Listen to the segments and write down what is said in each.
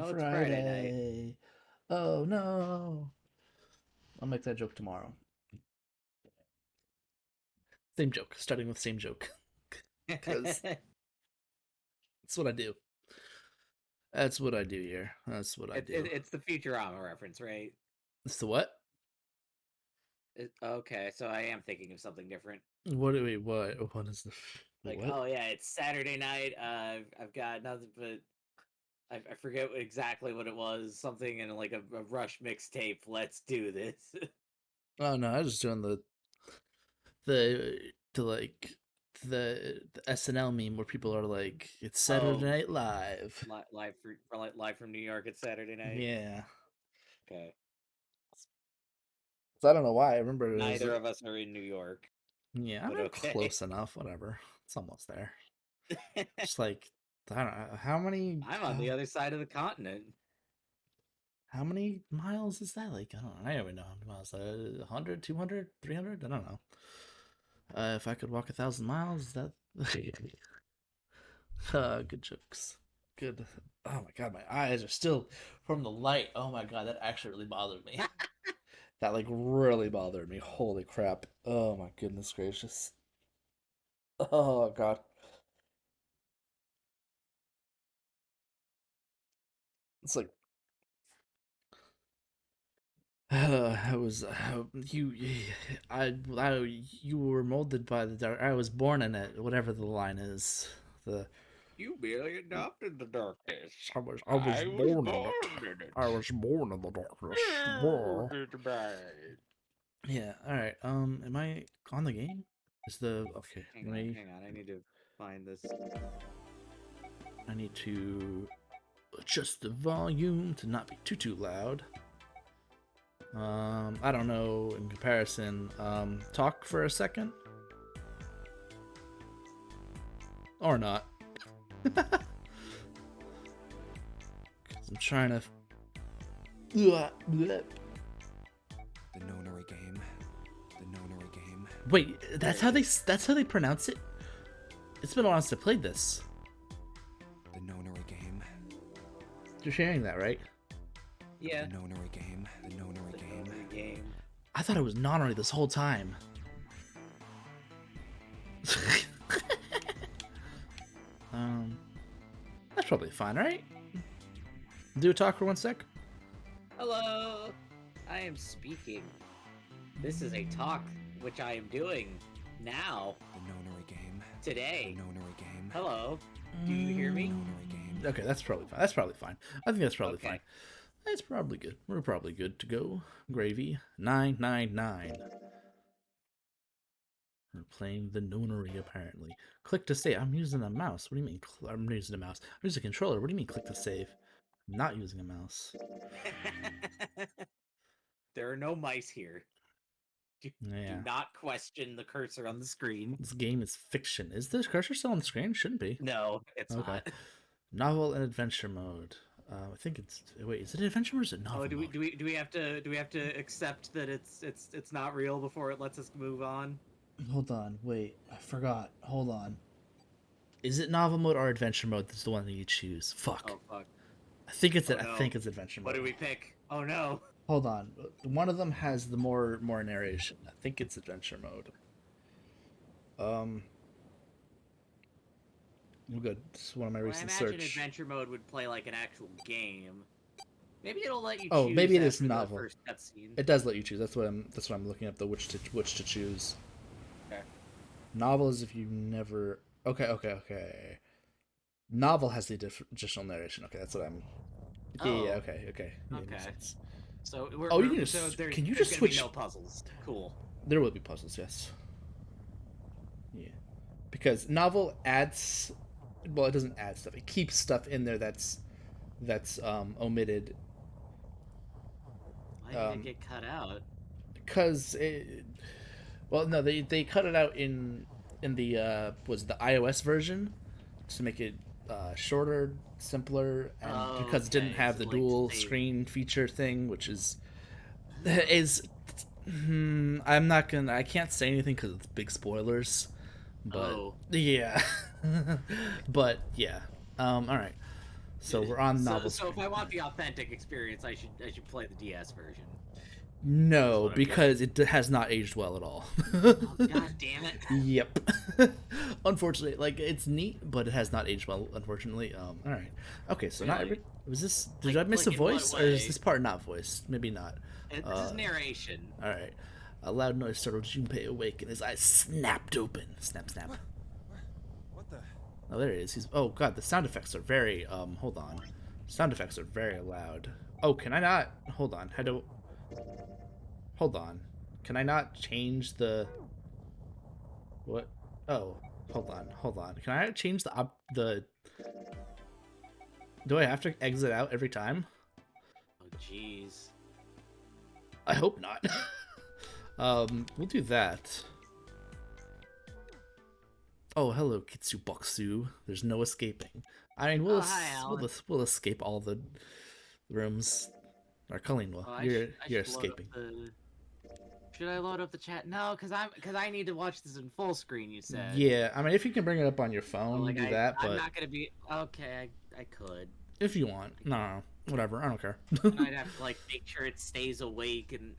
Oh, it's Friday night. Friday. Oh no. I'll make that joke tomorrow. Same joke, starting with same joke. Because that's what I do. That's what I do here. That's what I do. It's the Futurama reference, right? It's the what? Okay, so I am thinking of something different. What do we, what is the, wait, Like, what? oh yeah, it's Saturday night. I've got nothing but I forget exactly what it was. Something in like a Rush mixtape. Let's do this. Oh no, I was just doing the, the like, the SNL meme where people are like, it's Saturday Oh, Night Live. live from New York. It's Saturday night. Yeah. Okay, So I don't know why. I remember it was, neither of us are in New York, yeah, I but mean, okay. close enough. Whatever. It's almost there. Just like I don't know how many I'm on the other side of the continent. how many miles is that? Like I don't know. I don't even know how many miles. 100, 200, 300? I don't know. If I could walk 1,000 miles, that good jokes. Good. Oh my god, my eyes are still from the light. Oh my god, that actually really bothered me. That like really bothered me. Holy crap. Oh my goodness gracious. Oh god. It's like I was you you were molded by the dark. I was born in it. Whatever the line is, the You barely adopted the darkness. I was I was born in it. born in it. I was born in the darkness. Whoa. Yeah. All right. Am I on the game? Is the okay? Hang on, hang on. I need to find this. I need to adjust the volume to not be too loud. I don't know. In comparison, talk for a second or not. I'm trying to. The nonary game. The nonary game. Wait, that's how they pronounce it. It's been a while since I played this. The nonary game. You're sharing that, right? Yeah. The nonary game. The nonary game. Game. I thought it was nonary this whole time. That's probably fine, right? Do a talk for 1 sec. Hello. I am speaking. This is a talk which I am doing now. The nonary game. Today. The nonary game. Hello. Do you hear me? Nonary game. Okay, that's probably fine. That's probably fine. I think that's probably Okay. fine. That's probably good. We're probably good to go. Gravy 999. We're playing the nonary apparently. Click to save. I'm using a mouse. What do you mean? I'm using a mouse. I'm using a controller. What do you mean? Click to save. I'm not using a mouse. There are no mice here. Do Yeah. not question the cursor on the screen. This game is fiction. Is this cursor still on the screen? Shouldn't be. No, it's Okay. not. Novel and adventure mode. I think it's. Wait, is it adventure or is it novel? Oh, do mode? we have to accept that it's not real before it lets us move on? Hold on. Wait, I forgot. Hold on. Is it novel mode or adventure mode? That's the one that you choose. Fuck. Oh fuck. I think it's. Oh, I no. think it's adventure mode. What do we pick? Oh no. Hold on. One of them has the more narration. I think it's adventure mode. We're good. This is one of my Well, I recent imagine search. adventure mode would play like an actual game. Maybe it'll let you Oh, choose maybe it is after the novel. first cutscene. It does let you choose. That's what I'm looking up. The which to choose. Okay. Novel is if you never. Okay. Novel has the additional narration. Okay, that's what I'm. Yeah. Oh. Okay. Yeah, Okay. makes sense. So Oh, you can so just. there's, Can you there's just gonna be switch? no puzzles. Cool. There will be puzzles. Yes. Yeah. Because novel adds. Well, it doesn't add stuff. It keeps stuff in there that's omitted. Why did it get cut out? Because well, no, they cut it out in the was the iOS version to make it shorter, simpler, and Oh, because it didn't okay. have So the like dual they screen feature thing, which is I'm not gonna. I can't say anything because it's big spoilers. But Oh. yeah, but yeah. All right. So we're on novel. So if I want the authentic experience, I should play the DS version. No, because it has not aged well at all. Oh, God damn it. Yep. Unfortunately, like it's neat, but it has not aged well. Unfortunately. All right. Okay. So not every. Was this? Did I miss a voice, or is this part not voiced? Maybe not. This is narration. All right. A loud noise startled Junpei awake, and his eyes snapped open. Snap, snap. What the? Oh, there he is. He's. Oh God, the sound effects are very. Hold on. Sound effects are very loud. Oh, can I not? Hold on. How do? Hold on. Can I not change the? What? Oh, hold on. Hold on. Can I change the? Do I have to exit out every time? Oh, jeez. I hope not. We'll do that. Oh, hello, Kitsuboksu. There's no escaping. I mean, we'll escape all the rooms. Or Colleen will. You're escaping. Should I load up the chat? No, because I need to watch this in full screen. You said. Yeah, I mean, if you can bring it up on your phone, like, do that. But I'm not gonna be okay. I could. If you want, no, whatever. I don't care. I'd have to like make sure it stays awake and.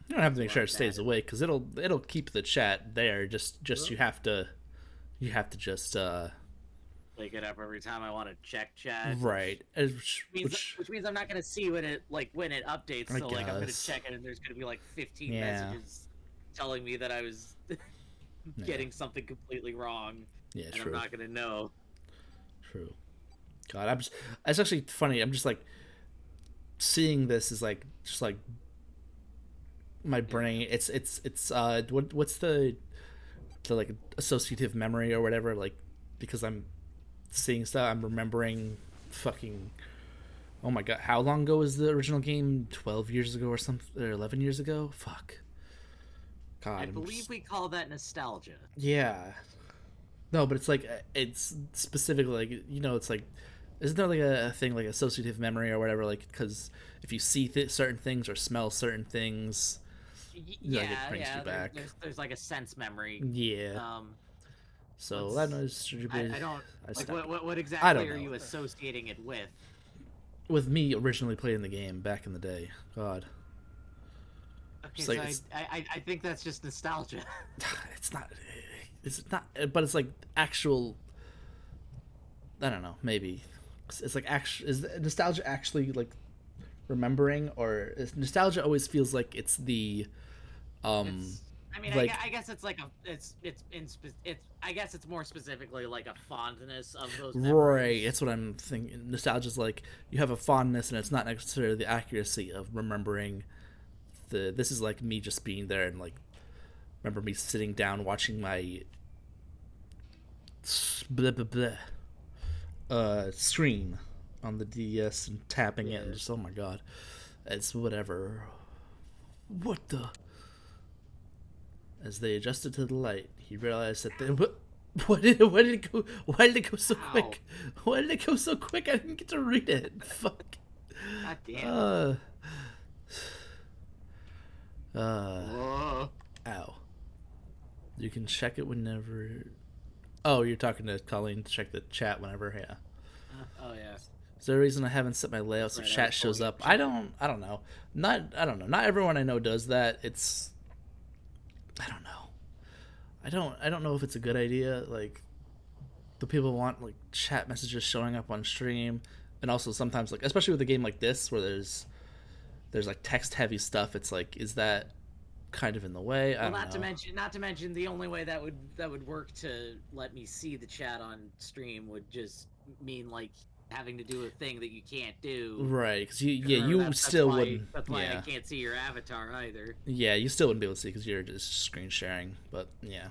You don't have to make sure it stays awake because it'll keep the chat there. Just you have to just wake it up every time I want to check chat. Right. Which means I'm not gonna see when it updates. So like I'm gonna check it and there's gonna be like 15 messages telling me that I was getting something completely wrong. Yeah, and true. I'm not gonna know. True. God, it's actually funny. I'm just like seeing this is like just like my brain. It's what's the like associative memory or whatever, like because I'm seeing stuff, I'm remembering fucking, oh my god, how long ago was the original game? 12 years ago or something, or 11 years ago? Fuck. God, I believe we call that nostalgia. Yeah. No, but it's like, it's specifically like, you know, it's like, isn't there like a thing like associative memory or whatever, like, because if you see certain things or smell certain things, yeah, like it brings you back. There's like a sense memory. Yeah. So that noise. I don't. Like, what exactly are you associating it with? With me originally playing the game back in the day. God. Okay, like, so I think that's just nostalgia. It's not. It's not. But it's like actual. I don't know. Maybe it's like is nostalgia actually like remembering, or is nostalgia always feels like it's the. I mean, like, I guess it's like I guess it's more specifically like a fondness of those memories. Right, that's what I'm thinking. Nostalgia's like you have a fondness, and it's not necessarily the accuracy of remembering. This is like me just being there and like remember me sitting down watching my screen on the DS and tapping it and just, oh my god, it's whatever. What the? As they adjusted to the light, he realized that they. Why did it go? Why did it go so quick? Why did it go so quick? I didn't get to read it. Fuck. God damn. Ow. You can check it whenever. Oh, you're talking to Colleen to check the chat whenever. Yeah. Oh yeah. Is there a reason I haven't set my layout so chat shows up? I don't know. Not everyone I know does that. I don't know. I don't know if it's a good idea. Like, the people want like chat messages showing up on stream, and also sometimes like, especially with a game like this where there's like text heavy stuff. It's like, is that kind of in the way? I don't know. Not to mention the only way that would work to let me see the chat on stream would just mean like having to do a thing that you can't do. Right, because you still wouldn't. That's why I can't see your avatar either. Yeah, you still wouldn't be able to see because you're just screen sharing. But yeah,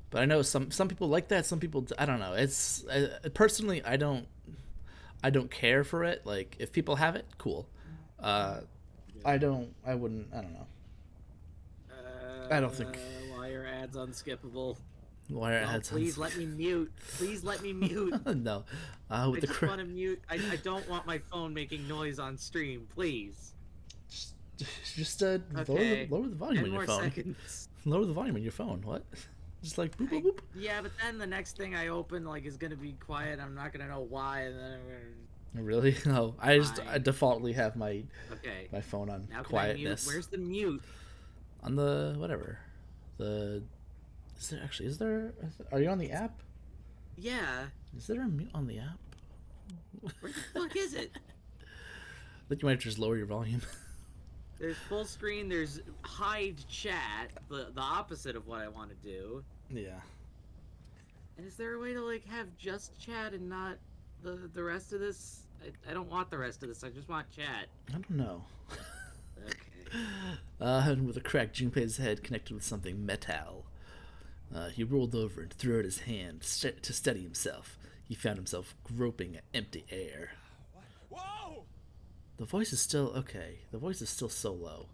but I know some people like that. Some people, I don't know. It's personally, I don't don't care for it. Like, if people have it, cool. I wouldn't. I don't know. I don't think. Why are ads unskippable? Why are ads? Please let me mute. Please let me mute. No. I just want to mute. I don't want my phone making noise on stream. Please. Just lower the volume on your phone. Seconds. Lower the volume on your phone. What? Just like boop boop boop. Yeah, but then the next thing I open like is gonna be quiet. I'm not gonna know why, and then I'm gonna. Really? No, I defaultly have my phone on now quietness. Where's the mute? On the whatever. Is there? Are you on the app? Yeah. Is there a mute on the app? Where the fuck is it? I think you might just lower your volume. There's full screen. There's hide chat. The opposite of what I want to do. Yeah. And is there a way to like have just chat and not the rest of this? I don't want the rest of this. I just want chat. I don't know. Okay. And with a crack, Junpei's head connected with something metal. He rolled over and threw out his hand to steady himself. He found himself groping at empty air. Whoa! The voice is still okay. The voice is still so low.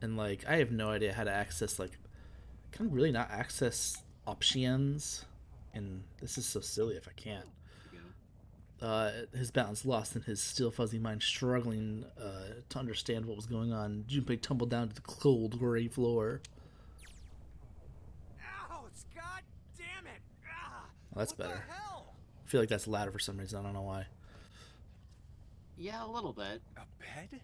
And like, I have no idea how to access, like, can I really not access options? And this is so silly if I can't. His balance lost and his still fuzzy mind struggling to understand what was going on. Junpei tumbled down to the cold gray floor. Ouch! God damn it! Ah, Well, that's what better. The hell? I feel like that's louder for some reason. I don't know why. Yeah, a little bit. A bed?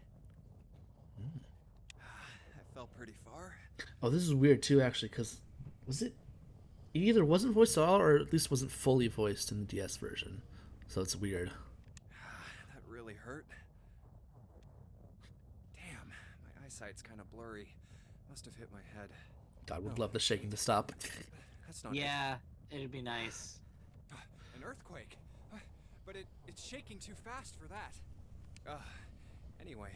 I fell pretty far. Oh, this is weird too, actually, because it either wasn't voiced at all or at least wasn't fully voiced in the DS version. So it's weird. That really hurt. Damn, my eyesight's kind of blurry. Must have hit my head. God, would love the shaking to stop. That's not Yeah, it'd be nice. an earthquake. But it's shaking too fast for that. Anyway.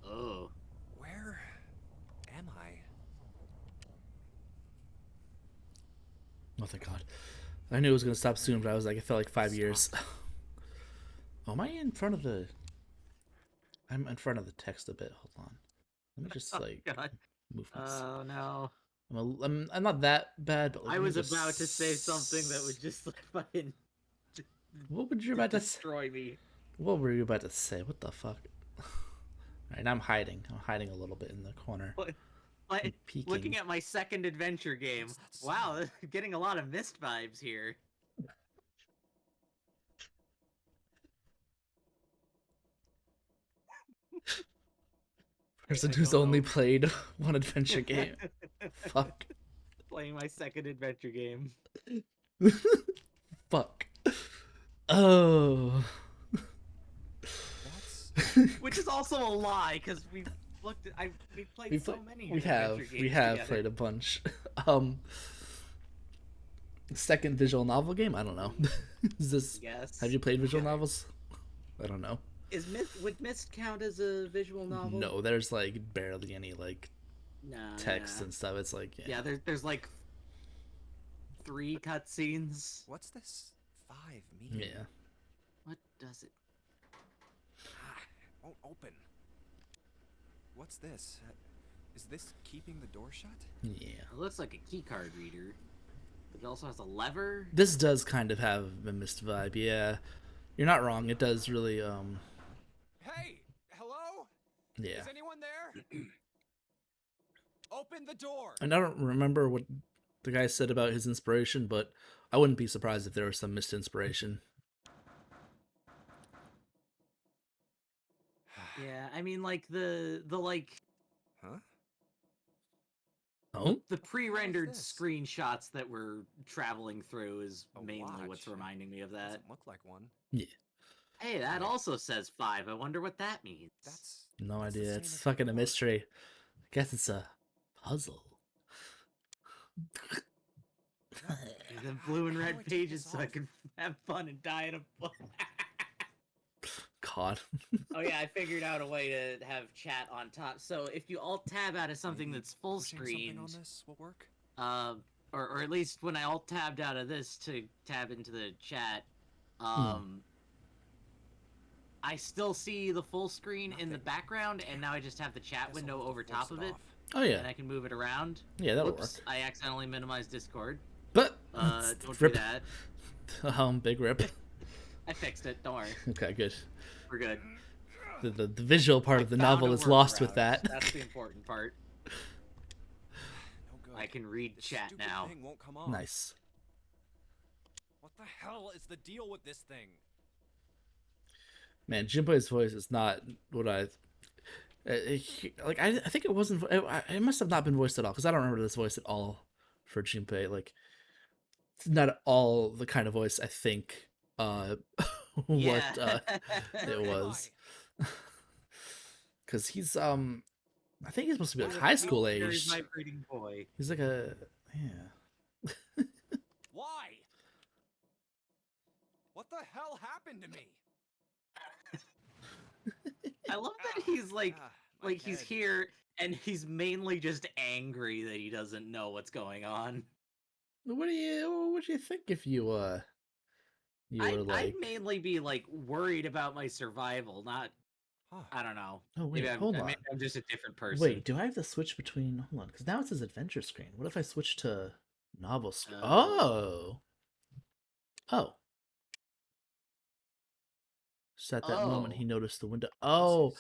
Oh. Where am I? Oh, thank God. I knew it was going to stop soon, but I was like, it felt like 5 years. Oh, am I in front of the... I'm in front of the text a bit. Hold on. Let me just, like, move my... Oh, no. I'm not that bad, but... Like, I was about to say something that would just, like, fucking... What would you about to say? Destroy me. What were you about to say? What the fuck? Alright, I'm hiding. I'm hiding a little bit in the corner. Like, Peeking. looking at my second adventure game. Wow, getting a lot of Myst vibes here. Person who's only played one adventure game. Fuck. Playing my second adventure game. Fuck. Oh. Which is also a lie, because we've played so many adventure games we have together. played a bunch. Second visual novel game? I don't know. Is this... Yes. Have you played visual novels? I don't know. Would Myst count as a visual novel? No, there's like barely any like text and stuff. It's like yeah, there's like 3 cutscenes. What's this 5 mean? Yeah. What does it? Won't open. What's this? Is this keeping the door shut? Yeah. It looks like a keycard reader. But it also has a lever. This does kind of have a Myst vibe. Yeah. You're not wrong. It does really Hey, hello? yeah. Is anyone there? Open the door. And I don't remember what the guy said about his inspiration, but I wouldn't be surprised if there was some Myst inspiration. Yeah, I mean, like the like Huh? Oh? the pre-rendered What is this? screenshots that we're traveling through is A mainly watch. what's reminding me of that. Doesn't look like one. Yeah. Hey, that also says 5. I wonder what that means. That's No that's the idea. same It's as fucking a before. mystery. I guess it's a puzzle. Give them blue and How do I red take pages this so I off? can have fun and die in a book. God. Oh yeah, I figured out a way to have chat on top. So if you alt tab out of something Maybe that's full pushing something screen, on this will work. or at least when I alt tabbed out of this to tab into the chat, I still see the full screen in the Nothing. background, and now I just have the chat Guess I'll window have to over force top of it, off. Oh yeah. and I can move it around. Yeah, that'll Whoops, work. I accidentally minimized Discord. But Don't rip. do that. Big rip. I fixed it. Don't worry. Okay, good. We're good. The visual part of the Found novel a is lost with workaround. that. That's the important part. No good. I can read chat now. Thing won't come off. Nice. What the hell is the deal with this thing? Man, Junpei's voice is not what I like. I think it wasn't. It must have not been voiced at all because I don't remember this voice at all for Junpei. Like, it's not at all the kind of voice I think what it was. Because he's I think he's supposed to be like high school age. Vibrating boy. He's like a yeah. Why? What the hell happened to me? I love that he's like he's here and he's mainly just angry that he doesn't know what's going on. What do you think if you were like? I'd mainly be like worried about my survival, not. I don't know. Oh wait, maybe hold on. Maybe I'm just a different person. Wait, do I have to switch between? Hold on, because now it says adventure screen. What if I switch to novel screen? Oh. Just at that moment, he noticed the window. Oh,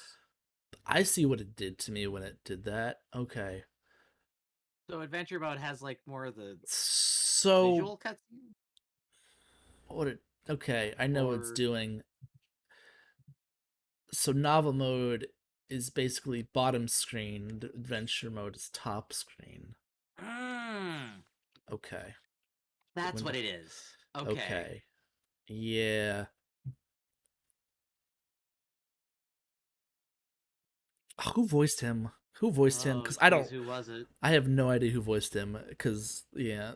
I see what it did to me when it did that. Okay. So adventure mode has like more of the visual cutscene. What it? Okay, I know what it's doing. So novel mode is basically bottom screen. The adventure mode is top screen. Okay. That's what it is. Okay. Yeah. Who voiced him? Who voiced him? Because I don't. Who was it? I have no idea who voiced him. Because yeah.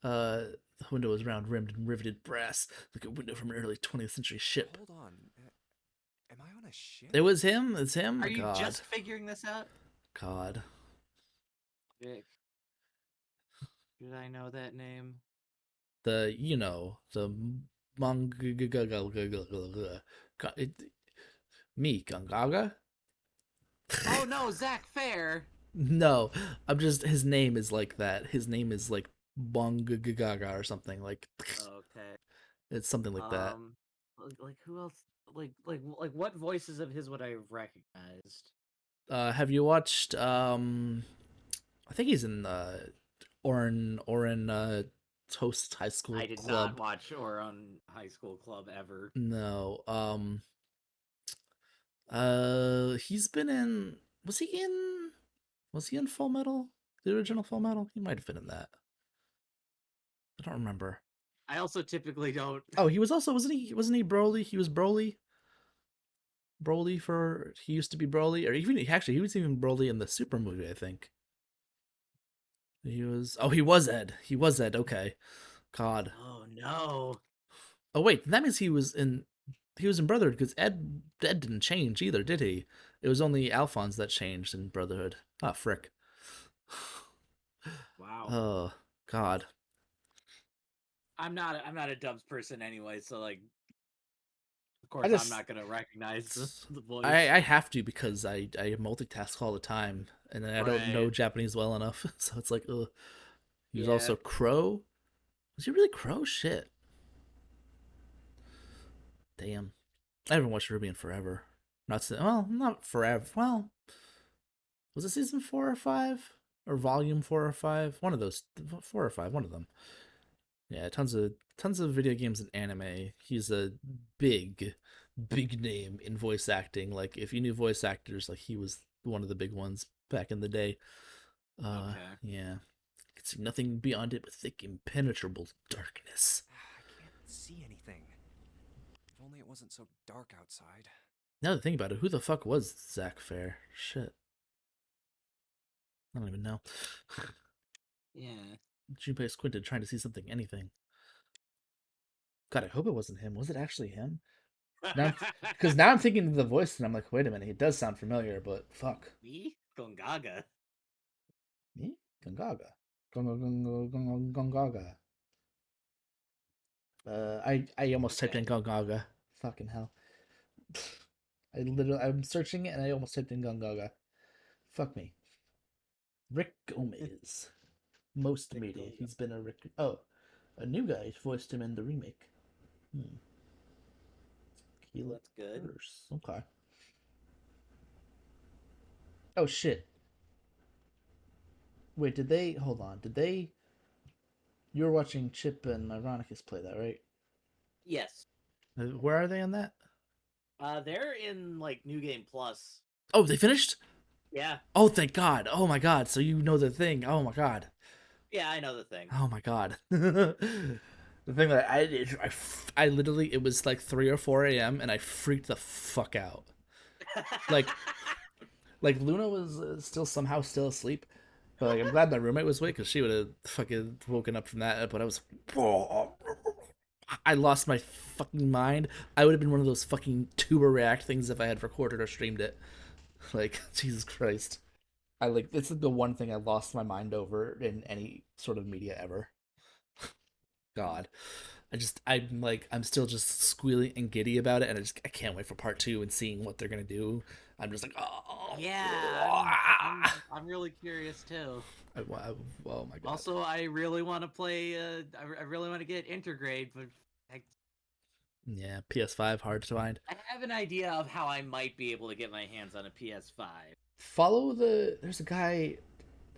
The window was round rimmed and riveted brass, like a window from an early 20th century ship. Hold on. Am I on a ship? It was him. It's him. Are you just figuring this out? God. Vic. Did I know that name? The me Gungaga. Oh no, Zach Fair. No, I'm just his name is like that. His name is like Bongagaga or something like. Okay. It's something like that. Like who else? Like what voices of his would I have recognized? Have you watched? I think he's in Orin Toast High School Club. I did not watch Orin High School Club ever. No. He's been in. Was he in Full Metal? The original Full Metal? He might have been in that. I don't remember. I also typically don't. Oh, he was also wasn't he Broly? He was Broly. He used to be Broly, or even he was even Broly in the Super movie, I think. He was Ed. He was Ed. Okay, God. Oh no. Oh wait, that means he was in Brotherhood because Ed didn't change either, did he? It was only Alphonse that changed in Brotherhood. Ah, frick. Wow. Oh God. I'm not a Dubs person anyway, so like, of course I'm not gonna recognize the voice. I have to because I multitask all the time, and I don't know Japanese well enough, so it's like, ugh. He was also Crow. Was he really Crow? Shit. Damn. I haven't watched Ruby in forever. Not forever. Well, was it season 4 or 5? Or volume 4 or 5? One of those. 4 or 5, one of them. Yeah, tons of video games and anime. He's a big name in voice acting. Like, if you knew voice actors, like, he was one of the big ones back in the day. Yeah. Could see nothing beyond it but thick, impenetrable darkness. I can't see anything. If only it wasn't so dark outside. Now to think about it, who the fuck was Zach Fair? Shit. I don't even know. Yeah. Junpei squinted, trying to see something, anything. God, I hope it wasn't him. Was it actually him? Because now I'm thinking of the voice, and I'm like, wait a minute, he does sound familiar, but fuck. Me? Gongaga. Me? Gongaga. Gongaga. I almost typed in Gongaga. Fucking hell. I'm searching it, and I almost typed in Gongaga. Fuck me. Rick Gomez. Most media. He's been a Rick. Oh, a new guy voiced him in the remake. That's good. Okay. Oh shit. Wait, did they... Hold on. Did they... You were watching Chip and Ironicus play that, right? Yes. Where are they on that? They're in, like, New Game Plus. Oh, they finished? Yeah. Oh, thank God. Oh, my God. So you know the thing. Oh, my God. Yeah, I know the thing. Oh, my God. The thing that I literally... It was like 3 or 4 a.m. and I freaked the fuck out. Like... Like, Luna was still asleep. But, like, I'm glad my roommate was awake, because she would have fucking woken up from that. But I was... I lost my fucking mind. I would have been one of those fucking tuber react things if I had recorded or streamed it. Like, Jesus Christ. This is the one thing I lost my mind over in any sort of media ever. God. I'm still just squealing and giddy about it, and I can't wait for part 2 and seeing what they're gonna do. I'm just like, oh yeah, I'm really curious too. Oh my God. Also, I really want to play. I really want to get Intergrade, but yeah, PS5 hard to find. I have an idea of how I might be able to get my hands on a PS5. There's a guy.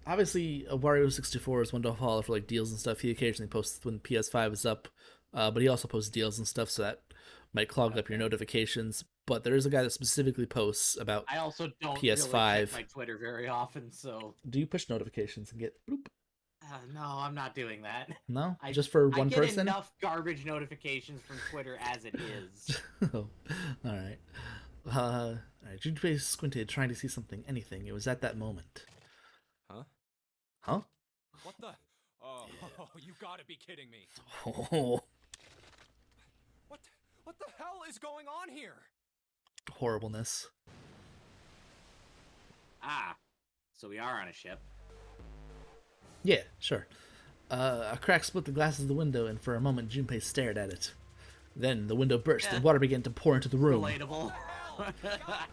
Obviously, Wario64 is one to follow for like deals and stuff. He occasionally posts when PS5 is up, but he also posts deals and stuff, so that might clog up your notifications. But there is a guy that specifically posts about I also don't PS5. really check my Twitter very often, so... Do you push notifications and get bloop? No, I'm not doing that. No? Just for one person? I get enough garbage notifications from Twitter as it is. Oh, alright. Alright, Junpei squinted, trying to see anything. It was at that moment. Huh? Huh? What the? Oh, you gotta be kidding me. Oh. What the hell is going on here? Horribleness. Ah, so we are on a ship. Yeah, sure. A crack split the glass of the window, and for a moment Junpei stared at it. Then the window burst, and water began to pour into the room. Relatable.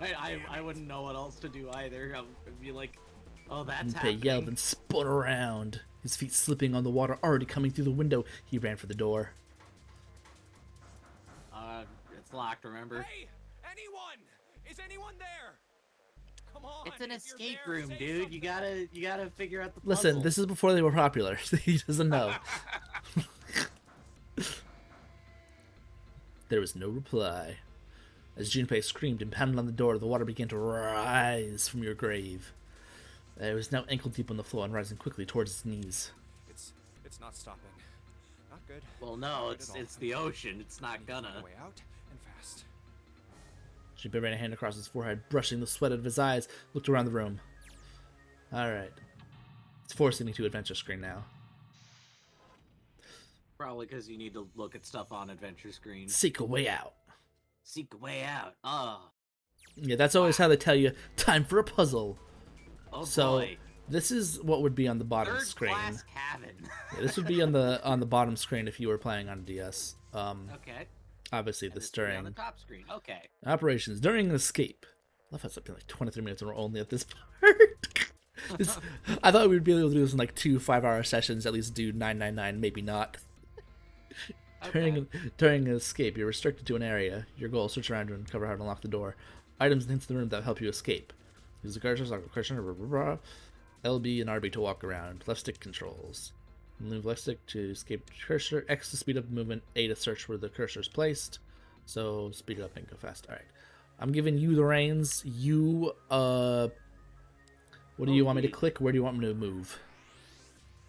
I wouldn't know what else to do either. I'd be like, oh, that's happening. Junpei yelled and spun around. His feet slipping on the water already coming through the window. He ran for the door. It's locked, remember? Hey! Anyone! Is anyone there? Come on! It's an escape room, dude. You gotta figure out the puzzle. Listen, this is before they were popular. He doesn't know. There was no reply. As Junpei screamed and pounded on the door, the water began to rise from your grave. It was now ankle deep on the floor and rising quickly towards his knees. It's not stopping. Not good. Well, no, it's the ocean. It's not gonna. Way out and fast. Junpei ran a hand across his forehead, brushing the sweat out of his eyes, looked around the room. Alright. It's forcing me to adventure screen now. Probably because you need to look at stuff on adventure screen. Seek a way out. Seek a way out. Oh. Yeah, that's always how they tell you, time for a puzzle. Oh so, boy. This is what would be on the bottom screen. Third-class cabin. Yeah, this would be on the bottom screen if you were playing on DS. Okay. Obviously, And this would be during on the top screen. Okay. operations during an escape. I love how it's like 23 minutes and we're only at this part. I thought we'd be able to do this in like 2 5-hour sessions. At least do 999, maybe not. Okay. During an escape, you're restricted to an area. Your goal is search around to uncover how to unlock the door. Items and hints in the room that help you escape. Use the cursors like cursor, LB and RB to walk around. Left stick controls. Move left stick to escape cursor. X to speed up movement. A to search where the cursor is placed. So speed it up and go fast. All right. I'm giving you the reins. You what do you want me to click? Where do you want me to move?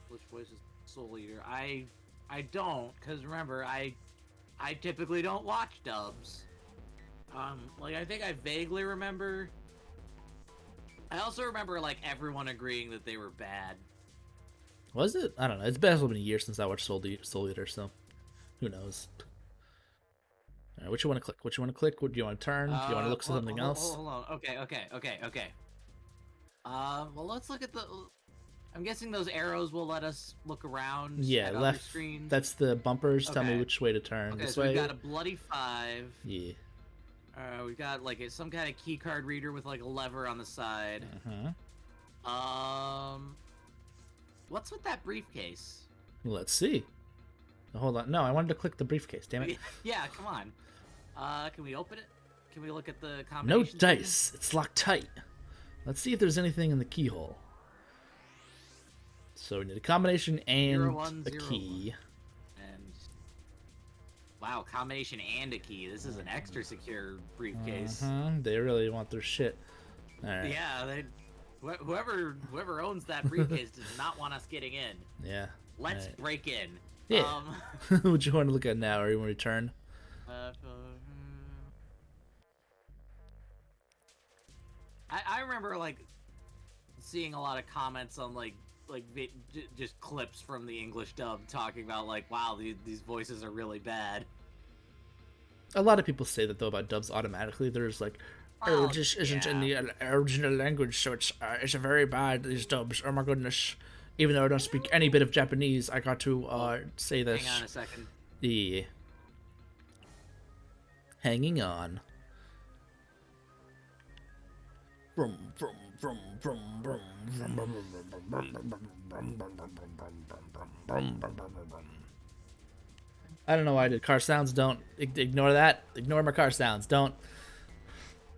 Which voice is Soul Eater? I don't, because remember, I typically don't watch dubs. Like, I think I vaguely remember... I also remember, like, everyone agreeing that they were bad. Was it? I don't know. It's been a year since I watched Soul Eater, so who knows? All right, what you want to click? What you want to click? What do you want to turn? Do you want to look at something else? Hold on. Okay. Well, let's look at the... I'm guessing those arrows will let us look around. Yeah, at left. Other screens. That's the bumpers. Tell me Okay. which way to turn. Okay, This so way. we've got a bloody 5. Yeah. We've got like some kind of key card reader with like a lever on the side. What's with that briefcase? Let's see. Hold on. No, I wanted to click the briefcase. Damn it. Yeah, come on. Can we open it? Can we look at the No combinations? dice. It's locked tight. Let's see if there's anything in the keyhole. So we need a combination and 0101. a key. And wow, combination and a key. This is an extra secure briefcase. They really want their shit. All right. Yeah, whoever owns that briefcase does not want us getting in. Yeah. Let's Alright. break in. Yeah. What you want to look at now, or you want to return? I remember like seeing a lot of comments on just clips from the English dub talking about like, wow, these voices are really bad. A lot of people say that though about dubs automatically. There's like, oh, it just isn't in the original language, so it's very bad, these dubs. Oh my goodness. Even though I don't speak any bit of Japanese, I got to say this. Hang on a second. Yeah. Hanging on. I don't know why I did car sounds. Don't ignore that. Ignore my car sounds. Don't.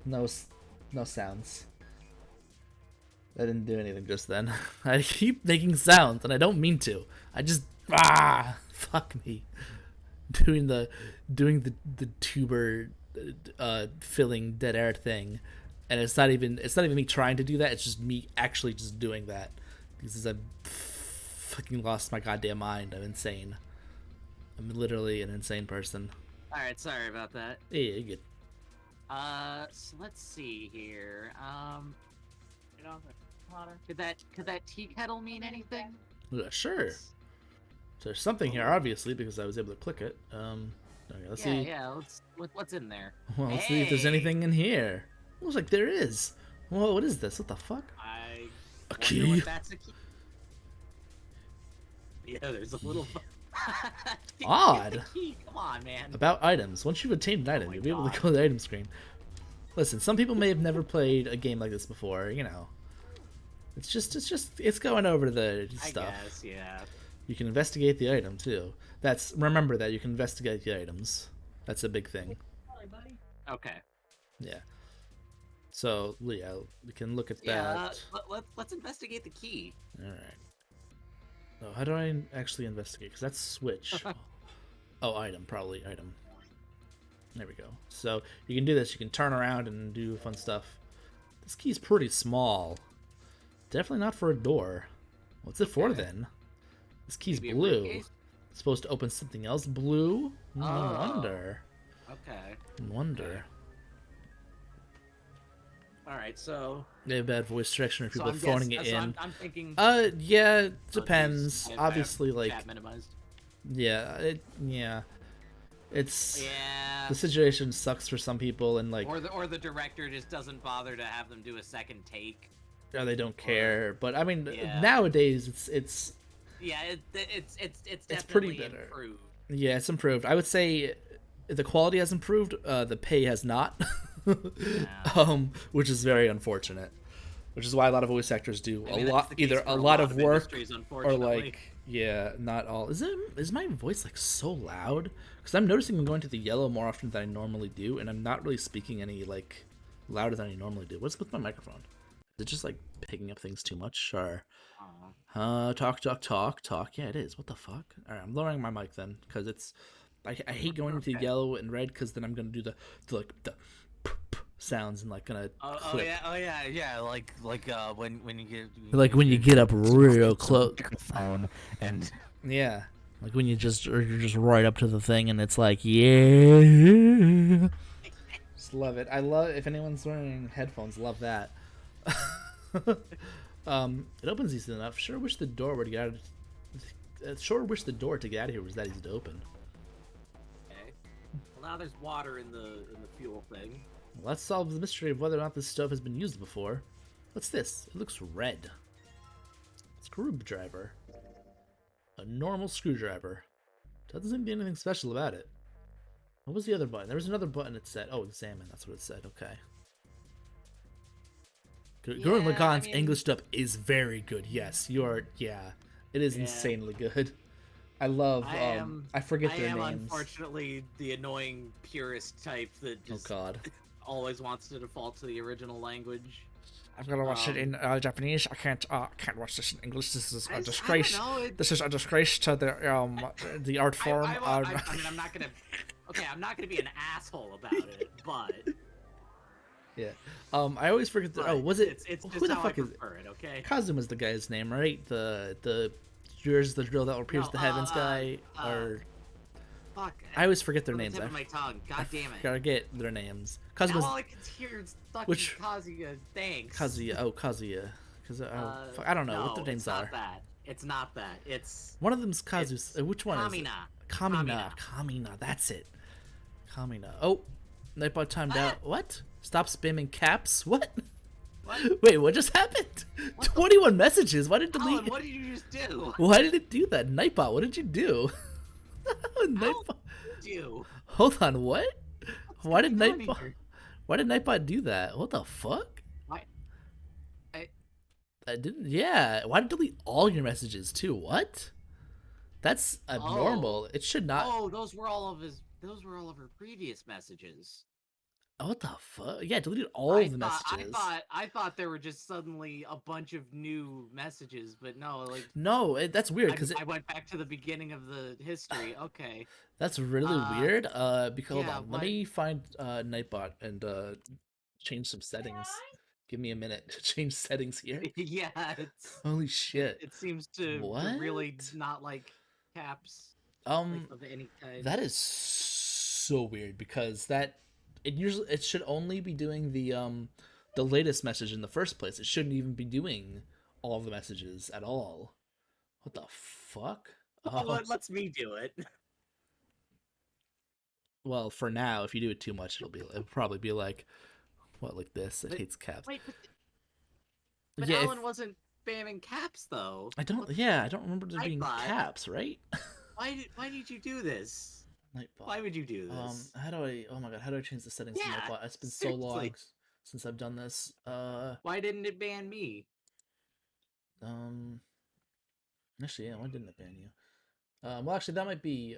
No sounds. I didn't do anything just then. I keep making sounds and I don't mean to. I just fuck me. Doing the tuber filling dead air thing, and it's not even me trying to do that. It's just me actually just doing that because I fucking lost my goddamn mind. I'm insane. I'm literally an insane person. All right, sorry about that. Yeah, you're good. So let's see here. You know, could that tea kettle mean anything? Sure. So there's something here, obviously, because I was able to click it. Okay, let's see. Yeah. What's in there? Well, let's see if there's anything in here. Looks like there is. Whoa, what is this? What the fuck? A key? If that's a key. Yeah, there's a little. Odd. Get the key. Come on, man. About items. Once you've obtained an item, you'll be able to go to the item screen. Listen, some people may have never played a game like this before. You know, it's going over the stuff. I guess, yeah. You can investigate the item too. Remember that you can investigate the items. That's a big thing. Okay. Yeah. So yeah, we can look at Yeah, that. let's investigate the key. All right. Oh, how do I actually investigate? Because that's switch. Oh, item, probably item. There we go. So you can do this. You can turn around and do fun stuff. This key's pretty small. Definitely not for a door. What's it for then? This key's blue. It's supposed to open something else blue? No wonder. Okay. No wonder. Alright, so... They have bad voice direction or people phoning it in. I'm thinking... yeah, depends. Obviously, like... Chat minimized. Yeah, It's... Yeah. The situation sucks for some people, and like... Or the director just doesn't bother to have them do a second take. Or they don't care. But, I mean, nowadays, it's... Yeah, it's definitely pretty better. Improved. Yeah, it's improved. I would say the quality has improved. The pay has not. Which is very unfortunate. Which is why a lot of voice actors do either a lot of work or like not all. Is my voice like so loud? Because I'm noticing I'm going to the yellow more often than I normally do, and I'm not really speaking any like louder than I normally do. What's with my microphone? Is it just like picking up things too much, or talk? Yeah, it is. What the fuck? All right, I'm lowering my mic then because it's. I hate going into yellow and red because then I'm gonna do the sounds and like gonna clip. Yeah. Like when you get when you get up real close phone and yeah, like when you're just right up to the thing and it's like yeah. Just love it. I love if anyone's wearing headphones. Love that. It opens easy enough. Sure wish the door to get out of here was that easy to open. Okay. Well, now there's water in the fuel thing. Well, let's solve the mystery of whether or not this stuff has been used before. What's this? It looks red. Screwdriver. A normal screwdriver. Doesn't seem to be anything special about it. What was the other button? There was another button it said. Oh, examine. That's what it said. Okay. Gurren Lagann's English dub is very good. Yes, you are. Yeah, it is insanely good. I love. I forget their names. I am unfortunately the annoying purist type that just always wants to default to the original language. I've got to watch it in Japanese. I can't watch this in English. This is a I disgrace. don't know. This is a disgrace to the art form. I mean, I'm not gonna. Okay, I'm not gonna be an asshole about it, but yeah. I always forget. Was it? It's just who the how fuck I is it? prefer it. Okay. Kazuma's the guy's name, right? The yours the drill that will pierce No, the heavens guy, or fuck. I always forget their On the names. tip of my tongue. God damn it. Gotta get their names. Now Kazuma's all I can hear is fucking which- Kazuya. Thanks. Kazuya. Oh, Kazuya. Because I don't know no, what their names it's not are. that. It's not that. It's One of them's Kazu's. Which one is it? Kamina. Kamina. That's it. Kamina. Oh, Nightbot timed out. What? Stop spamming caps. What? What? Wait, what just happened? 21 messages. Why did it delete? Alan, what did you just do? Why did it do that? Nightbot, what did you do? Nightbot. You. Hold on, what? Why did going on Nightbot? here? Why did Nightbot do that? What the fuck? Why? I didn't. Yeah. Why did it delete all your messages too? What? That's abnormal. It should not. Oh, those were all of her previous messages. What the fuck? Yeah, it deleted all of the messages. I thought there were just suddenly a bunch of new messages, but no, like No, that's weird because I went back to the beginning of the history. Okay. that's really weird. Because hold yeah, on, let me find Nightbot and change some settings. Give me a minute to change settings here. Yeah, it's Holy shit! it seems to really not like caps like, of any kind. That is so weird because it should only be doing the latest message in the first place. It shouldn't even be doing all the messages at all. What the fuck? Well, it lets me do it. Well, for now, if you do it too much, it'll probably be like this. It hates caps. Wait, but yeah, Alan wasn't spamming caps though. I don't remember there being caps, right? Why did you do this? Nightbot. Why would you do this? How do I? Oh my god, how do I change the settings to Nightbot? It's been so long since I've done this. Why didn't it ban me? Actually, yeah, why didn't it ban you? Well, actually, that might be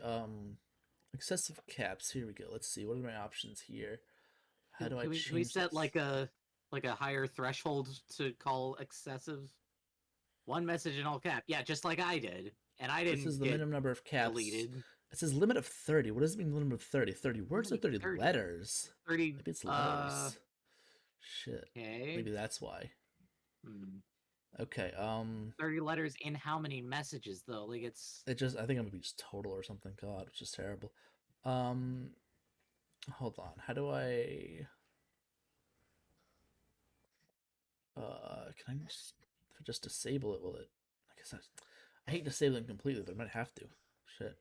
excessive caps. Here we go. Let's see. What are my options here? How do I change? Can we set like a higher threshold to call excessive? One message in all cap. Yeah, just like I did, and I didn't. This is the minimum number of caps. Deleted. It says limit of 30. What does it mean limit of 30? 30 words or 30 letters? 30. Maybe it's letters. Shit. Okay. Maybe that's why. Okay. 30 letters in how many messages though? Like it just I think I'm gonna be just total or something. God, which is terrible. Hold on. How do I can I just disable it? Will it? I guess I hate disabling completely, but I might have to. Shit.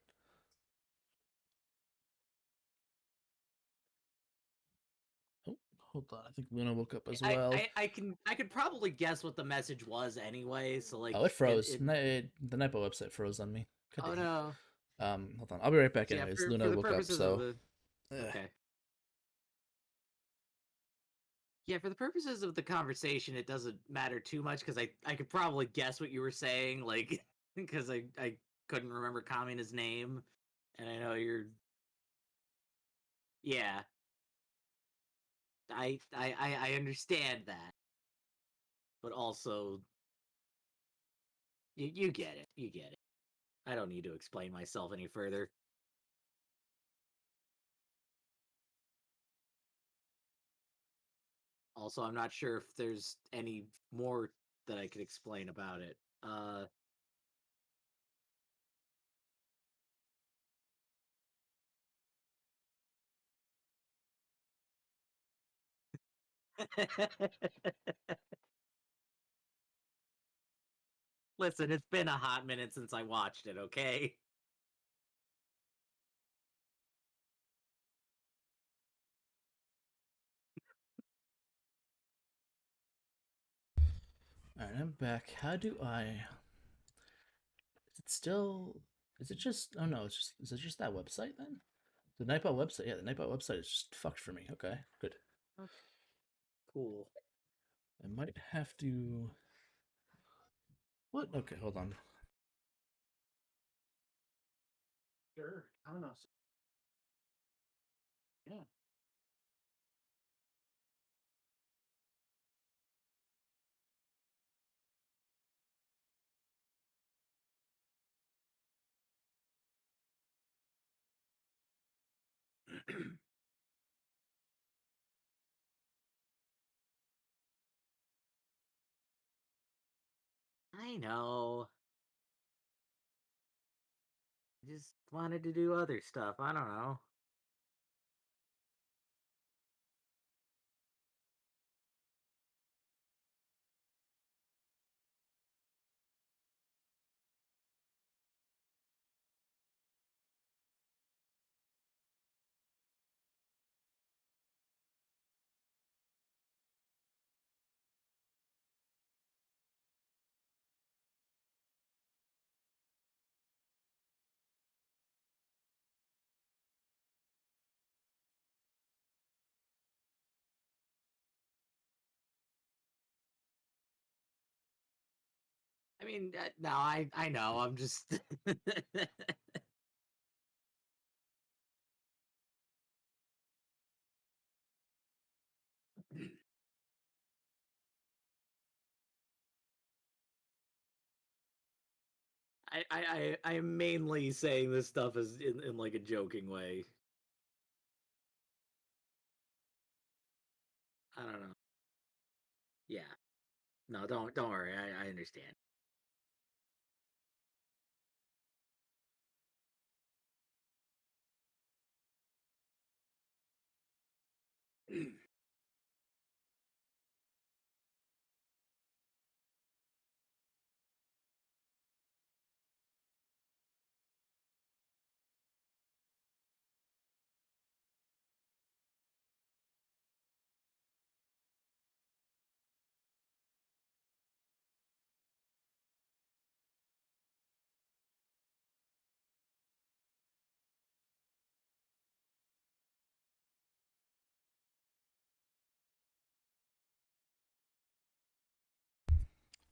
Oh, hold on. I think Luna woke up as well. I could probably guess what the message was anyway. So like, oh, it froze. The Nightbot website froze on me. Oh no. Hold on. I'll be right back. Anyways, Luna woke up. So okay. Yeah, for the purposes of the conversation, it doesn't matter too much because I could probably guess what you were saying, like because I couldn't remember Kamina's name, and I know you're. Yeah. I understand that, but also you get it. You get it. I don't need to explain myself any further. Also, I'm not sure if there's any more that I could explain about it. Listen, it's been a hot minute since I watched it, okay? Alright, I'm back. How do I... Is it still... Is it just... Oh no, is it just that website then? The Nightbot website? Yeah, the Nightbot website is just fucked for me. Okay, good. Okay. Cool. I might have to... What? Okay, hold on. Sure, I don't know. Yeah. I know. I just wanted to do other stuff. I don't know. I mean, no, I know. I'm just. I am mainly saying this stuff as in like a joking way. I don't know. Yeah. No, don't worry. I understand.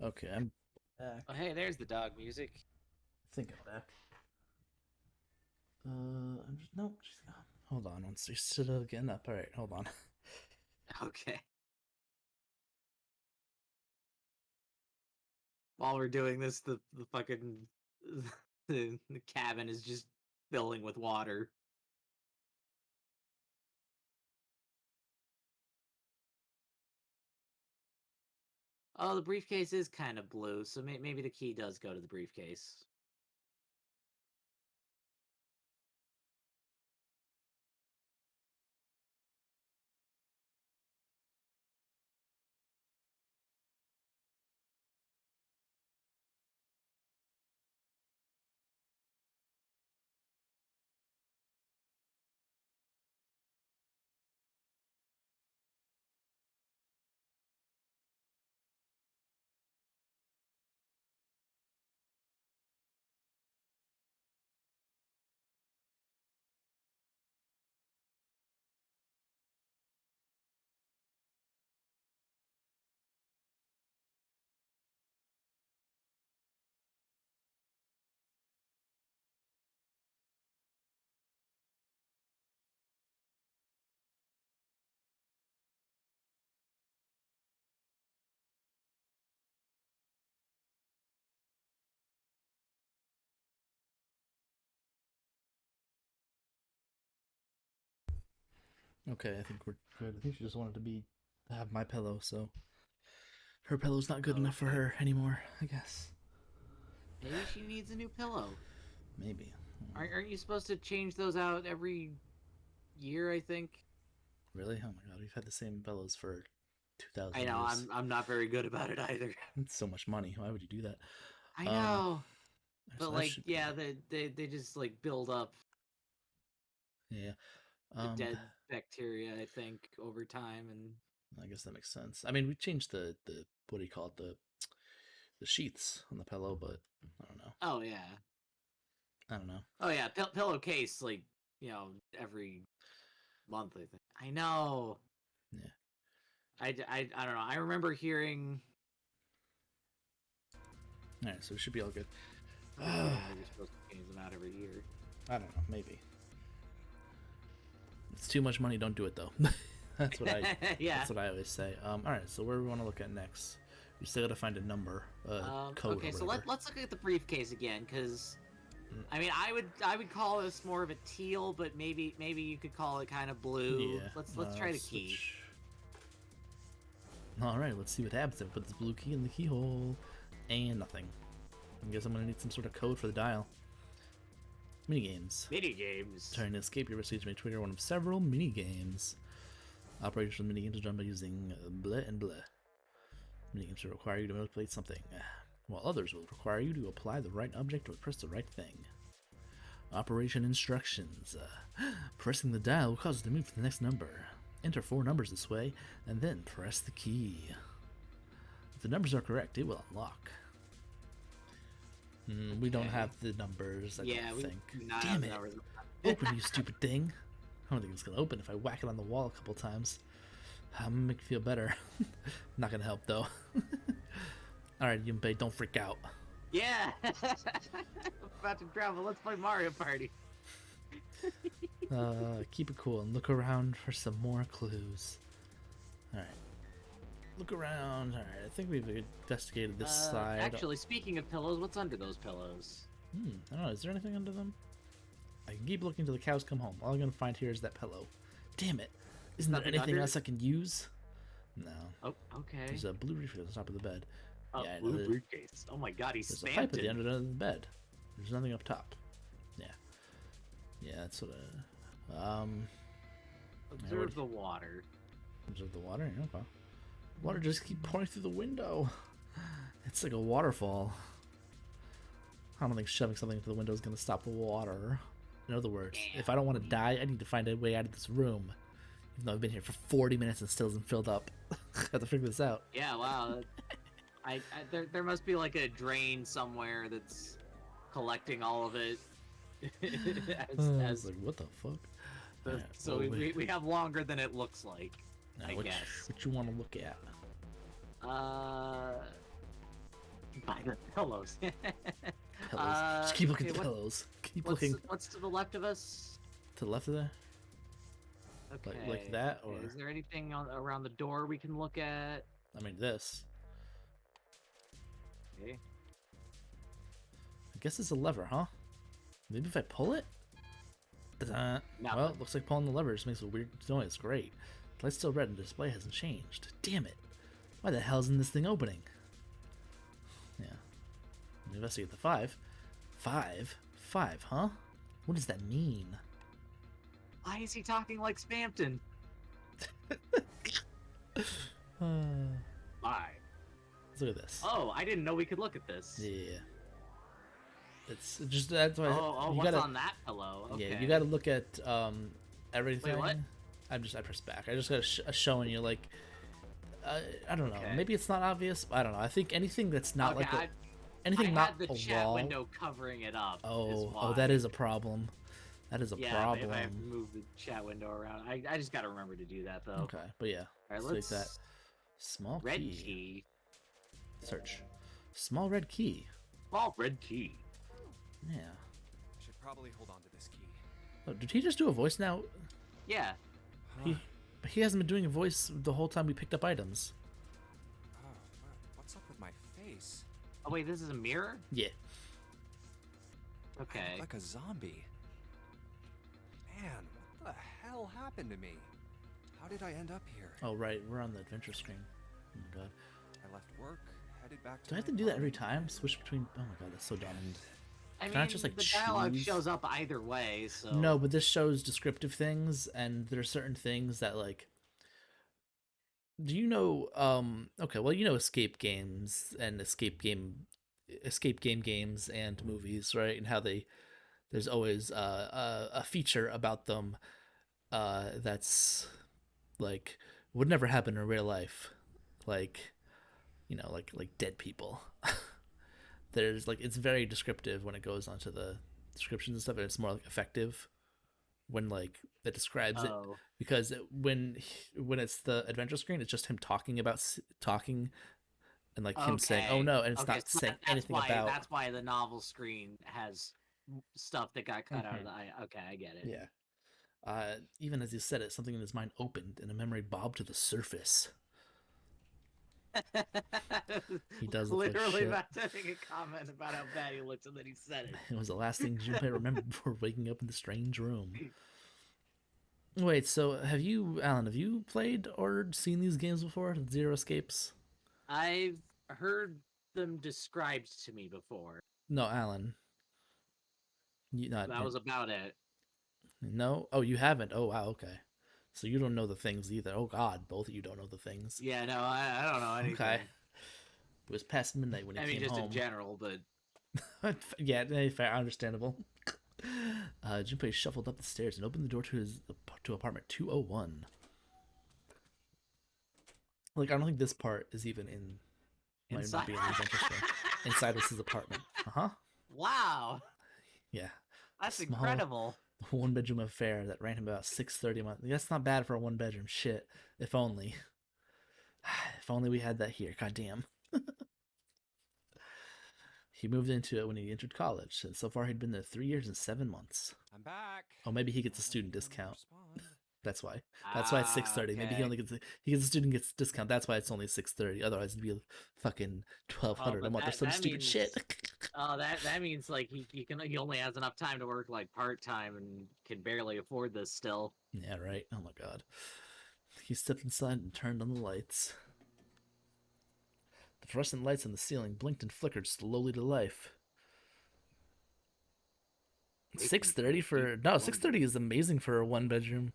Okay, I'm back. Oh, hey, there's the dog music. I think I'm back. I'm just nope. Hold on, once we sit again up. All right, hold on. Okay. While we're doing this, the fucking the cabin is just filling with water. Oh, the briefcase is kind of blue, so maybe the key does go to the briefcase. Okay, I think we're good. I think she just wanted to have my pillow, so her pillow's not good enough for Okay. her anymore, I guess. Maybe she needs a new pillow. Maybe. Aren't you supposed to change those out every year? I think. Really? Oh my god, we've had the same pillows for 2,000 I know. years. I'm not very good about it either. It's so much money. Why would you do that? I Um, know, so but that like, should be yeah, they just like build up yeah. the Um, dead bacteria. I think over time, and I guess that makes sense. I mean, we changed the what do you call it the sheaths on the pillow, but I don't know. oh yeah, I don't know. oh yeah, pillowcase like every month. I think. I know. Yeah. I don't know. I remember hearing. All right, so we should be all good. I remember hearing that you're supposed to change them out every year. I don't know. Maybe it's too much money. Don't do it though. That's what I. Yeah. That's what I always say. All right. So where do we want to look at next? We still got to find a number, code. Okay, or so whatever. let's look at the briefcase again, because I mean, I would call this more of a teal, but maybe you could call it kind of blue. Yeah. Let's try the key. Switch. All right, let's see what happens if I put this blue key in the keyhole, and nothing. I guess I'm gonna need some sort of code for the dial. Minigames. Minigames. Trying to escape your stage may trigger one of several minigames. Operational minigames are done by using blah and blah. Minigames will require you to manipulate something, while others will require you to apply the right object or press the right thing. Operation instructions. Pressing the dial will cause it to move to the next number. Enter 4 numbers this way, and then press the key. If the numbers are correct, it will unlock. We don't have the numbers, I don't think. Damn it! Open, you stupid thing! I don't think it's gonna open if I whack it on the wall a couple times. I'm gonna make you feel better. Not gonna help, though. Alright, Yunpei, don't freak out. Yeah! About to travel, let's play Mario Party. Keep it cool and look around for some more clues. Alright. Look around. Alright, I think we've investigated this side. Actually, speaking of pillows, what's under those pillows? I don't know, is there anything under them? I can keep looking till the cows come home. All I'm gonna find here is that pillow. Damn it! Isn't there anything else I can use? No. Oh, okay. There's a blue briefcase on top of the bed. Oh, yeah, blue briefcase. Oh my god, he's There's a spammed pipe at the it. end of the bed. There's nothing up top. Yeah. Yeah, that's what Observe the water. Observe the water? Okay. Water just keep pouring through the window. It's like a waterfall. I don't think shoving something into the window is going to stop the water. In other words, if I don't want to die, I need to find a way out of this room. Even though I've been here for 40 minutes and still isn't filled up. I have to figure this out. Yeah, wow. There must be like a drain somewhere that's collecting all of it. I was like, what the fuck? Right, so we have longer than it looks like. now, I guess. What you want to look at? By the pillows. Pillows. Just keep looking at the okay, pillows. Keep looking. What's to the left of us? To the left of there? Okay. Like that, or Is there anything around the door we can look at? I mean this. Okay. I guess it's a lever, huh? Maybe if I pull it? No. Well, it looks like pulling the lever just makes a weird noise. Great. The light's still red and the display hasn't changed. Damn it. Why the hell isn't this thing opening? Yeah. Investigate the 5. 5? 5, huh? What does that mean? Why is he talking like Spampton? Why? Let's look at this. Oh, I didn't know we could look at this. Yeah. It's just that's why Oh, you what's gotta, on that pillow? Okay. Yeah, you gotta look at everything. Wait, what? I pressed back. I just got showing you like I don't know. Okay. Maybe it's not obvious. I don't know. I think anything that's not Okay, like anything I not had the a chat wall. window covering it up. Oh, that is a problem. That is a problem. If I move the chat window around, I just gotta remember to do that though. Okay, but yeah. All right, so let's. that small Red key. key. Search. Small red key. Small red key. Yeah. I should probably hold on to this key. Oh, did he just do a voice now? Yeah. He hasn't been doing a voice the whole time we picked up items. Oh, what's up with my face? Oh wait, this is a mirror. Yeah. I Okay. look like a zombie. Man, what the hell happened to me? How did I end up here? Oh right, we're on the adventure screen. Oh my god. I left work, headed back to Do I have my to do that every apartment. time? Switch between. Oh my god, that's so dumb. I Can mean, I just, like, the dialogue choose? shows up either way, so. No, but this shows descriptive things, and there are certain things that like. Do you know? Okay, well, you know, escape games and escape game games and movies, right? And how there's always a feature about them that's like would never happen in real life, like you know, like dead people. There's like it's very descriptive when it goes onto the descriptions and stuff, and it's more like effective when like it describes it Oh. because when it's the adventure screen, it's just him talking about talking and like him saying, "Oh Okay. no," and it's Okay, not so saying that's anything why, about. That's why the novel screen has stuff that got cut out of the. Okay, I get it. Yeah. Even as he said it, something in his mind opened and a memory bobbed to the surface. He does look like Literally shit. about to make a comment about how bad he looks, and then he said it. It was the last thing Junpei remembered before waking up in the strange room. Wait, so Alan, have you played or seen these games before? Zero Escapes? I've heard them described to me before. No, Alan. You not That was about it. no? Oh, you haven't. Oh, wow. Okay. So you don't know the things either. Oh God, both of you don't know the things. Yeah, no, I don't know anything. Okay. It was past midnight when he I mean, came just home. in general, but Yeah, fair, understandable. Junpei shuffled up the stairs and opened the door to apartment 201. Like, I don't think this part is even in. Might not inside. be as interesting. Inside was his apartment. Uh huh. Wow, Yeah. that's Small incredible. one bedroom affair that ran him about 630 a month. That's not bad for a one bedroom. Shit. If only. If only we had that here. Goddamn. He moved into it when he entered college, and so far he'd been there 3 years and 7 months. I'm back. Oh, maybe he gets a Why student don't you discount. respond? That's why. That's why it's 630. Maybe he Okay. only gets a student gets discount. That's why it's only 630. Otherwise, it'd be fucking 1,200 a But month or some that stupid means shit. that means like he only has enough time to work like part time and can barely afford this still. Yeah, right. Oh my god. He stepped inside and turned on the lights. The fluorescent lights on the ceiling blinked and flickered slowly to life. 630 for no, 630 is amazing for a one bedroom.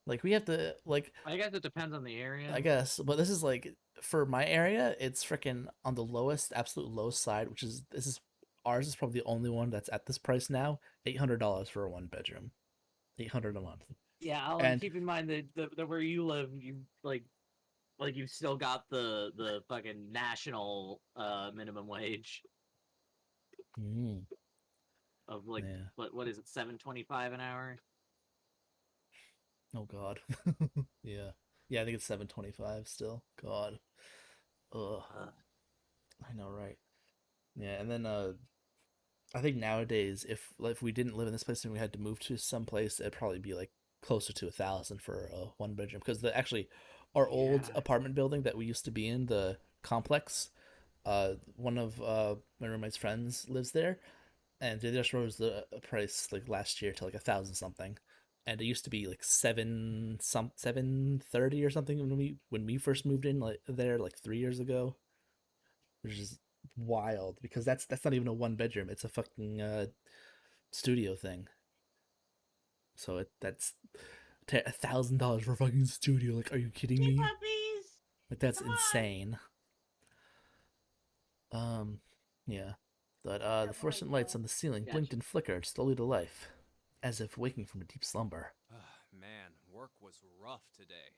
Like we have to like I guess it depends on the area. I guess, but this is like for my area, it's freaking on the lowest, absolute lowest side, which is this is ours is probably the only one that's at this price now. $800 for a one bedroom, 800 a month. Yeah, Alan, And keep in mind that the where you live, you like you've still got the fucking national minimum wage mm, of like yeah, what is it, 7.25 an hour? oh god, yeah, yeah, I think it's 725 still. God, ugh, Uh, I know, right? Yeah, and then I think nowadays, if we didn't live in this place and we had to move to some place, it'd probably be like closer to 1,000 for a one bedroom. Because the actually, our old yeah. apartment building that we used to be in, the complex, one of my roommate's friends lives there, and they just rose the price like last year to like 1,000 something, and it used to be like 730 or something when we first moved in like there like 3 years ago, which is wild because that's not even a one bedroom. It's a fucking studio thing. So that's $1,000 for a fucking studio. Like, are you kidding Hey me? puppies, Like, that's come on. insane. Um, yeah. But the There, boy, fluorescent lights go. on the ceiling blinked Gotcha. and flickered slowly to life, as if waking from a deep slumber. Man, work was rough today.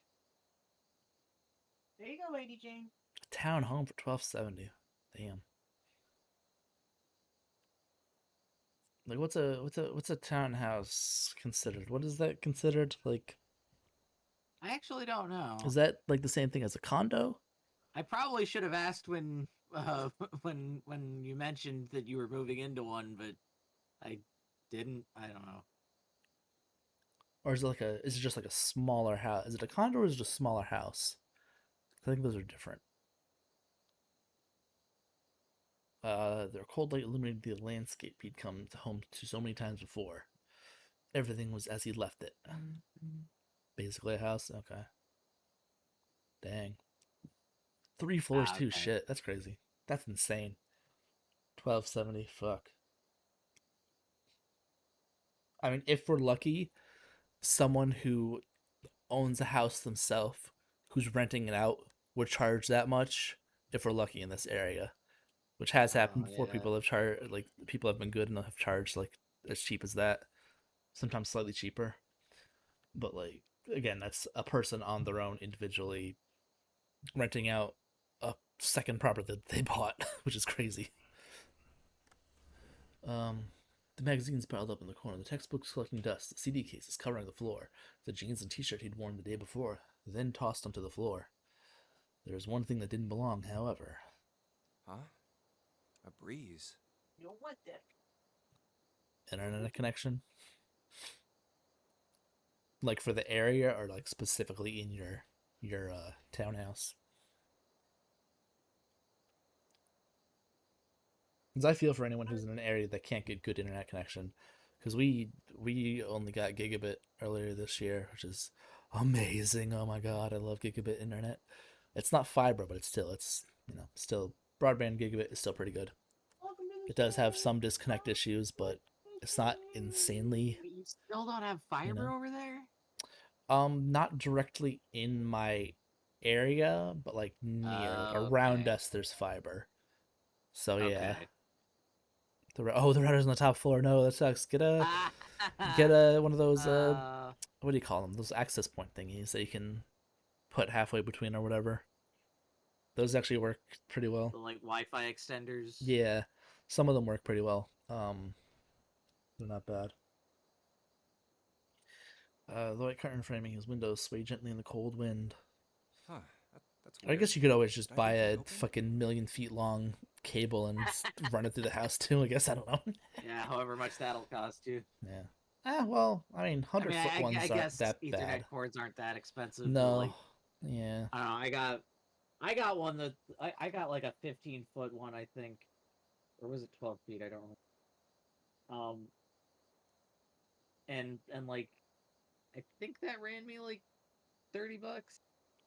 There you go, Lady Jane. A town home for 1270. Damn. Like, what's a townhouse considered? What is that considered? Like, I actually don't know. is that like the same thing as a condo? I probably should have asked when when you mentioned that you were moving into one, but I didn't. I don't know. Or is it just like a smaller house? Is it a condo or is it just a smaller house? I think those are different. Their cold light illuminated the landscape he'd come home to so many times before. Everything was as he'd left it. Basically a house? Okay. Dang. 3 floors too. Okay. Shit, that's crazy. That's insane. 1270. Fuck. I mean, if we're lucky, someone who owns a house themselves, who's renting it out, would charge that much if we're lucky in this area. Which has happened Oh before. yeah. People have been good enough have charged like as cheap as that, sometimes slightly cheaper. But like again, that's a person on their own individually renting out a second property that they bought, which is crazy. Um, the magazines piled up in the corner, the textbooks collecting dust, the CD cases covering the floor, the jeans and t-shirt he'd worn the day before, then tossed onto the floor. There was one thing that didn't belong, however. Huh? A breeze. You know what, Dick? Internet connection. Like for the area or like specifically in your townhouse? Because I feel for anyone who's in an area that can't get good internet connection. Because we only got gigabit earlier this year, which is amazing. Oh my god, I love gigabit internet. It's not fiber, but it's still broadband gigabit is still pretty good. It does have some disconnect issues, but it's not insanely, You still don't have you fiber know. over there? Not directly in my area, but like near, like around Okay. us, there's fiber. So yeah, Okay. the router's on the top floor. No, that sucks. Get a one of those uh, what do you call them? Those access point thingies that you can put halfway between or whatever. Those actually work pretty well. the like Wi-Fi extenders. Yeah, some of them work pretty well. They're not bad. The white curtain framing his windows sway gently in the cold wind. Huh. That's I weird. guess you could always just Did I buy leave that a open? fucking million feet long cable and run it through the house too. I guess I don't know. Yeah, however much that'll cost you. Yeah. Well, I mean, I 100-foot I ones aren't guess that Ethernet bad. cords aren't that expensive, but No. like Yeah. I don't know. I got one that I got like a 15-foot one, I think, or was it 12 feet? I don't remember. And like I think that ran me like $30.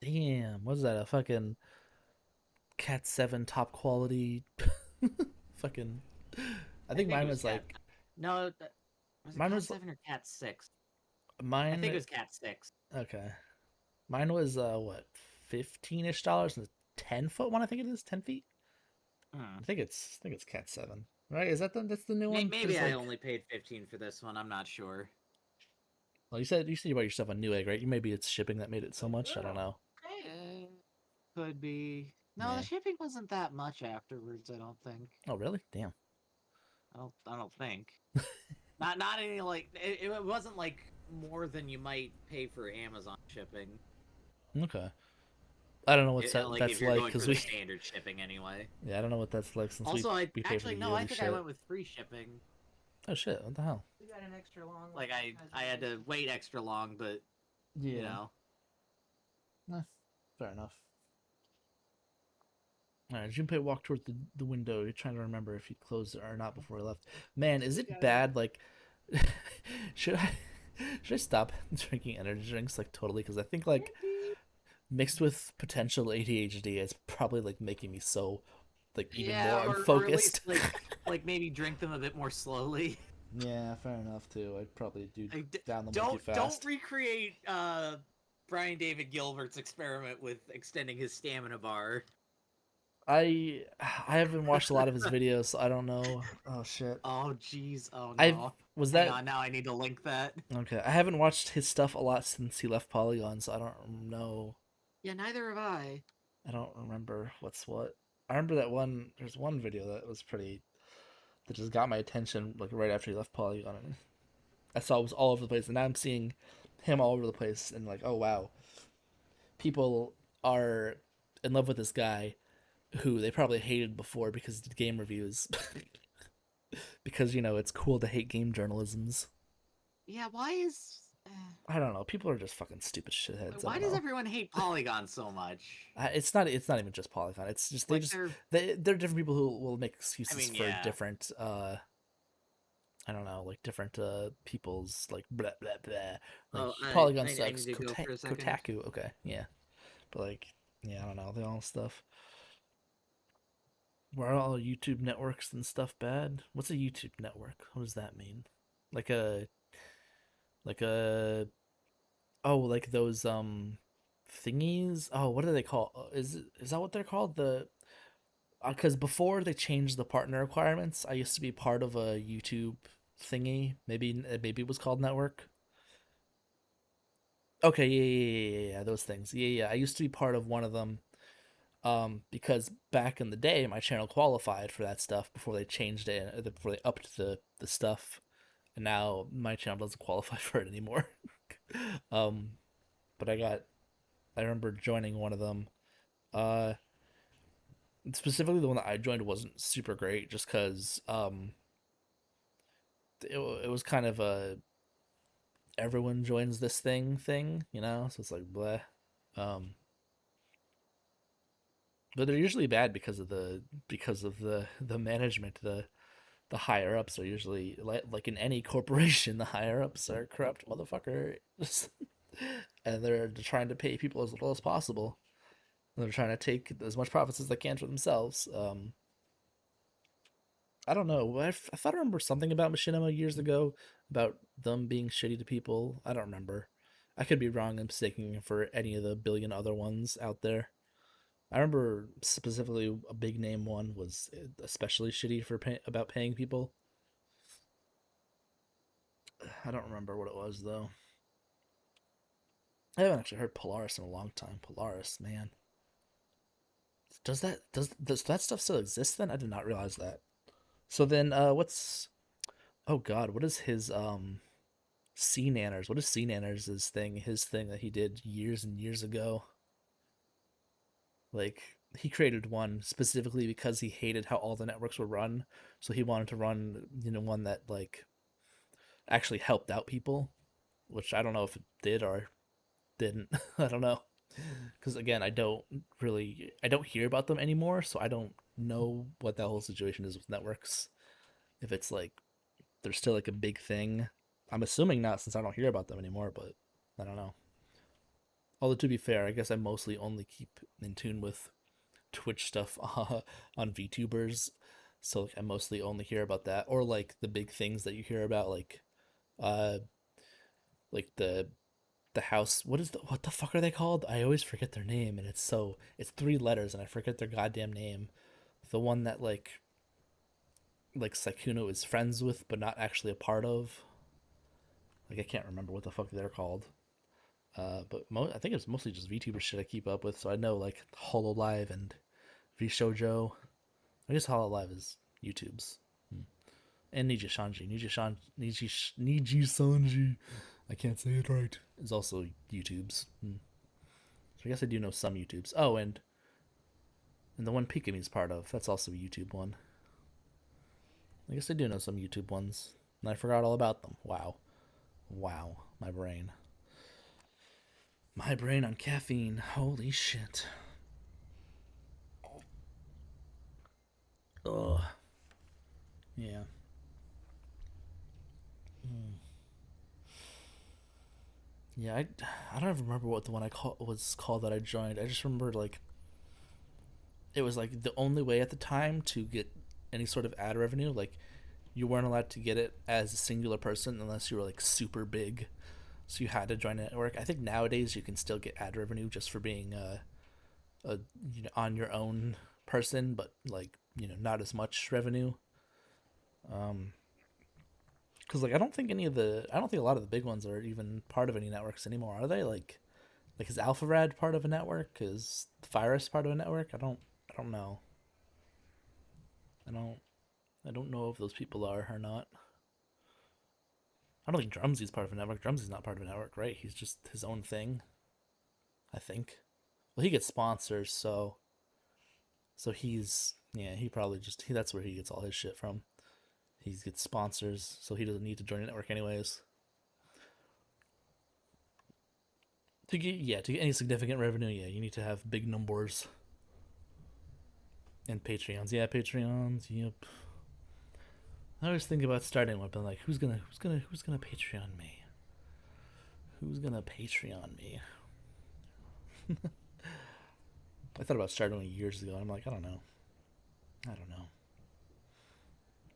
Damn. What's that? A fucking Cat 7 top quality fucking I I think think it mine was was Cat. like No, was it mine Cat was 7 or Cat 6? I think mine it was Cat 6. okay. Mine was what, 15-ish dollars and the 10-foot one I think it is, 10 feet? Hmm. I think it's Cat 7. Right? Is that's the new one? Maybe There's I like only paid 15 for this one. I'm not sure. well, you said you bought yourself a Newegg, right? Maybe it's shipping that made it so much. I don't know. Could be. No, the Yeah. shipping wasn't that much afterwards. I don't think. Oh, really? Damn. I don't think. Not any like it wasn't like more than you might pay for Amazon shipping. Okay. I don't know what Like if that's you're like going because for the we. standard shipping anyway. Yeah, I don't know what that's like since we Also, I we pay for actually the no. I yearly think I shit. went with free shipping. Oh shit! What the hell? We got an extra long. Like I had to wait extra long, but you Yeah. know. Fair enough. All right, Junpei walked toward the window. You're trying to remember if he closed it or not before he left. Man, is it bad? Like, should I should I stop drinking energy drinks like totally? Because I think like mixed with potential ADHD, it's probably like making me so like even Yeah, more or at least unfocused. like maybe drink them a bit more slowly. Yeah, fair enough too. I'd probably do Like, down them way too don't fast. recreate Brian David Gilbert's experiment with extending his stamina bar. I haven't watched a lot of his videos, so I don't know. Oh shit. Oh jeez, oh I've no. was Hang that on, now I need to link that. okay. I haven't watched his stuff a lot since he left Polygon, so I don't know. Yeah, neither have I. I don't remember what's what. I remember that one. There's one video that was pretty that just got my attention like right after he left Polygon, and I saw it was all over the place. And now I'm seeing him all over the place, and like, oh wow, people are in love with this guy who they probably hated before because he did game reviews. Because it's cool to hate game journalisms. Yeah, why is I don't know. People are just fucking stupid shitheads. I why don't does know. everyone hate Polygon so much? It's not. It's not even just Polygon. It's just Like they're different people who will make excuses for yeah. different. I don't know, like different people's like blah blah blah. Like Oh, Polygon I sucks. need to go for a second. Kotaku. Okay, yeah, but like yeah, I don't know. They all stuff. Were all YouTube networks and stuff bad? What's a YouTube network? What does that mean? Like a like a oh like those thingies. Oh, what do they call? Is that what they're called? The because before they changed the partner requirements, I used to be part of a YouTube thingy. Maybe it was called network. Okay, yeah, those things. Yeah. I used to be part of one of them. Because back in the day, my channel qualified for that stuff before they changed it, before they upped the stuff, and now my channel doesn't qualify for it anymore. um, but I remember joining one of them. Uh, specifically the one that I joined wasn't super great, just because it was kind of a everyone joins this thing, so it's like bleh. Um, But they're usually bad because of the management. The higher ups are usually like in any corporation, the higher ups are corrupt motherfuckers, and they're trying to pay people as little as possible. They're trying to take as much profits as they can for themselves. I don't know. I thought I remember something about Machinima years ago about them being shitty to people. I don't remember. I could be wrong. I'm mistaking for any of the billion other ones out there. I remember specifically a big name one was especially shitty for about paying people. I don't remember what it was though. I haven't actually heard Polaris in a long time. Polaris, man. Does that stuff still exist then? I did not realize that. So then what's oh god, what is his C Nanners? What is C Nanners' thing? His thing that he did years and years ago. Like he created one specifically because he hated how all the networks were run. So he wanted to run, one that like actually helped out people, which I don't know if it did or didn't. I don't know. Because again, I don't hear about them anymore, so I don't know what that whole situation is with networks. If it's like they're still like a big thing. I'm assuming not since I don't hear about them anymore, but I don't know. Although to be fair, I guess I mostly only keep in tune with Twitch stuff on VTubers, so like, I mostly only hear about that or like the big things that you hear about, uh, like the house. What the fuck are they called? I always forget their name, and it's 3 letters, and I forget their goddamn name. The one that like Sakuno is friends with, but not actually a part of. Like I can't remember what the fuck they're called. I think it's mostly just VTuber shit I keep up with, so I know like Hololive and VShojo. I guess Hololive is YouTube's. And Niji Sanji. I can't say it right. Is also YouTube's. So I guess I do know some YouTubes. Oh, and the one Pikami's part of, that's also a YouTube one. I guess I do know some YouTube ones. And I forgot all about them. Wow. Wow. My brain. My brain on caffeine. Holy shit. Ugh. Yeah. Yeah, I don't even remember what the one was called that I joined. I just remember like it was like the only way at the time to get any sort of ad revenue. Like you weren't allowed to get it as a singular person unless you were like super big. So you had to join a network. I think nowadays you can still get ad revenue just for being a on your own person, but like not as much revenue. Um, because like I don't think a lot of the big ones are even part of any networks anymore. Are they like is AlphaRad part of a network? Is Virus part of a network? I don't know. I don't I don't know if those people are or not. I don't think Drumsy's part of a network. Drumsy's not part of a network, right? He's just his own thing, I think. Well, he gets sponsors, so he's yeah, he probably that's where he gets all his shit from. He gets sponsors, so he doesn't need to join a network anyways. To get any significant revenue, yeah, you need to have big numbers and Patreons. Yeah, Patreons. Yep. I always think about starting one, but like, who's gonna Patreon me? Who's gonna Patreon me? I thought about starting one years ago, and I'm like, I don't know. I don't know.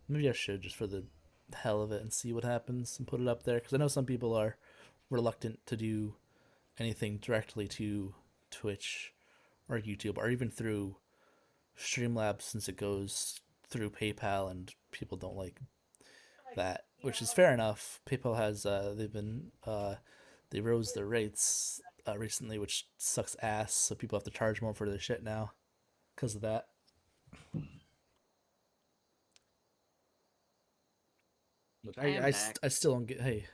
Maybe I should just for the hell of it and see what happens and put it up there because I know some people are reluctant to do anything directly to Twitch or YouTube or even through Streamlabs since it goes through PayPal and people don't like that, which is fair enough. PayPal has they rose their rates recently, which sucks ass. So people have to charge more for their shit now because of that. Look, I am back. I still don't get. Hey,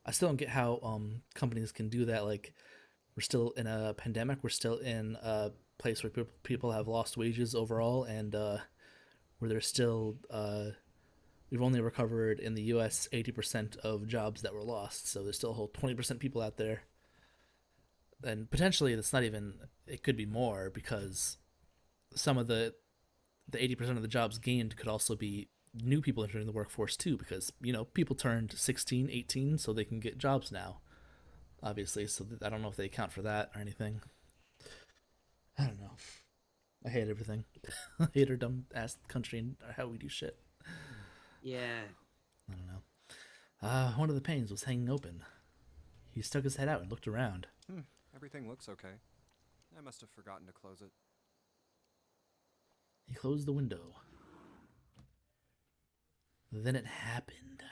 I still don't get how companies can do that. Like we're still in a pandemic. We're still in a place where people have lost wages overall, and where there's still we've only recovered in the U.S. 80% of jobs that were lost. So there's still a whole 20% people out there, and potentially that's not even. It could be more because some of the 80% of the jobs gained could also be new people entering the workforce too, because people turned 16, 18, so they can get jobs now. Obviously, so I don't know if they account for that or anything. I don't know. I hate everything. I hate our dumb ass country and how we do shit. Yeah. I don't know. One of the panes was hanging open. He stuck his head out and looked around. Everything looks okay. I must have forgotten to close it. He closed the window. Then it happened.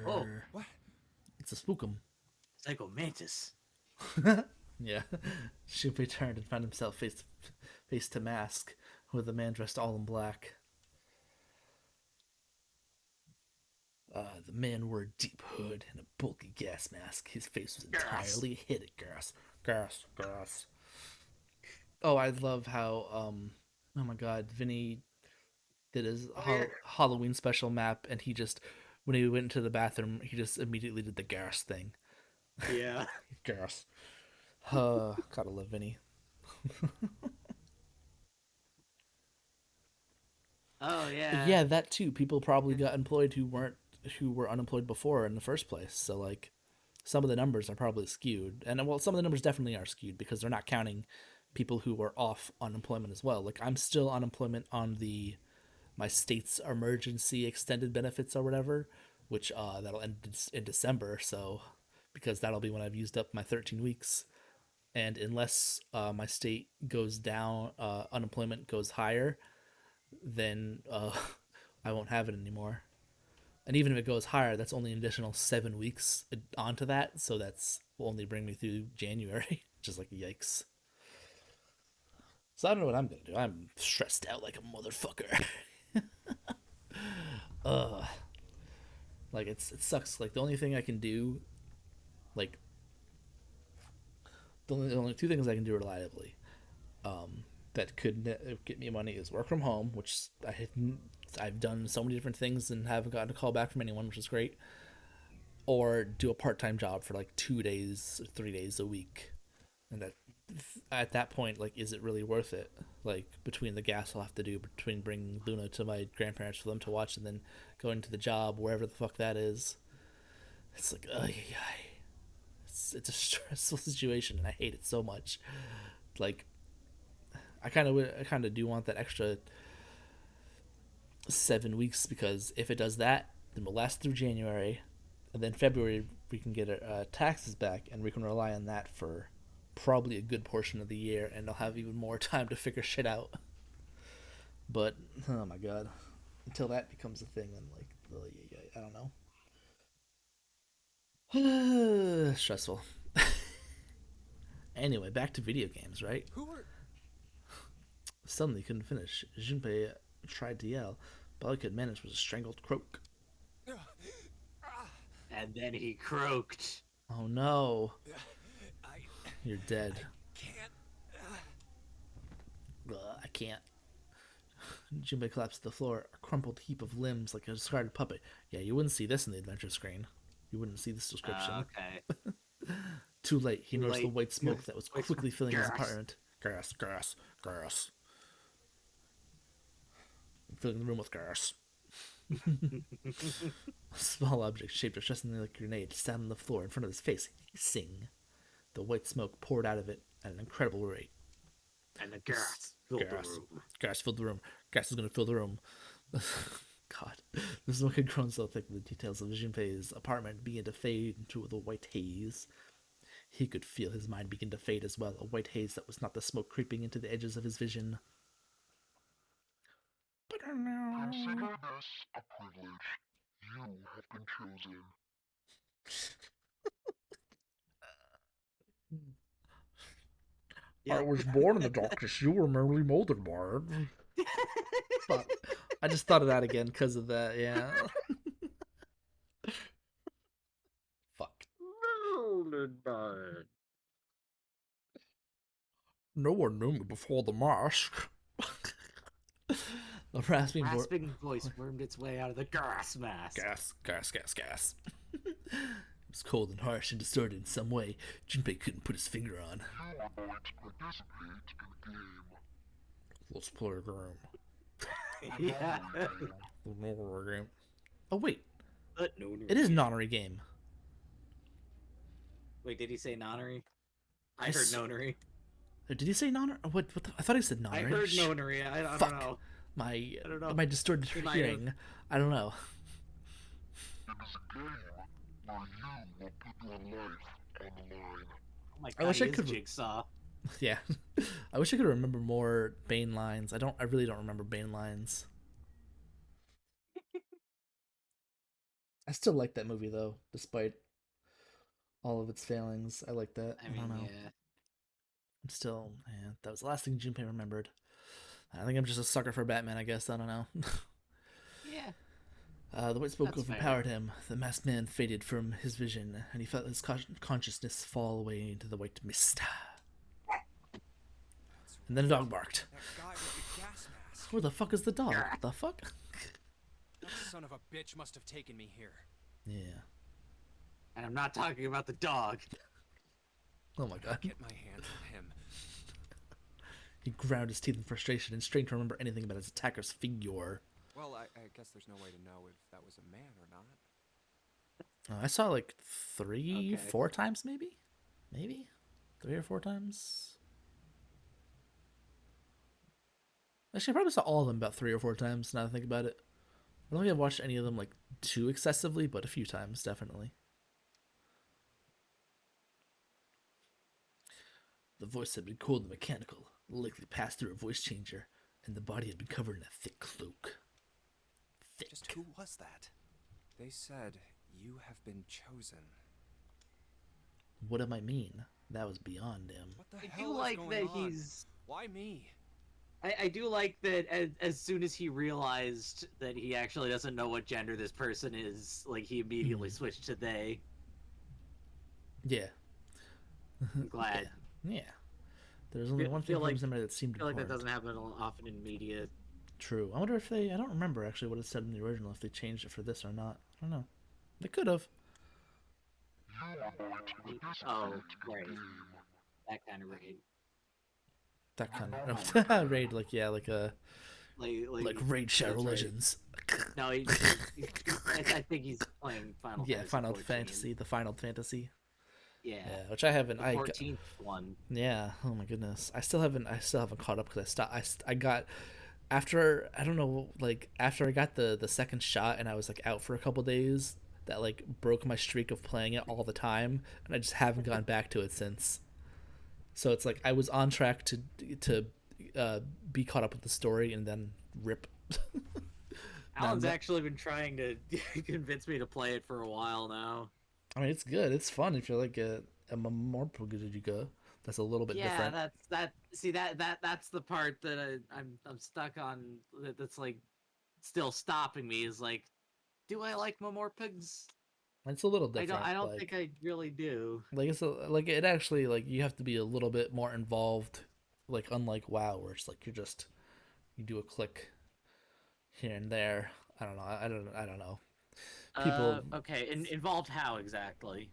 Oh, What? It's a spookum. Psycho Mantis. Yeah. Shupe turned and found himself face to mask with a man dressed all in black. The man wore a deep hood and a bulky gas mask. His face was entirely hidden. Gas. Oh, I love how oh my god, Vinny did his Halloween special map, and he just, when he went into the bathroom, he just immediately did the gas thing. Yeah. Gas. Gotta love Vinny. Oh yeah. Yeah, that too. People probably got employed who were unemployed before in the first place. So like, some of the numbers are probably skewed, and well, some of the numbers definitely are skewed because they're not counting people who are off unemployment as well. Like I'm still unemployment on my state's emergency extended benefits or whatever, which that'll end in December. So because that'll be when I've used up my 13 weeks. And unless my state goes down, unemployment goes higher, then I won't have it anymore. And even if it goes higher, that's only an additional 7 weeks onto that. So that's will only bring me through January. Just like yikes. So I don't know what I'm gonna do. I'm stressed out like a motherfucker. Like it sucks. Like the only thing I can do, like the only two things I can do reliably, that could get me money is work from home, which I've done so many different things and haven't gotten a call back from anyone, which is great. Or do a part-time job for like 2 days, 3 days a week, and that at that point, like, is it really worth it? Like between the gas I'll have to do, between bringing Luna to my grandparents for them to watch, and then going to the job wherever the fuck that is, it's like, it's a stressful situation, and I hate it so much. Like, I kind of do want that extra 7 weeks, because if it does that, then we'll last through January, and then February we can get our taxes back, and we can rely on that for probably a good portion of the year, and I'll have even more time to figure shit out. But oh my god, until that becomes a thing, then like, I don't know. Stressful. Anyway, back to video games, right? Who are... Suddenly couldn't finish. Junpei tried to yell, but all he could manage was a strangled croak. And then he croaked. Oh no. I You're dead. can't... I can't. Junpei collapsed to the floor, a crumpled heap of limbs like a discarded puppet. Yeah, you wouldn't see this in the adventure screen. You wouldn't see this description. Okay. Too late, he noticed the late. white smoke that was White quickly smoke. filling his Gas. apartment. Gas. Filling the room with gas. A small object shaped distressingly like a grenade sat on the floor in front of his face, hissing. The white smoke poured out of it at an incredible rate. And the gas filled the room. Gas filled the room. Gas is going to fill the room. God. The smoke had grown so thick that the details of Junpei's apartment began to fade into the white haze. He could feel his mind begin to fade as well, a white haze that was not the smoke creeping into the edges of his vision. Consider this a privilege. You have been chosen. Yep. I was born in the darkness. You were merely molded, Bard. Fuck. I just thought of that again because of that, yeah. Fuck. No one knew me before the mask. The Rasping voice wormed its way out of the gas mask. Gas. It was cold and harsh and distorted in some way Junpei couldn't put his finger on. You are going to participate in a game. Let's play a game. Yeah. Another game. Oh wait, No, it is nonary game. Wait, did he say nonary? I I heard s- nonary. Did he say nonary? I thought he said nonary. I heard nonary. I don't Fuck. know. My I don't know. my distorted He might hearing. I don't know. It is a game where you will put your life on the line. Oh my I god, wish he I is could- Jigsaw. Yeah, I wish I could remember more Bane lines. I really don't remember Bane lines. I still like that movie though, despite all of its failings. I like that. I mean, don't know. yeah. I'm still, yeah, that was the last thing Junpei remembered. I think I'm just a sucker for Batman, I guess. I don't know. Yeah. The white smoke That's fair. overpowered him. The masked man faded from his vision, and he felt his consciousness fall away into the white mist. And then a dog barked. That guy with the gas mask. Where the fuck is the dog? What the fuck? That son of a bitch must have taken me here. Yeah. And I'm not talking about the dog. Oh my god. Get my hands on him. He ground his teeth in frustration and strained to remember anything about his attacker's figure. Well, I guess there's no way to know if that was a man or not. I saw like 3, Okay. 4 times maybe? Maybe? 3 or 4 times? Actually, I probably saw all of them about 3 or 4 times now that I think about it. I don't think I've watched any of them like too excessively, but a few times, definitely. The voice had been cold and mechanical, likely passed through a voice changer, and the body had been covered in a thick cloak. Thick. Just who was that? They said, you have been chosen. What am I mean? That was beyond him. What the I hell do is like going that on? he's. Why me? I do like that as soon as he realized that he actually doesn't know what gender this person is, like he immediately switched to they. Yeah. I'm glad. Yeah. There's only Feel- one thing feel from like- somebody that seemed I feel like that important. doesn't happen often in media. True. I wonder if they. I don't remember actually what it said in the original. If they changed it for this or not. I don't know. They could have. You are going to participate Oh, in right. a game. That kind of raid. That kind of raid, like yeah, like a like Raid Shadow that's right. Legends. No, I think he's playing Final Yeah, Fantasy. Final 14. Fantasy, the Final Fantasy. Yeah. Yeah, which I haven't. The I 14th one. yeah. Oh my goodness, I still haven't caught up because I stopped. I got after I don't know like after I got the second shot and I was like out for a couple days. That like broke my streak of playing it all the time, and I just haven't gone back to it since. So it's like I was on track to be caught up with the story and then rip. Alan's no. actually been trying to convince me to play it for a while now. I mean, it's good. It's fun if you're like a more go. That's a little bit Yeah, different. that's the part that I'm stuck on. That's like still stopping me. Is like, do I like Momorpigs? It's a little different. I don't like, think I really do. like it's like it actually like you have to be a little bit more involved. Like unlike WoW, where it's like you do a click here and there. I don't know. I don't know. People. Okay, involved how exactly?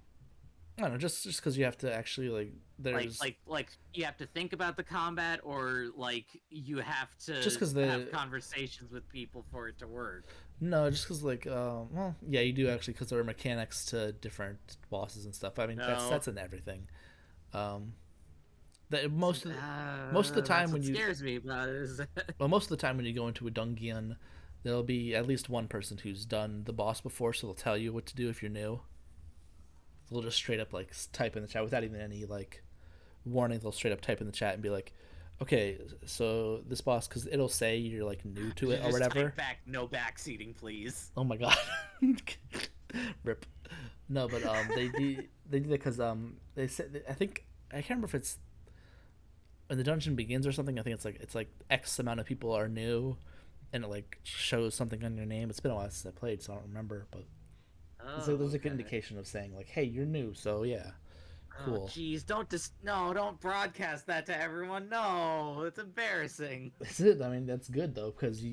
I don't know. Just because you have to actually like there's Like you have to think about the combat, or like you have to Just 'cause have conversations with people for it to work. no, just because like well yeah you do actually because there are mechanics to different bosses and stuff. I mean No. that's in everything. That most of the time that's when what you scares me about it is well most of the time when you go into a dungeon, there'll be at least one person who's done the boss before, so they'll tell you what to do if you're new. They'll just straight up like type in the chat without even any like warning. They'll straight up type in the chat and be like, "Okay, so this boss," because it'll say you're like new to it or Just whatever. type back, no backseating, please. Oh my god, rip. No, but they do that because they said I think I can't remember if it's when the dungeon begins or something. I think it's like X amount of people are new, and it like shows something on your name. It's been a while since I played, so I don't remember, but. Oh, There's like an okay. indication of saying like, "Hey, you're new, so yeah, cool." Oh, jeez, don't broadcast that to everyone. No, it's embarrassing. That's it. I mean, that's good though, because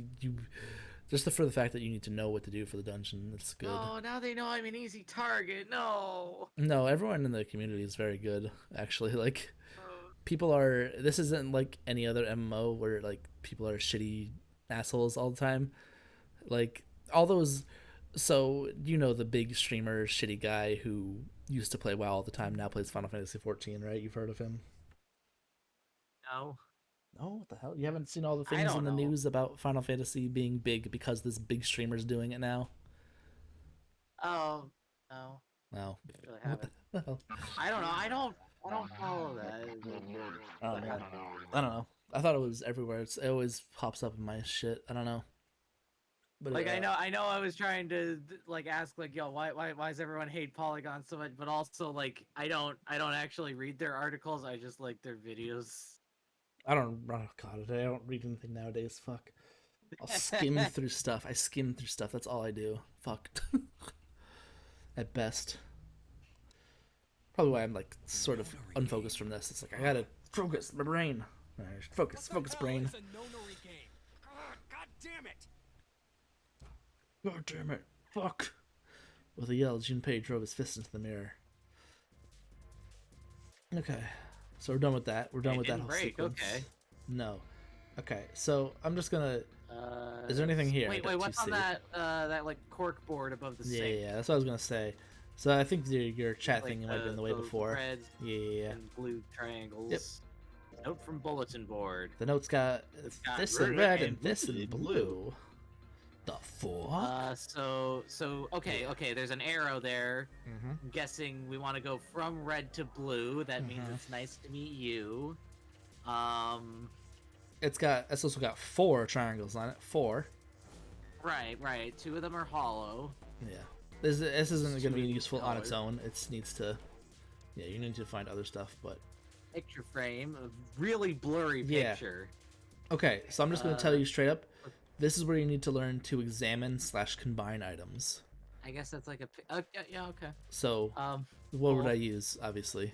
Just for the fact that you need to know what to do for the dungeon, it's good. No, now they know I'm an easy target. No. No, everyone in the community is very good, actually. Like, Uh, people are. This isn't like any other MMO where like people are shitty assholes all the time. Like all those. So you know the big streamer, shitty guy who used to play WoW all the time, now plays Final Fantasy 14, right? You've heard of him? no. No, what the hell? You haven't seen all the I things don't in the know. news about Final Fantasy being big because this big streamer's doing it now? Oh, no. No. Really What haven't. the hell? I don't know. I don't follow that. Oh man, I don't know. I thought it was everywhere. It always pops up in my shit. I don't know. But Like I know I was trying to like ask like yo why does everyone hate Polygon so much, but also like I don't actually read their articles. I just like their videos. I don't. Oh god, I don't read anything nowadays. Fuck. I'll skim through stuff. I skim through stuff. That's all I do. Fuck. At best. Probably why I'm like sort of unfocused from this. It's like I gotta focus my brain. Alright, focus, brain. It's a no-no-re game. God damn it! God damn it! Fuck! With a yell, Junpei drove his fist into the mirror. Okay, so we're done with that. We're done with that whole sequence. Okay. No. Okay, so I'm just gonna. Is there anything here? Wait, that what's you on see? that like cork board above the sink? Yeah, that's what I was gonna say. So I think your chat Like thing might have been the way those before. red Yeah. and blue triangles. Yep. Note from bulletin board. The note's got got this in red red and and this in blue. The fuck? So okay. There's an arrow there. Mm-hmm. I'm guessing we want to go from red to blue. That means Mhm. it's nice to meet you. It's also got 4 triangles on it. 4. Right. 2 of them are hollow. Yeah. This isn't going to be Two useful on its colors. own. It needs to. Yeah, you need to find other stuff, but. Picture frame, a really blurry Yeah. picture. Okay, so I'm just going to tell you straight up. This is where you need to learn to examine/combine items. I guess that's like a. Yeah. Okay. So, what would I use? Obviously,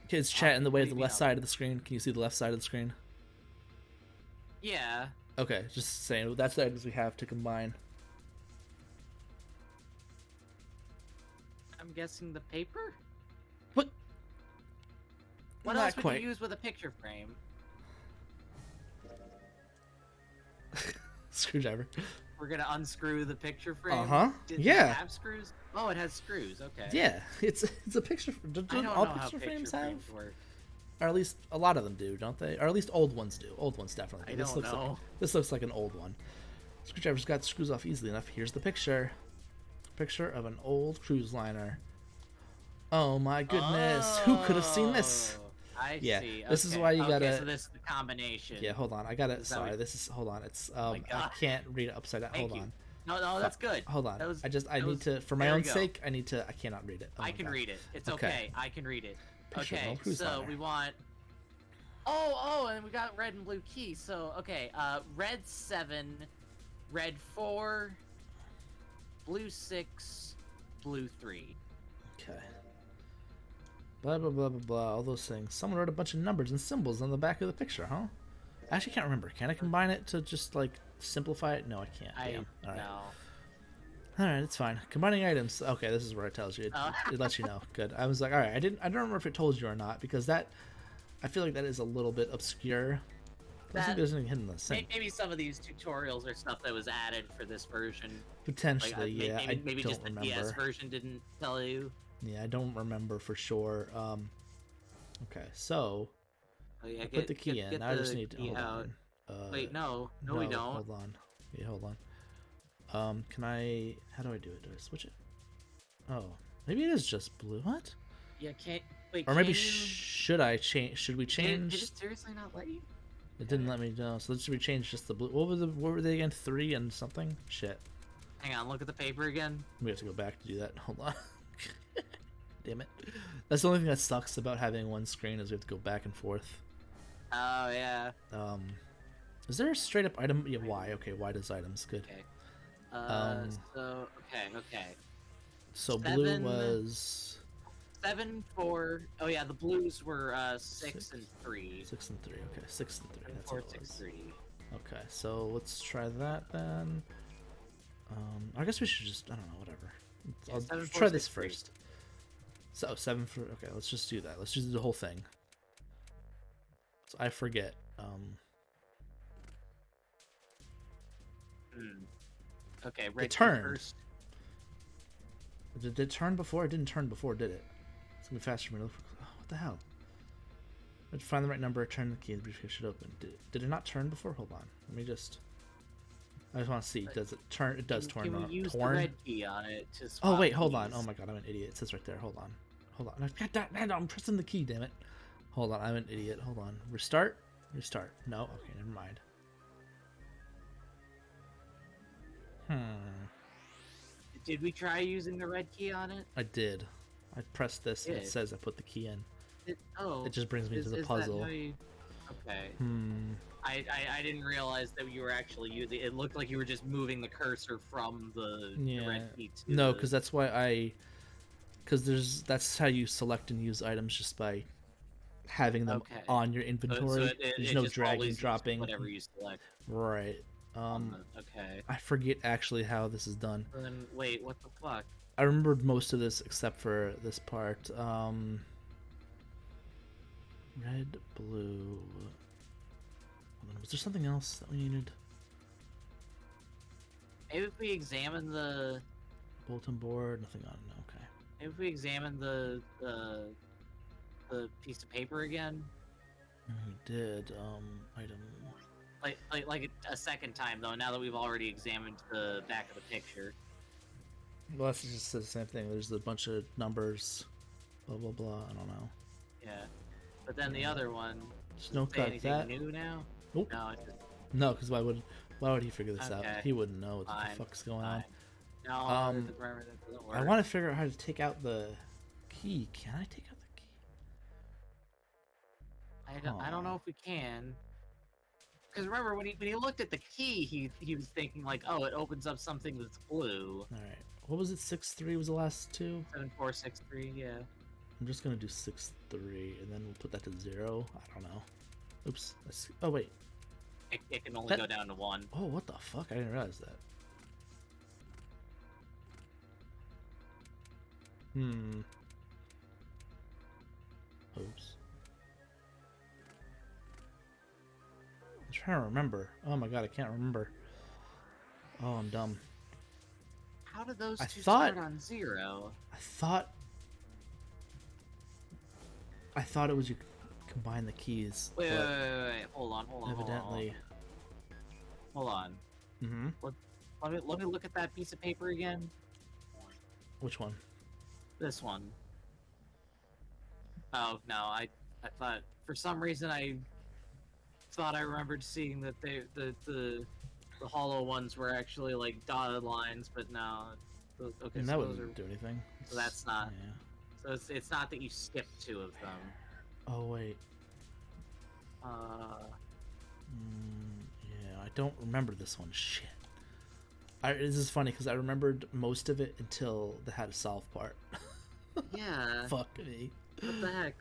kids chat in the way of the left side of the screen. Can you see the left side of the screen? Yeah. Okay, just saying. That's the items we have to combine. I'm guessing the paper. What? What Not else would quite. you use with a picture frame? Screwdriver. We're gonna unscrew the picture frame. Uh-huh. Does it Yeah. have screws? Oh, it has screws. Okay. Yeah, it's a picture. I Don't don't all know how picture frames have? work. Or at least a lot of them do, don't they? Or at least old ones do. Old ones definitely do. I don't know. This looks like an old one. Screwdriver's got screws off easily enough. Here's the picture. Picture of an old cruise liner. Oh my goodness! Who could have seen this? Oh, I Yeah, see. this is Okay. why you Okay, gotta- So this is the combination. Yeah, hold on. I got it. Is that Sorry, what- this is. Hold on. It's. my I God. can't read it upside down. Thank Hold you. on. No, that's good. Hold on. That was, I that need was- to, for my there we own go. sake, I cannot read it. Oh I my can God. read it. It's Okay. okay. I can read it. Picture of an Okay, old cruise so liner. we want. Oh, and we got red and blue keys. So okay, red 7, red 4, blue 6, blue 3. Okay. Blah blah blah blah blah. All those things. Someone wrote a bunch of numbers and symbols on the back of the picture, huh? I actually can't remember. Can I combine it to just like simplify it? No, I can't. Damn. All right. No. All right, it's fine. Combining items. Okay, this is where it tells you. It lets you know. Good. I was like, all right. I don't remember if it told you or not because that. I feel like that is a little bit obscure. I don't think That- there's anything hidden in the same. Maybe some of these tutorials are stuff that was added for this version. Potentially, Like, yeah. maybe I don't just the remember. DS version didn't tell you. Yeah, I don't remember for sure. Okay, so Oh, yeah, I put the key in. get Now I just the need to key hold out. on. Wait, no, we don't. Hold on. Yeah, hold on. Can I? How do I do it? Do I switch it? Oh, maybe it is just blue. What? Yeah, can't. Wait, Or maybe can you... should I change? Should we Did change? it seriously not let you? It didn't let me know. So should we change just the blue? What were they again? 3 and something? Shit. Hang on, look at the paper again. We have to go back to do that. Hold on. Damn it. That's the only thing that sucks about having one screen is we have to go back and forth. Oh yeah. Is there a straight up item? Yeah, Y. Okay, Y does items. Good. Okay. Um, So okay. So blue Seven. was 7, 4. Oh yeah, the blues were 6 and 3. 6 and 3. Okay, 6 and 3. 7, That's 4, what it 6, was. 3. Okay, so let's try that then. I guess we should just, I don't know, whatever. Yeah, I'll 7, 4, try this 6, 3. first. So 7 for, okay, let's just do that. Let's just do the whole thing. So I forget. Okay, red key turned. first. Did it turn before? It didn't turn before, did it? It's gonna be faster for me to look for, oh, what the hell? I had to find the right number, turn the key, the briefcase should open. Did it not turn before? Hold on. Let me just, I just want to see. Does it turn? It does turn. Can we use torn? the red key on it to Oh swap wait, hold on. keys? Oh my god, I'm an idiot. It says right there. Hold on. Hold on. God, damn, I'm pressing the key, damn it. Hold on, I'm an idiot. Hold on. Restart? Restart. No? Okay, never mind. Did we try using the red key on it? I did. I pressed this and it says I put the key in. It just brings me to the puzzle. Okay. I didn't realize that you were actually using it. Looked like you were just moving the cursor from the red key to No, because that's why that's how you select and use items, just by having them on your inventory. So There's it no just dragging, always dropping. whatever you select. Right. Okay. I forget actually how this is done. Then wait, what the fuck? I remembered most of this except for this part. Red, blue. Was there something else that we needed? Maybe if we examine the Bulletin board, nothing on it. Okay. maybe if we examine the piece of paper again. We did. Item. Like a second time though. Now that we've already examined the back of the picture. Well, that's just the same thing. There's a bunch of numbers. Blah blah blah. I don't know. Yeah. But then the other one. Just no say cut anything that. new now? Nope. No, it's just, No, because why would he figure this out? Okay. He wouldn't know what Fine. the fuck's going on. no, Um, remember that doesn't work. I want to figure out how to take out the key. Can I take out the key? I don't know if we can. Because remember when he looked at the key, he was thinking like, oh, it opens up something that's blue. All right. What was it? 6-3 was the last two. 7, 4, 6, 3, yeah. I'm just gonna do 6-3, and then we'll put that to 0. I don't know. Oops. Oh wait. It can only go down to 1. Oh, what the fuck? I didn't realize that. Oops. I'm trying to remember. Oh my god, I can't remember. Oh, I'm dumb. How did those I two thought- start on 0? I thought it was you combine the keys. Wait, but hold on. evidently. Hold on. Mm-hmm. Let me look at that piece of paper again. Which one? This one. Oh no, I thought for some reason I thought I remembered seeing that the hollow ones were actually like dotted lines, but no. Okay, And so that those wouldn't do anything. So that's not. Yeah. So it's not that you skipped 2 of them. Oh wait. Yeah, I don't remember this one. Shit. This is funny because I remembered most of it until the how to solve part. Yeah. Fuck me. What the heck?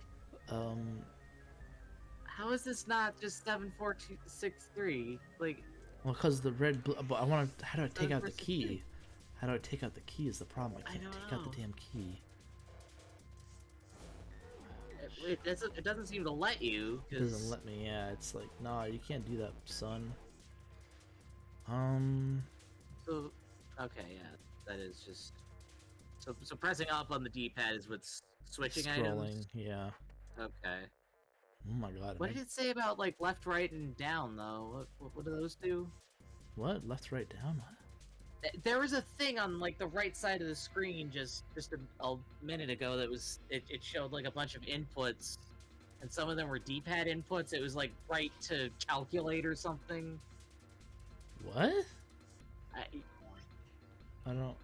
How is this not just 7, 4, 2, 6, 3? Like. Well, because the red. But I want to. How do I take out the 7, 4, 6, key? 3. How do I take out the key? Is the problem? I can't don't take out the know. damn key. It doesn't seem to let you. It doesn't let me. Yeah, it's like, nah, you can't do that, son. So, okay, yeah, that is just. So pressing up on the D-pad is what's switching Scrolling. items. Yeah. Okay. Oh my god. What did it say about like left, right, and down though? What do those do? What? Left, right, down? What? There was a thing on like the right side of the screen just a minute ago that was it showed like a bunch of inputs, and some of them were D-pad inputs. It was like right to calculate or something. What? I don't.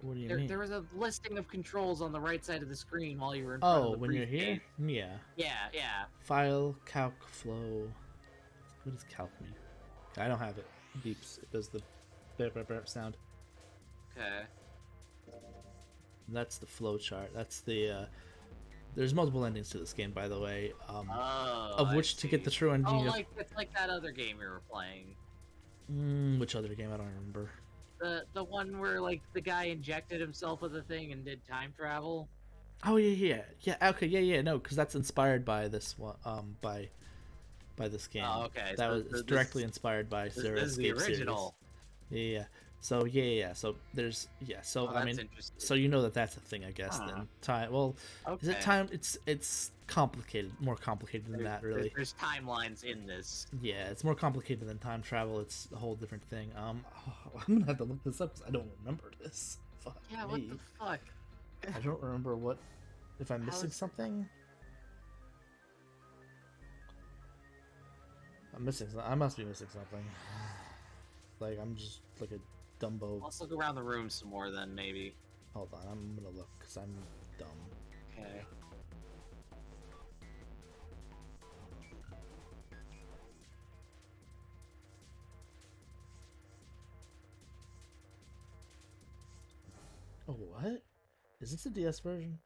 What do you mean? There was a listing of controls on the right side of the screen while you were in front of the when you're here? briefcase. Yeah. Yeah. File, calc, flow. What does calc mean? I don't have it. It beeps. It does the burp sound. Okay. That's the flow chart. That's the There's multiple endings to this game, by the way. Oh, Of I which to get see. the true ending, Oh, you have... like it's like that other game we were playing. Which other game? I don't remember. The one where like the guy injected himself with a thing and did time travel. Oh yeah. Okay, yeah. No, because that's inspired by this one. By this game. Oh, okay. That So was it's directly inspired by Zero this is the Escape series. original. Yeah. So yeah. So there's So Oh, I that's mean, interesting. so you know that's a thing, I guess. Huh. Then time. Well, is it Okay. time? It's complicated. More complicated than that, really. There's timelines in this. Yeah, it's more complicated than time travel. It's a whole different thing. I'm gonna have to look this up because I don't remember this. Fuck Yeah, me. what the fuck? I don't remember what. If I'm missing is- something. I'm missing. I must be missing something. Like I'm just like a Dumbo. Let's look around the room some more then, maybe. Hold on, I'm gonna look because I'm dumb. Okay. Oh what? Is this a DS version?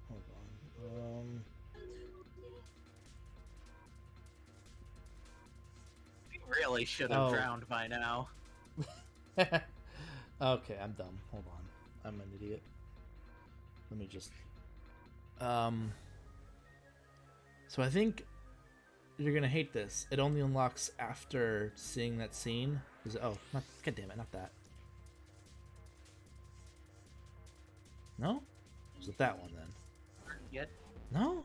Hold on. We really should have Oh. drowned by now. Okay, I'm dumb. Hold on. I'm an idiot. Let me just... So I think you're gonna hate this. It only unlocks after seeing that scene. Is it... Oh, not... God damn it, not that. No? Is it that one then? Yet. No?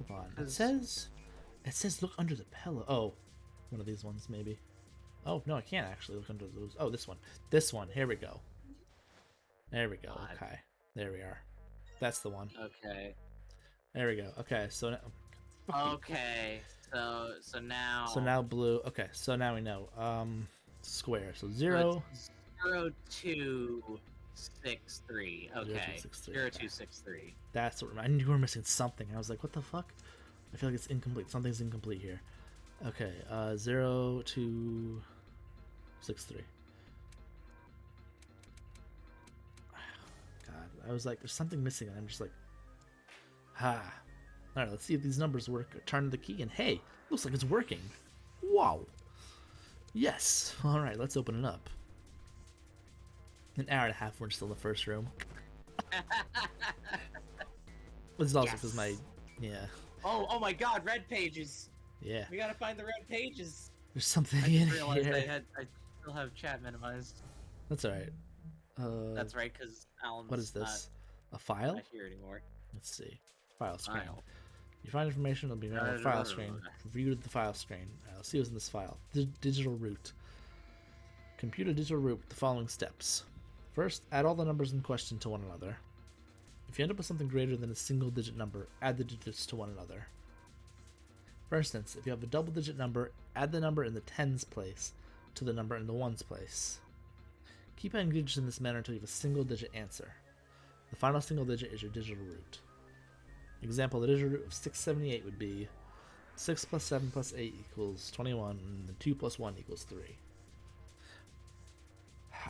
Hold on. It says... It says look under the pillow. Oh, one of these ones maybe. Oh, no, I can't actually look under those. Oh, this one. This one. Here we go. There we go. God. Okay. There we are. That's the one. Okay. There we go. Okay, so now... Fuck you. Okay. So now. So now blue. Okay, so now we know. Square. So 0. 0263. Okay. 0263, 0263. That's what I knew we were missing something. I was like, what the fuck? I feel like it's incomplete. Something's incomplete here. Okay, 0263. God, I was like, there's something missing, and I'm just like, Alright, let's see if these numbers work. Turn the key, and hey, looks like it's working. Wow. Yes. Alright, let's open it up. An hour and a half, we're still in the first room. This is also because my, yeah. Oh my God! Red pages. Yeah. We gotta find the red pages. There's something I in just realized here. I still have chat minimized. That's alright. That's right, because Alan's What is this? A file? not here anymore. Let's see. File screen. File. You find information, it'll be on the file screen. View the file screen. Let's see what's in this file. Digital root. Compute a digital root with the following steps. First, add all the numbers in question to one another. If you end up with something greater than a single digit number, add the digits to one another. For instance, if you have a double digit number, add the number in the tens place to the number in the ones place. Keep adding digits in this manner until you have a single digit answer. The final single digit is your digital root. Example, the digital root of 678 would be 6 plus 7 plus 8 equals 21, and 2 plus 1 equals 3.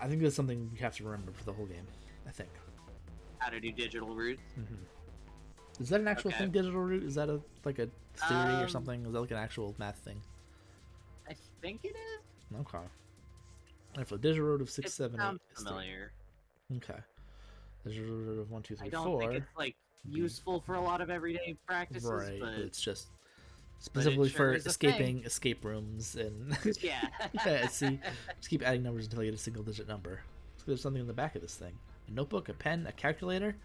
I think that's something you have to remember for the whole game, I think. How to do digital roots? Is that an actual Okay. thing, digital root? Is that like a theory or Um, something? Is that like an actual math thing? I think it is. Okay. And for digital root of It 678 sounds is 3. familiar. Okay. Digital root of 1, 2, 3, I don't 4. think it's like useful for a lot of everyday practices, Right, but it's just specifically sure for is a escaping escape rooms and yeah. yeah, see, just keep adding numbers until you get a single digit number. So there's something in the back of this thing: a notebook, a pen, a calculator,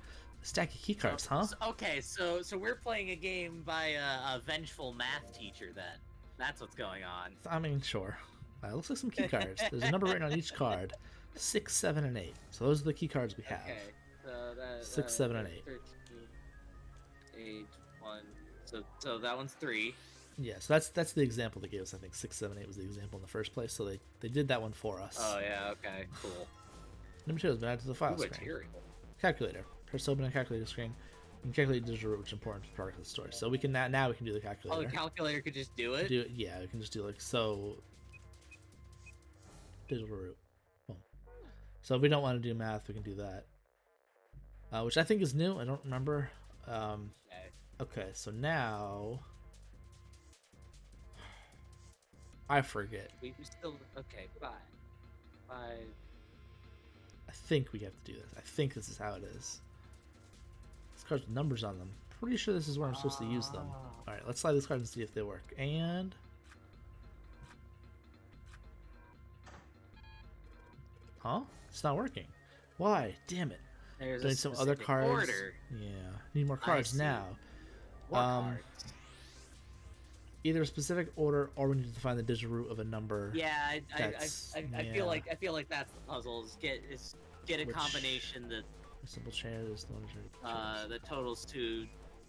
a stack of keycards. Huh? Okay, so we're playing a game by a vengeful math teacher then. That's what's going on. I mean, sure. Looks like some keycards. There's a number written on each card: 6, 7, and 8. So those are the keycards we have. Okay. So that 6, 7, and 8. 13, 8, 1. So that one's 3. Yeah, so that's the example they gave us. I think 6, 7, 8 was the example in the first place. So they did that one for us. Oh yeah. Okay. Cool. Number 2 has been added to the file Ooh, screen. material. Calculator. Press open a calculator screen. And calculate digital root, which is important to part of the story. So we can now we can do the Oh, calculator. the calculator could just do it? Yeah, we can just do like so. Digital root. Boom. So if we don't want to do math, we can do that. Which I think is new. I don't remember. Okay, so now I forget. We still... Okay, bye. Bye. I think we have to do this. I think this is how it is. These cards with numbers on them. Pretty sure this is where I'm supposed to use them. Alright, let's slide these cards and see if they work. And... Huh? It's not working. Why? Damn it. There's Do I a need some other specific cards? order. Yeah. Need more cards see. now. More cards. Either a specific order or we need to find the digital root of a number. Yeah, I Yeah. feel like that's the puzzle. Is get a Which- combination that Simple chairs. that totals to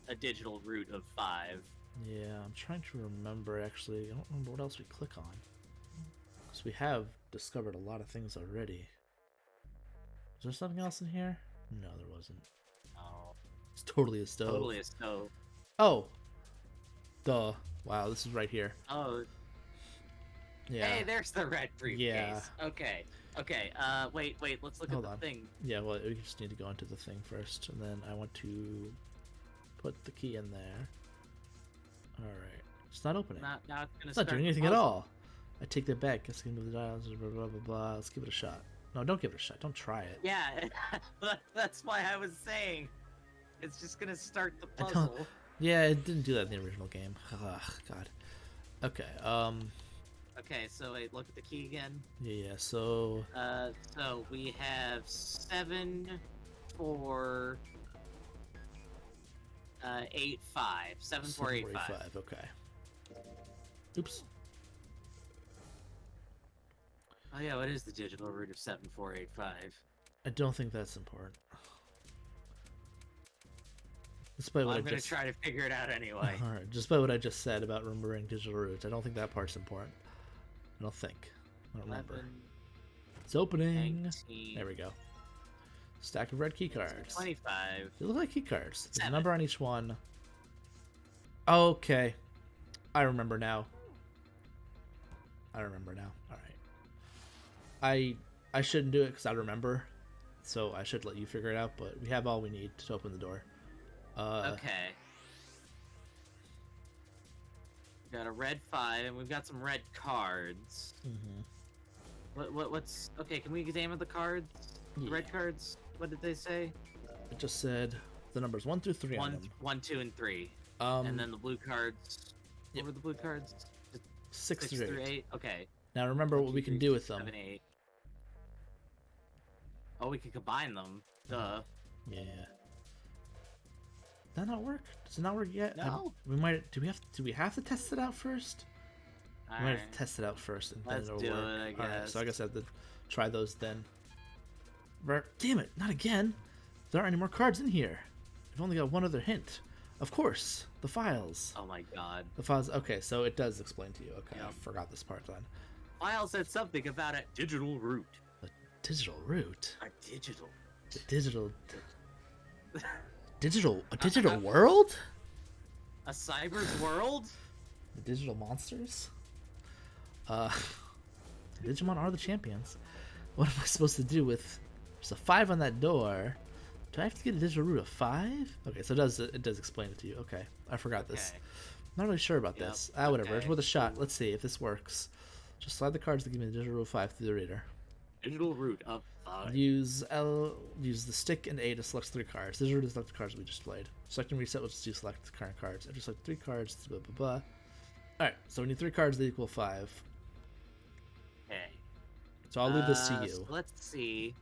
a digital root of 5. Yeah, I'm trying to remember actually. I don't remember what else we click on. Because we have discovered a lot of things already. Is there something else in here? No, there wasn't. Oh, It's totally a stove. totally a stove. Oh! Duh. Wow, this is right here. Oh, Yeah. hey, there's the red briefcase. Yeah. Okay. Okay. Wait. Let's look Hold at the on. thing. Yeah, well, we just need to go into the thing first, and then I want to put the key in there. Alright. It's not opening. Now it's gonna It's start not doing the anything at puzzle. all. I take that back. Guess I can move the dials. Blah blah blah blah. Let's give it a shot. No, don't give it a shot. Don't try it. Yeah, that's why I was saying. It's just gonna start the I don't- puzzle. Yeah, it didn't do that in the original game. Ugh, God. Okay. Okay, so wait, look at the key again. Yeah. So So we have 7, 4, 8, 5. 7, 4, 8, 5. 5. Okay. Oops. Oh yeah, what is the digital root of 7, 4, 8, 5? I don't think that's important. Despite what I'm I gonna just try to figure it out anyway. all right. Despite what I just said about remembering digital roots, I don't think that part's important. I don't think. I don't remember. 11, It's opening. 19, There we go. Stack of red key cards. 25. They look like key cards. There's a 7. number on each one. Okay. I remember now. All right. I shouldn't do it because I remember. So I should let you figure it out, but we have all we need to open the door. Okay. We got a red 5, and we've got some red cards. What's... Okay, can we examine the cards? The Yeah. red cards? What did they say? It just said the numbers 1 through 3 on them. 1, 2, and 3. Um, And then the blue cards... Yep. What were the blue cards? 6 6 through through 8. 8? Okay. Now remember what we can do with them. 7, 8. Oh, we can combine them. Duh. Yeah. Does that not work? Does it not work yet? No. We might. Do we have to test it out first? We might have Alright. to test it out first and Let's then it'll do work. it, I Alright, so I guess. guess I have to try those then. Damn it! Not again. There aren't any more cards in here. I've only got one other hint. Of course, the files. Oh my god. The files. Okay, so it does explain to you. Okay, I Yep. forgot this part then. File said something about a digital root. Digital root. A digital. The digital. A digital world? A cyber's world? The digital monsters? Digimon are the champions. What am I supposed to do with... There's a 5 on that door. Do I have to get a digital root of 5? Okay, so it does explain it to you. Okay, I forgot this. Okay. I'm not really sure about Yep, this. Whatever, it's okay. worth a shot. Let's see if this works. Just slide the cards to give me the digital root of 5 through the reader. Digital root of 5. Use the stick and A to select 3 cards. Digital root to select the cards we just played. Select and reset will just deselect the current cards. After select 3 cards, blah blah blah. Alright, so we need 3 cards that equal 5. Okay. So I'll leave this to So you. let's see.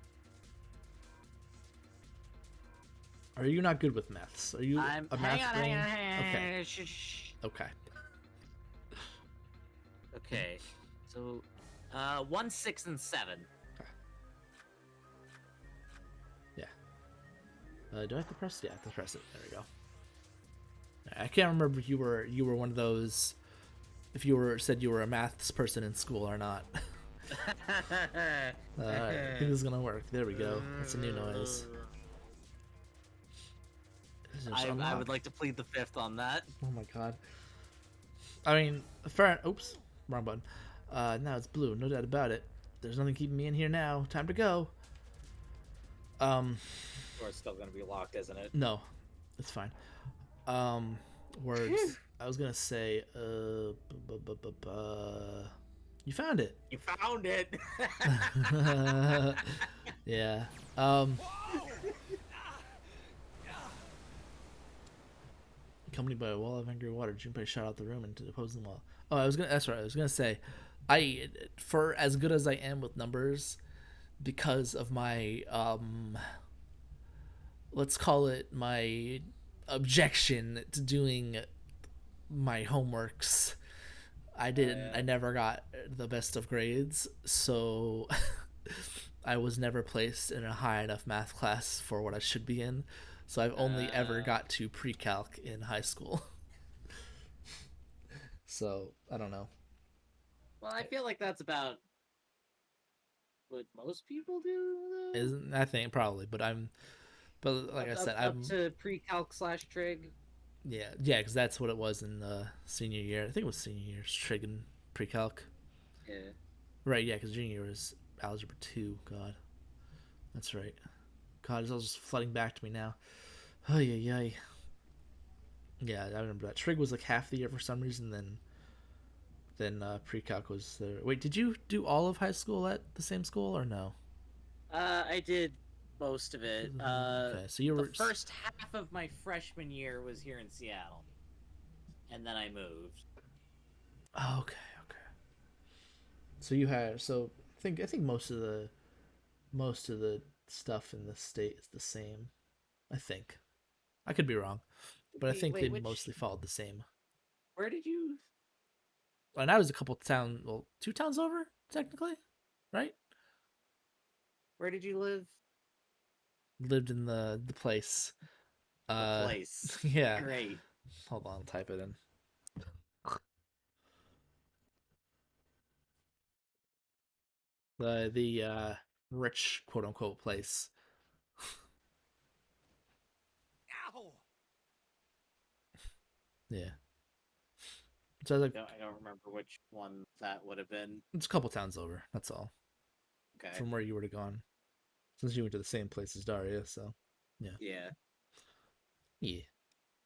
Are you not good with maths? Are you I'm a hang math on, brain? hang on. Okay. Shh. Okay. Okay. So 1, 6, and 7. Do I have to press? Yeah, I have to press it. There we go. I can't remember if you were one of those. If you said you were a maths person in school or not. I think this is gonna work. There we go. That's a new noise. Just I unlock. would like to plead the fifth on that. Oh my god. I mean, fair. Oops, wrong button. Now it's blue. No doubt about it. There's nothing keeping me in here now. Time to go. Or it's still gonna be locked, isn't it? No, it's fine. Words. I was gonna say. You found it. You found it. Yeah. Accompanied by a wall of angry water, Junpei shot out the room into the opposing wall. Oh, that's right. I was gonna say, for as good as I am with numbers, because of my let's call it my objection to doing my homeworks, I never got the best of grades, so I was never placed in a high enough math class for what I should be in. So I've only ever got to pre-calc in high school. So I don't know. Well, I feel like that's about what most people do. Though. Isn't I think probably, but like I said, I'm up to pre-calc / trig. yeah, because that's what it was in senior year. I think it was senior year, trig and pre-calc. Yeah. Right, yeah, because junior year was algebra 2. God, that's right. God, it's all just flooding back to me now. Oh yeah. Yeah, I remember that. Trig was like half the year for some reason. Then pre-calc was there. Wait, did you do all of high school at the same school or no? I did most of it. Okay, so you were the first half of my freshman year was here in Seattle, and then I moved. Oh, okay. So you had I think most of the stuff in the state is the same. I think I could be wrong, but I think they mostly followed the same. Where did you? And I was a couple 2 towns over technically, right? Where did you live? Lived in the place. The place. Yeah. Great. Hold on, I'll type it in. The rich quote unquote place. Ow! Yeah. So I was like, I don't remember which one that would have been. it's a couple towns over. That's all. Okay. From where you would have gone, since you went to the same place as Daria. So, yeah.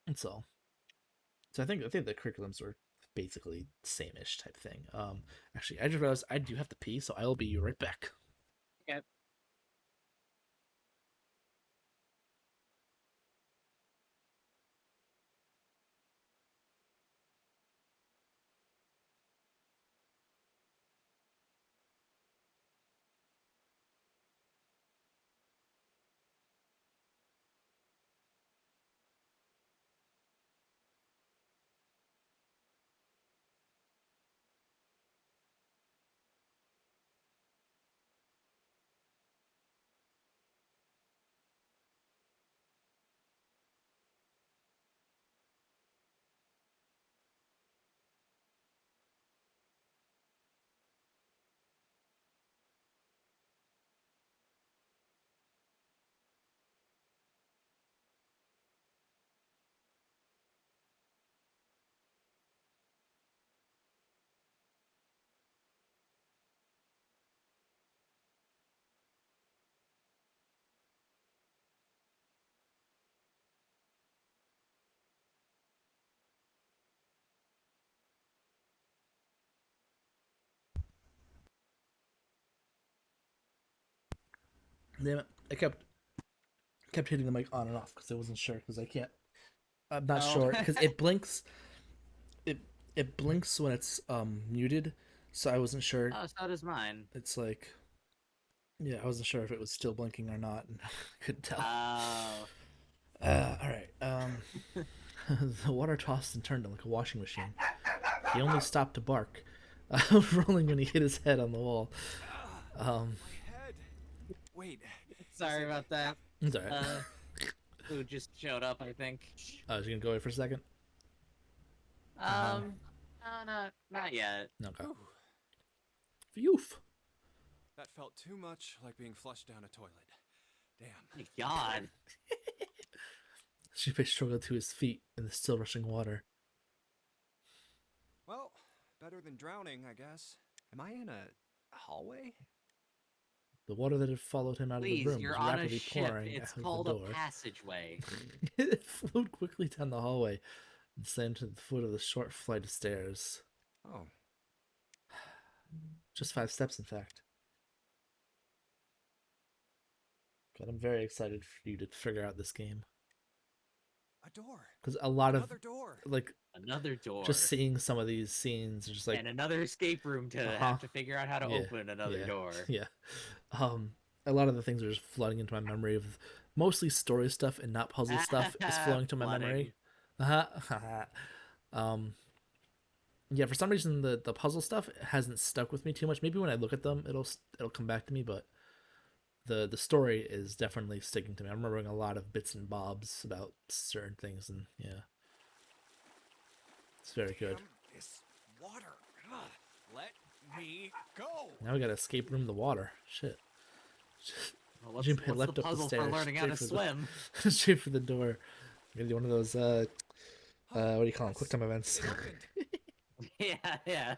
That's all. So I think the curriculums were basically same-ish type thing. Actually, I just realized I do have to pee, so I will be right back. Okay. Damn it! I kept hitting the mic on and off because I wasn't sure because I can't. I'm not sure because it blinks. It blinks when it's muted, so I wasn't sure. Oh, so does mine. It's like, yeah, I wasn't sure if it was still blinking or not, and I couldn't tell. Oh. All right. The water tossed and turned him like a washing machine. He only stopped to bark, rolling when he hit his head on the wall. My head. Wait. Sorry about that. It's all right. Who just showed up? I think. I was gonna go away for a second. No, not yet. Okay. Ooh, Phew. that felt too much like being flushed down a toilet. Damn. My God. Junpei struggled to his feet in the still rushing water. Well, better than drowning, I guess. Am I in a hallway? The water that had followed him out of the Please, room you're was on a rapidly ship. pouring It's out of called the a door. passageway. It flowed quickly down the hallway and slammed to the foot of the short flight of stairs. Oh, Just 5 steps, in fact. God, I'm very excited for you to figure out this game. a door. Because a lot of, Another door. like, Another door. just seeing some of these scenes, are just like, and another escape room to Uh-huh. have to figure out how to Yeah, open another yeah, door. yeah. A lot of the things are just flooding into my memory of mostly story stuff and not puzzle stuff is flowing to my memory. Uh-huh. Yeah, for some reason the puzzle stuff hasn't stuck with me too much. Maybe when I look at them it'll come back to me, but the story is definitely sticking to me. I'm remembering a lot of bits and bobs about certain things, and yeah. It's very good. Damn this water. Ugh. Let me go. Now we gotta escape room the water. Shit. Well, what's Junpei what's leapt the up the puzzle for stairs learning how to straight for the- swim? straight for the door. I'm gonna do one of those what do you call them? Yes, QuickTime events. it opened. yeah.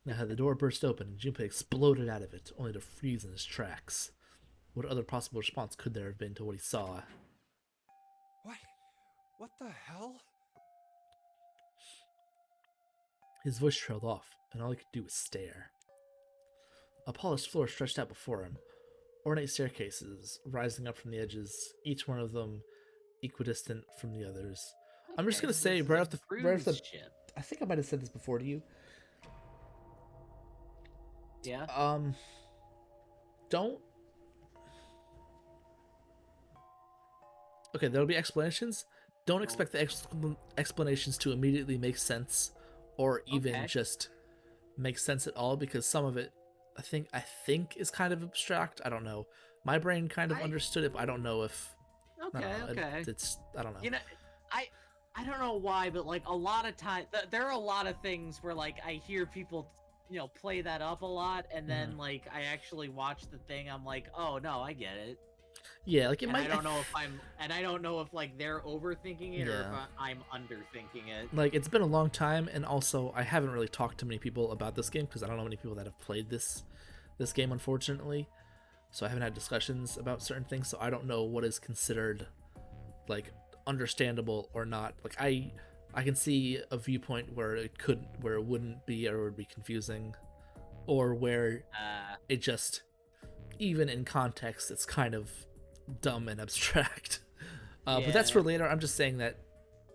Now the door burst open and Junpei exploded out of it, only to freeze in his tracks. What other possible response could there have been to what he saw? What? What the hell? His voice trailed off, and all he could do was stare. A polished floor stretched out before him, ornate staircases rising up from the edges, each one of them equidistant from the others. I'm just gonna say right off the ship. I think I might have said this before to you. Yeah. Don't. Okay, there'll be explanations. Don't expect the explanations to immediately make sense, or even Okay. just make sense at all, because some of it, I think is kind of abstract. I don't know. My brain kind of understood it, but I don't know if. I Okay. don't know. Okay. It's I don't know. You know, I don't know why, but like a lot of time, there are a lot of things where like I hear people, play that up a lot, and then like I actually watch the thing. I'm like, oh no, I get it. Yeah, like it And might. I don't know if like they're overthinking it or if Yeah. I'm underthinking it. Like it's been a long time, and also I haven't really talked to many people about this game because I don't know many people that have played this game, unfortunately. So I haven't had discussions about certain things, so I don't know what is considered like understandable or not. Like I can see a viewpoint where it wouldn't be, or would be confusing, or where it just, even in context, it's kind of dumb and abstract. But that's for later. I'm just saying that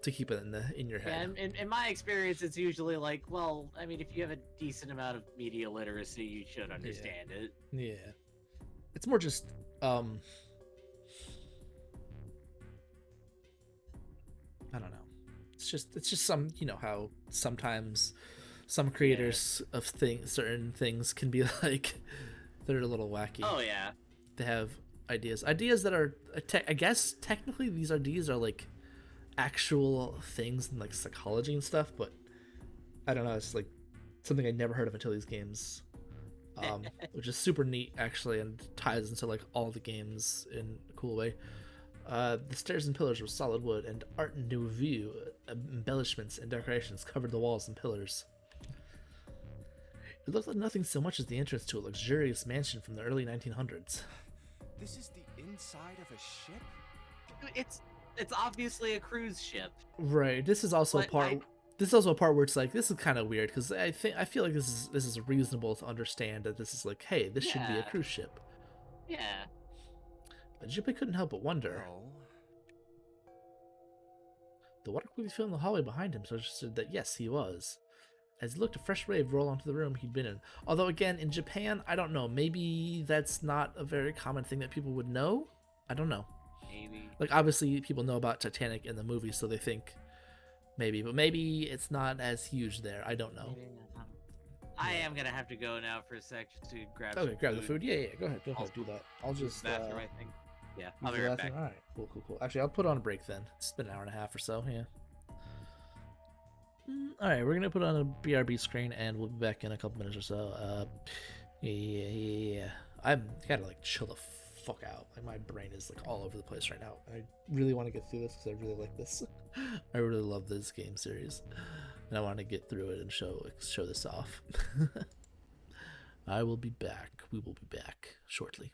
to keep it in your head. Yeah, in my experience, it's usually like, well, I mean, if you have a decent amount of media literacy, you should understand it. Yeah. It's more just I don't know. It's just some, how sometimes some creators of certain things can be like they're a little wacky. Oh yeah. They have ideas that are I guess technically these ideas are like actual things in like psychology and stuff, but I don't know, it's like something I never heard of until these games, which is super neat actually, and ties into like all the games in a cool way. The stairs and pillars were solid wood, and art nouveau embellishments and decorations covered the walls and pillars. It looked like nothing so much as the entrance to a luxurious mansion from the early 1900s. This is the inside of a ship? It's obviously a cruise ship. Right. This is also a part. This is also a part where it's like, this is kind of weird, because I feel like this is reasonable to understand that this is like, hey, this should be a cruise ship. Yeah. But Junpei couldn't help but wonder. Oh. The water quickly filled in the hallway behind him, suggested that yes, he was. As he looked, a fresh wave rolled onto the room he'd been in. Although, again, in Japan, I don't know. Maybe that's not a very common thing that people would know. I don't know. Maybe. Like, obviously, people know about Titanic in the movie, so they think maybe. But maybe it's not as huge there. I don't know. I am going to have to go now for a sec to grab Okay, some grab food. the food. Yeah, go ahead, do that. I'll just Bathroom, I think. Yeah, use I'll be the right bathroom. back. All right, cool. Actually, I'll put on a break then. It's been an hour and a half or so. Yeah. All right, we're gonna put on a BRB screen, and we'll be back in a couple minutes or so. Yeah. I'm gotta like chill the fuck out. Like my brain is like all over the place right now. I really want to get through this because I really like this. I really love this game series, and I want to get through it and show this off. I will be back. We will be back shortly.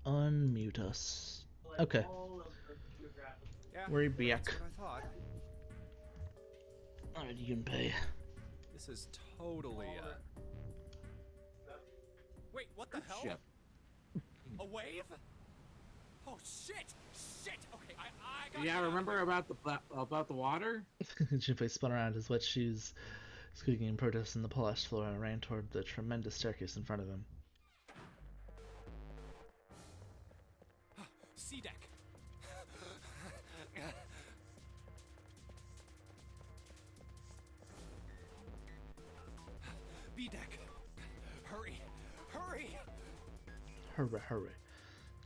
Unmute us. Okay, Yeah, we're that's back. what I thought. Alright, you can pay. This is totally, Wait, what the hell? Ship. A wave? Oh, shit! Shit! Okay, I got Yeah, remember about the water? Junpei spun around, his wet shoes squeaking in protest on the polished floor, and ran toward the tremendous staircase in front of him. C deck. B deck. Hurry! Hurry! Hurry, hurry.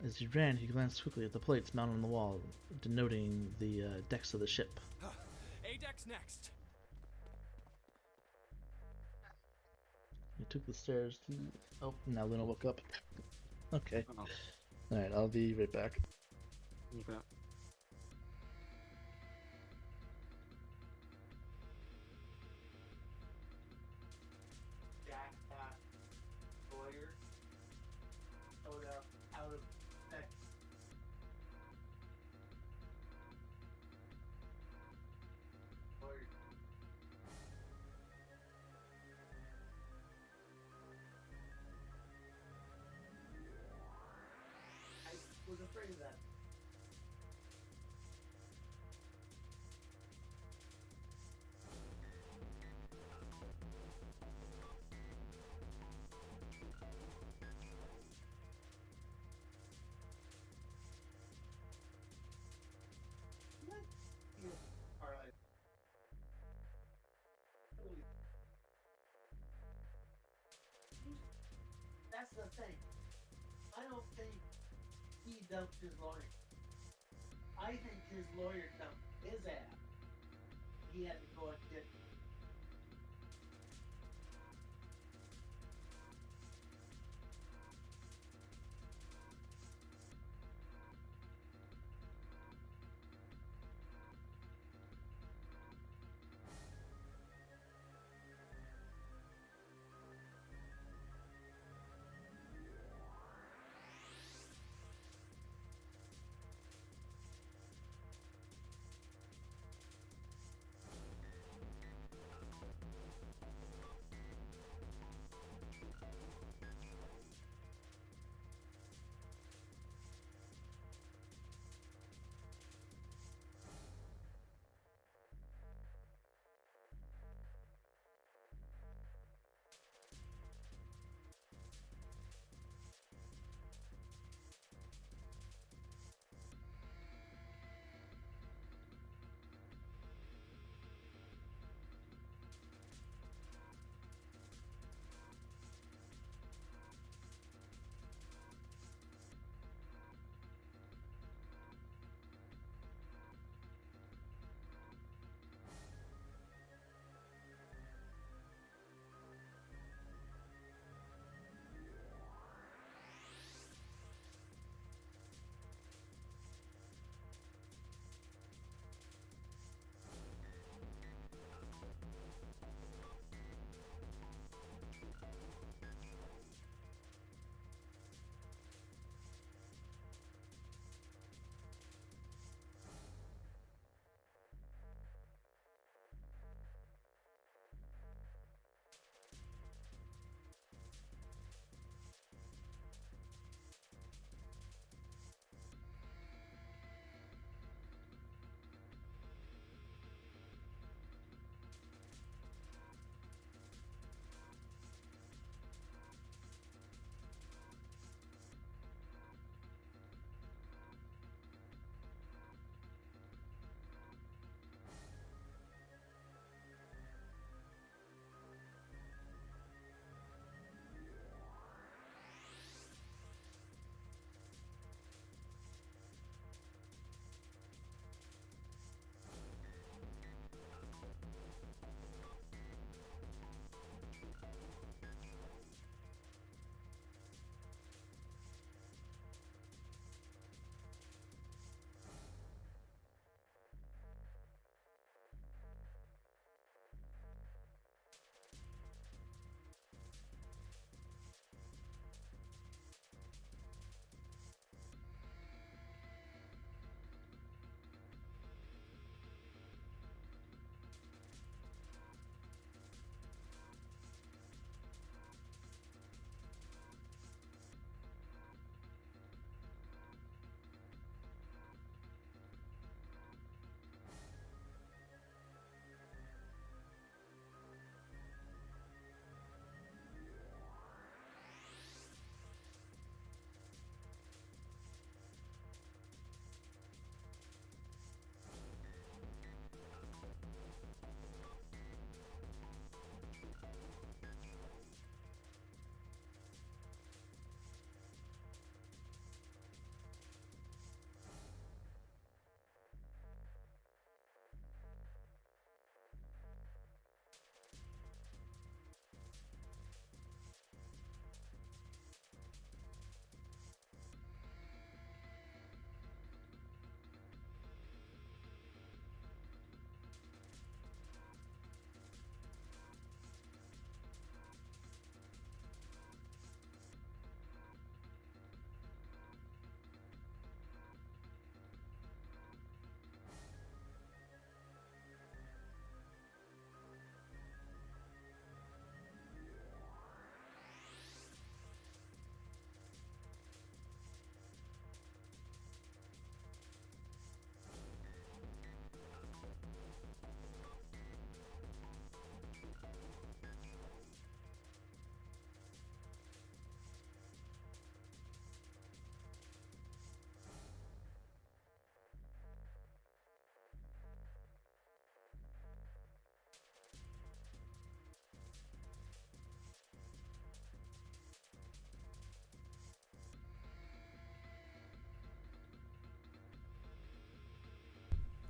As he ran, he glanced quickly at the plates mounted on the wall, denoting the decks of the ship. A deck's next. He took the stairs to... Oh, now Luna woke up. Okay. Oh, Alright, I'll be right back. okay. Jack lawyer out of Texas. Lawyer. I was afraid of that. What? You are like. That's the thing. I don't think he dumped his lawyer. I think his lawyer dumped his ass. He had to go and get.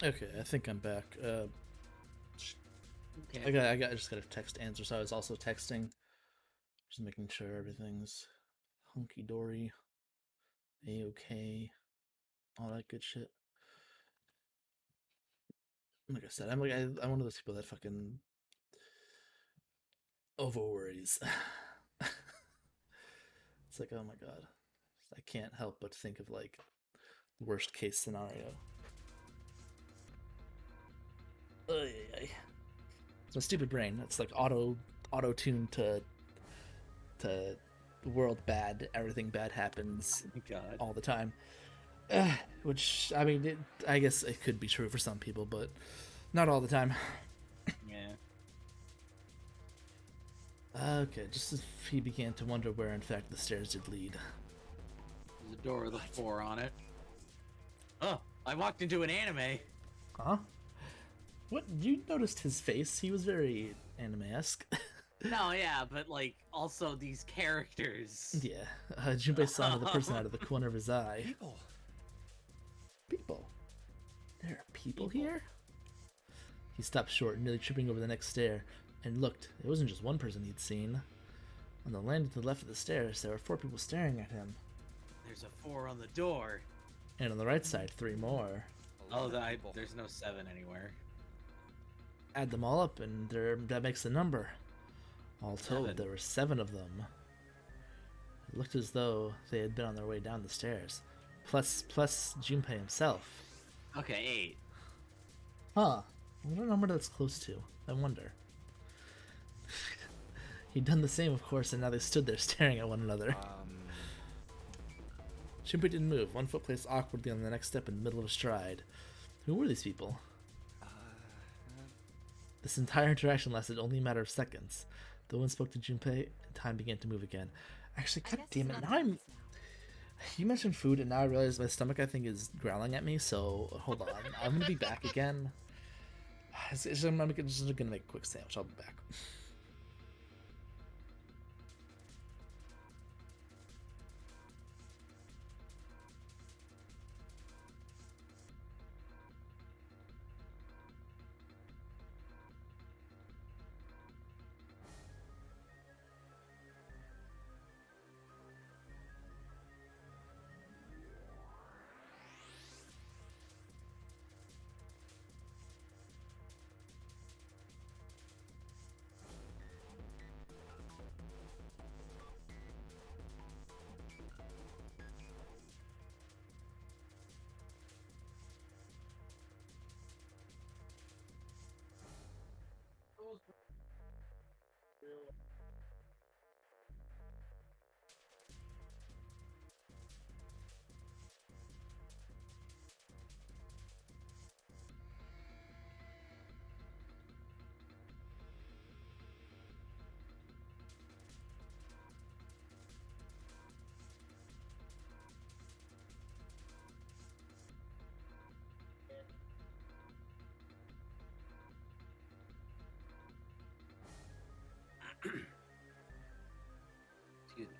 Okay, I think I'm back. Okay. I just got a text answer, so I was also texting. Just making sure everything's hunky dory, a-okay, all that good shit. Like I said, I'm one of those people that fucking over worries. It's like, oh my god, I can't help but think of like worst case scenario. Ay, ay, ay. It's my stupid brain. It's like auto tuned to world bad. Everything bad happens Oh my God. all the time. Which I mean, I guess it could be true for some people, but not all the time. Yeah. Okay, just as he began to wonder where, in fact, the stairs did lead. There's a door with a 4 on it. Oh, I walked into an anime. Huh? What? You noticed his face? He was very anime-esque. No, yeah, but like also these characters. Yeah, Junpei saw another person out of the corner of his eye. People. People? There are people here? He stopped short, nearly tripping over the next stair, and looked. It wasn't just one person he'd seen. On the landing to the left of the stairs, there were 4 people staring at him. There's a 4 on the door. And on the right side, 3 more. A lot Oh, of people. there's no 7 anywhere. Add them all up, and that makes the number. All told, 7. there were 7 of them. It looked as though they had been on their way down the stairs. Plus Junpei himself. Okay, 8. Huh. What a number that's close to. I wonder. He'd done the same, of course, and now they stood there staring at one another. Junpei didn't move, one foot placed awkwardly on the next step in the middle of a stride. Who were these people? This entire interaction lasted only a matter of seconds. The one spoke to Junpei, and time began to move again. Actually, god damn it, now I'm... You mentioned food, and now I realize my stomach, I think, is growling at me, so hold on. I'm gonna be back again. I'm just gonna make a quick sandwich. I'll be back. Excuse me.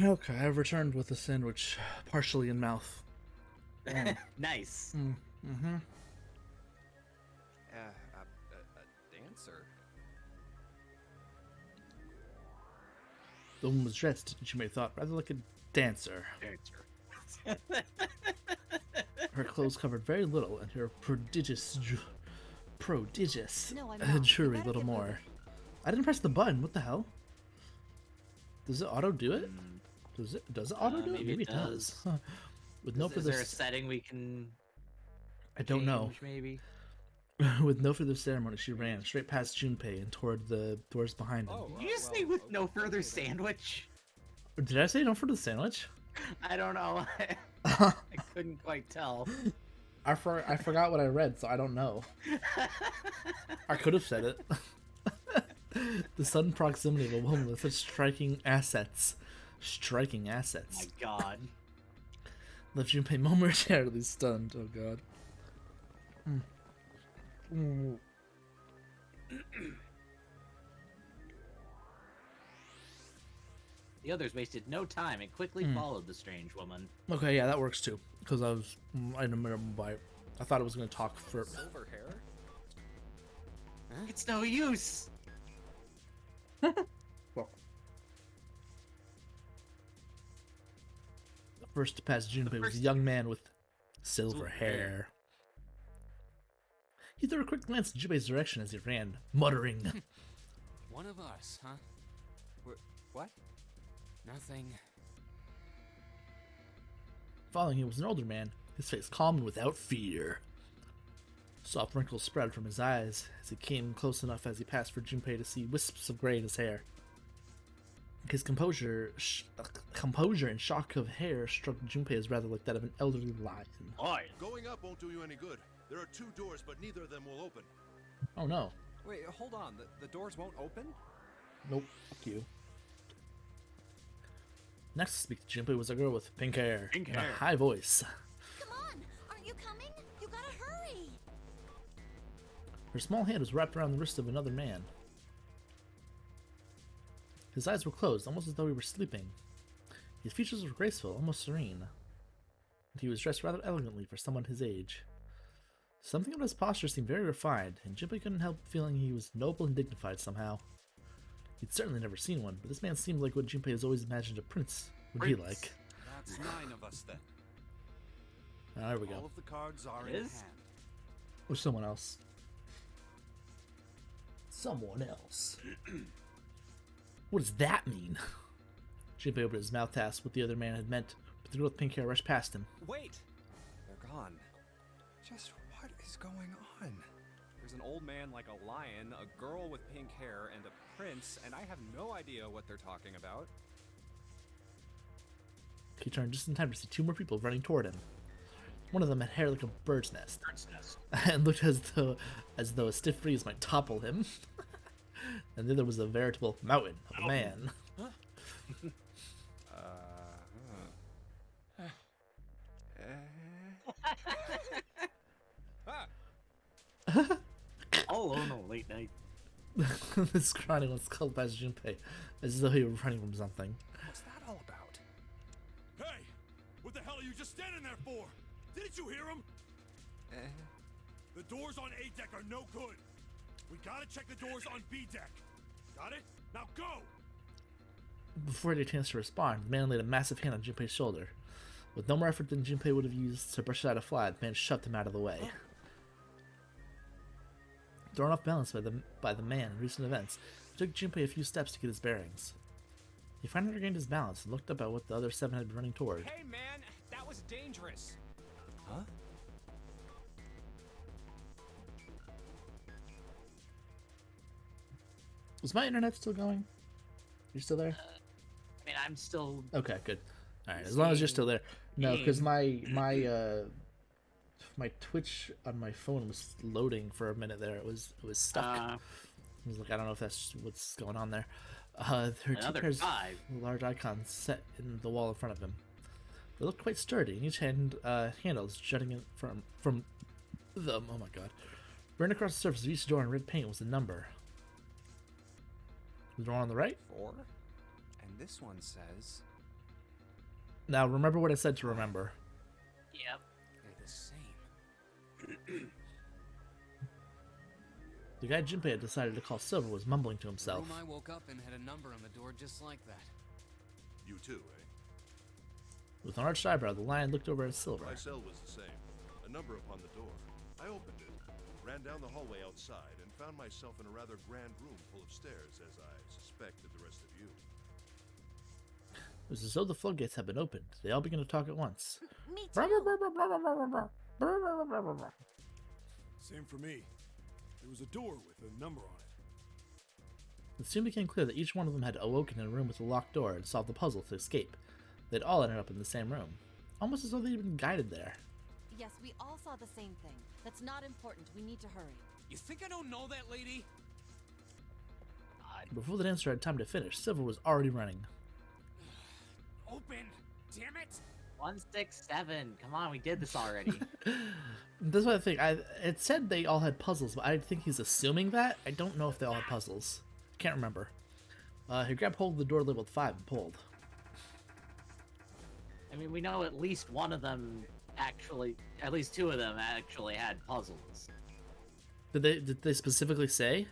Okay, I've returned with a sandwich, partially in mouth. Nice. Mm-hmm. A dancer. The woman was dressed, Junpei thought, rather like a dancer. Her clothes covered very little, and her prodigious No, I'm not. jewelry You gotta little get more. moving. I didn't press the button. What the hell? Does it auto do it? Does it auto do it? maybe it Maybe it does. does. Huh. With no Is further there a setting we can I don't know. change, maybe? With no further ceremony, she ran straight past Junpei and toward the doors behind him. Oh, Did you just say with no further sandwich? Did I say no further sandwich? I don't know. I I couldn't quite tell. forgot what I read, so I don't know. I could have said it. The sudden proximity of a woman with such striking assets. Striking assets. My God. Left Junpei momentarily stunned. Oh god. The others wasted no time and quickly followed the strange woman. Okay, yeah, that works too. Because I didn't remember why. I thought it was going to talk for. Silver hair? It's no use. Well, first to pass Junpei was a young man with silver hair. He threw a quick glance in Junpei's direction as he ran, muttering. One of us, huh? What? Nothing. Following him was an older man, his face calm and without fear. Soft wrinkles spread from his eyes as he came close enough as he passed for Junpei to see wisps of gray in his hair. His composure and shock of hair struck Junpei as rather like that of an elderly lion. Oi. Going up won't do you any good. There are 2 doors, but neither of them will open. Oh no. Wait, hold on. The doors won't open? Nope. Fuck you. Next to speak to Junpei was a girl with pink hair Pink and a hair. high voice. Come on! Aren't you coming? You gotta hurry! Her small hand was wrapped around the wrist of another man. His eyes were closed, almost as though he were sleeping. His features were graceful, almost serene. And he was dressed rather elegantly for someone his age. Something about his posture seemed very refined, and Junpei couldn't help feeling he was noble and dignified somehow. He'd certainly never seen one, but this man seemed like what Junpei has always imagined a prince would be like. That's 9 of us then. There we All go. of the cards are It in is? hand. Or someone else. Someone else. What does that mean? Junpei opened his mouth to ask what the other man had meant, but the girl with pink hair rushed past him. Wait! They're gone. Just what is going on? There's an old man like a lion, a girl with pink hair, and a prince, and I have no idea what they're talking about. He turned just in time to see 2 more people running toward him. One of them had hair like a bird's nest, and looked as though a stiff breeze might topple him. And the other was a veritable mountain of a man. All alone on a late night. This crying was called past Junpei, as though he were running from something. What's that all about? Hey! What the hell are you just standing there for? Didn't you hear him? The doors on A deck are no good. We gotta check the doors on B deck. Got it? Now go! Before he had a chance to respond, the man laid a massive hand on Junpei's shoulder. With no more effort than Junpei would have used to brush aside a fly, the man shoved him out of the way. Thrown off balance by the man in recent events, it took Junpei a few steps to get his bearings. He finally regained his balance and looked up at what the other 7 had been running toward. Hey man, that was dangerous. Huh? Was my internet still going? You still there? I mean, I'm still. Okay, good. All right, as long as you're still there. No, because my Twitch on my phone was loading for a minute there. It was stuck. I was like, I don't know if that's what's going on there. There are 2 Another pairs 5. of large icons set in the wall in front of him. They looked quite sturdy, and each handles jutting in from them. Oh my god! Burned across the surface of each door in red paint was a number. The door on the right. 4? And this one says Now remember what I said to remember. Yep. They're the same. The guy Junpei had decided to call Silver was mumbling to The himself. room I woke up in had a number on the door just like that. You too, eh? With an arched eyebrow, the lion looked over at Silver. My cell was the same. A number upon the door. I opened it, ran down the hallway outside, and found myself in a rather grand room full of stairs, as I suspected the rest of you. It was as though the floodgates had been opened. They all began to talk at once. Me too. Same for me. There was a door with a number on it. It soon became clear that each one of them had awoken in a room with a locked door and solved the puzzle to escape. They'd all ended up in the same room, almost as though they'd been guided there. Yes, we all saw the same thing. That's not important. We need to hurry. You think I don't know that lady? Before the dancer had time to finish, Silver was already running. Open! Damn it! 167. Come on, we did this already. That's what I think. It said they all had puzzles, but I think he's assuming that. I don't know if they all had puzzles. Can't remember. He grabbed hold of the door labeled 5 and pulled. I mean, we know at least one of them actually, at least 2 of them actually had puzzles. Did they specifically say?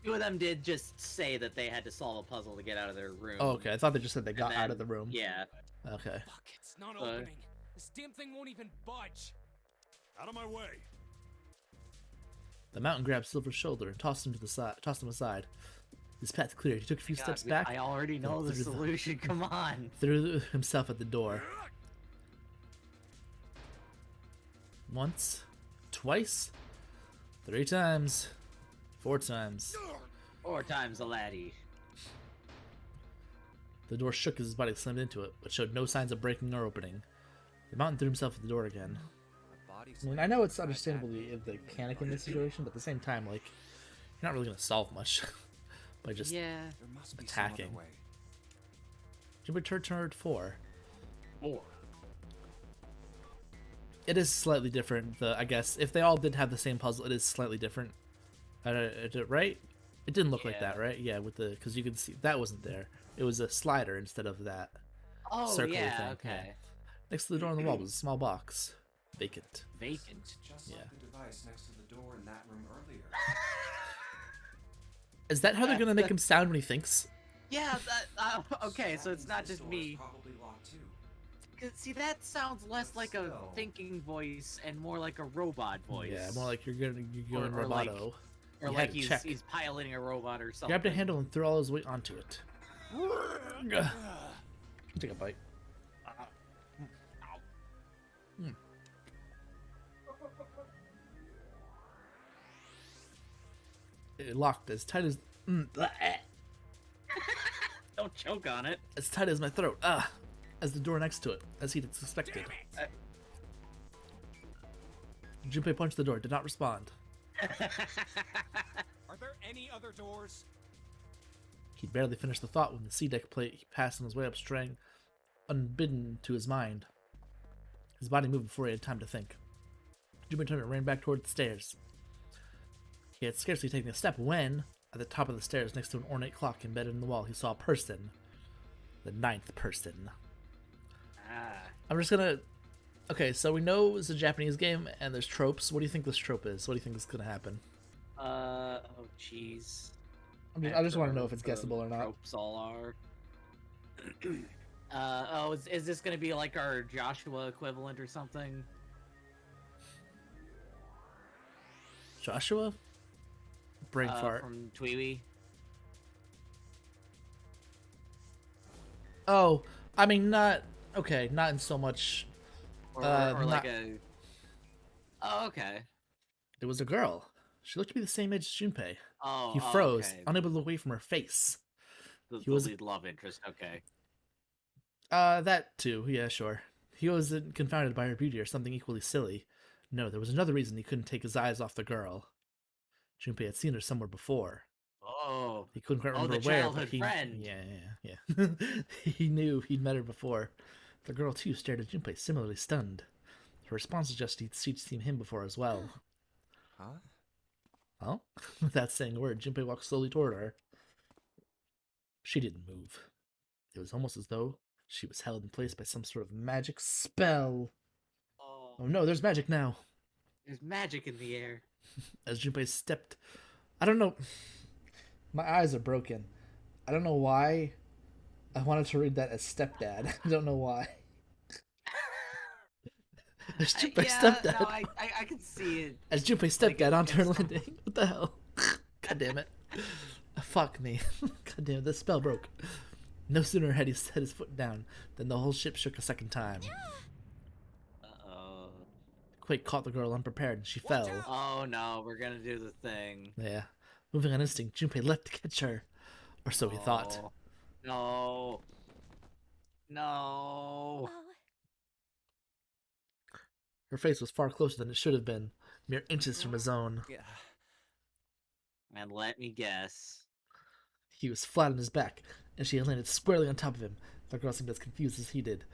2 of them did just say that they had to solve a puzzle to get out of their room. Oh, okay. I thought they just said they got then- out of the room. Yeah. Okay. Fuck, it's not opening. This damn thing won't even budge. Out of my way. The mountain grabbed Silver's shoulder and tossed him aside. His path cleared. He took a few steps back. I already know the through the- solution. Come on. Threw himself at the door. Once, twice, 3 times, 4 times. 4 times a laddie. The door shook as his body slammed into it, but showed no signs of breaking or opening. The mountain threw himself at the door again. I mean, I know it's understandable the mechanic in this situation, but at the same time, like, you're not really gonna solve much by just Yeah. There must be attacking. some other way. Jimmy turned 4. 4. It is slightly different. I guess if they all did have the same puzzle, it is slightly different. Right? It didn't look like Yeah. that, right? Yeah, because you can see that wasn't there. It was a slider instead of that Oh, circle yeah, thing. okay. Yeah. Next to the door on the wall was a small box, vacant. Vacant. Just Yeah. like the device next to the door in that room earlier. Is that how they're gonna make him sound when he thinks? Yeah, okay, so it's That not means this just door is me. probably locked too. 'Cause, see, that sounds less like a Still. thinking voice and more like a robot voice. Yeah, more like you're going Or like- roboto. Or You like had to check. he's piloting a robot or something. Grabbed a handle and threw all his weight onto it. Take a bite. It locked as tight as Don't choke on it. as tight as my throat. As the door next to it, as he'd suspected. Junpei punched the door, did not respond. Are there any other doors? He'd barely finished the thought when the C-deck plate he passed on his way up strang unbidden to his mind. His body moved before he had time to think. Junpei turned and ran back toward the stairs. He had scarcely taken a step when, at the top of the stairs next to an ornate clock embedded in the wall, he saw a person. The 9th person. I'm just gonna... Okay, so we know it's a Japanese game, and there's tropes. What do you think this trope is? What do you think is gonna happen? Oh, jeez. I just want to know if it's guessable or not. Tropes all are. Is this gonna be like our Joshua equivalent or something? Joshua? Brain fart. From Tweety. Oh, I mean, not... Okay, not in so much... Or like not- a... Oh, okay. It was a girl. She looked to be the same age as Junpei. Oh, He froze, okay. unable to look away from her face. The was- lead love interest, okay. That too, yeah, sure. He wasn't confounded by her beauty or something equally silly. No, there was another reason he couldn't take his eyes off the girl. Junpei had seen her somewhere before. Oh. He couldn't quite Oh, remember the where, childhood but he... friend. Yeah. He knew he'd met her before. The girl, too, stared at Junpei, similarly stunned. Her response suggested she'd seen him before as well. Huh? Well, without saying a word, Junpei walked slowly toward her. She didn't move. It was almost as though she was held in place by some sort of magic spell. Oh no, there's magic now. There's magic in the air. As Junpei stepped... I don't know... My eyes are broken. I don't know why I wanted to read that as stepdad. I don't know why. As Junpei's stepdad. No, I can see it. As Junpei's stepdad Like, onto her it's- landing. What the hell? God damn it. Fuck me. God damn it, this spell broke. No sooner had he set his foot down than the whole ship shook a second time. Uh-oh. The quake caught the girl unprepared and she Watch fell. out! Oh no, we're gonna do the thing. Yeah. Moving on instinct, Junpei leapt to catch her. Or so he thought. No. No. Oh, Her face was far closer than it should have been, mere inches from his own. Yeah. And let me guess. He was flat on his back, and she had landed squarely on top of him. The girl seemed as confused as he did,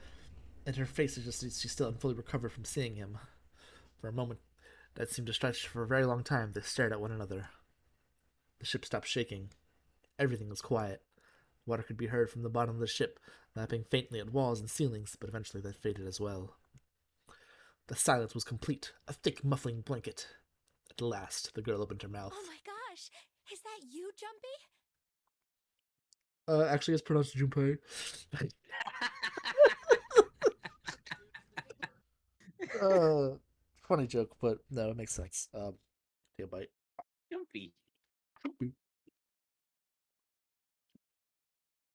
and her face was just as she still hadn't fully recovered from seeing him. For a moment that seemed to stretch for a very long time, they stared at one another. The ship stopped shaking. Everything was quiet. Water could be heard from the bottom of the ship, lapping faintly at walls and ceilings, but eventually that faded as well. The silence was complete, a thick, muffling blanket. At last, the girl opened her mouth. oh my gosh. Is that you, Jumpy? Actually, it's pronounced Junpei. Funny joke, but no, it makes sense. Take a bite. Jumpy.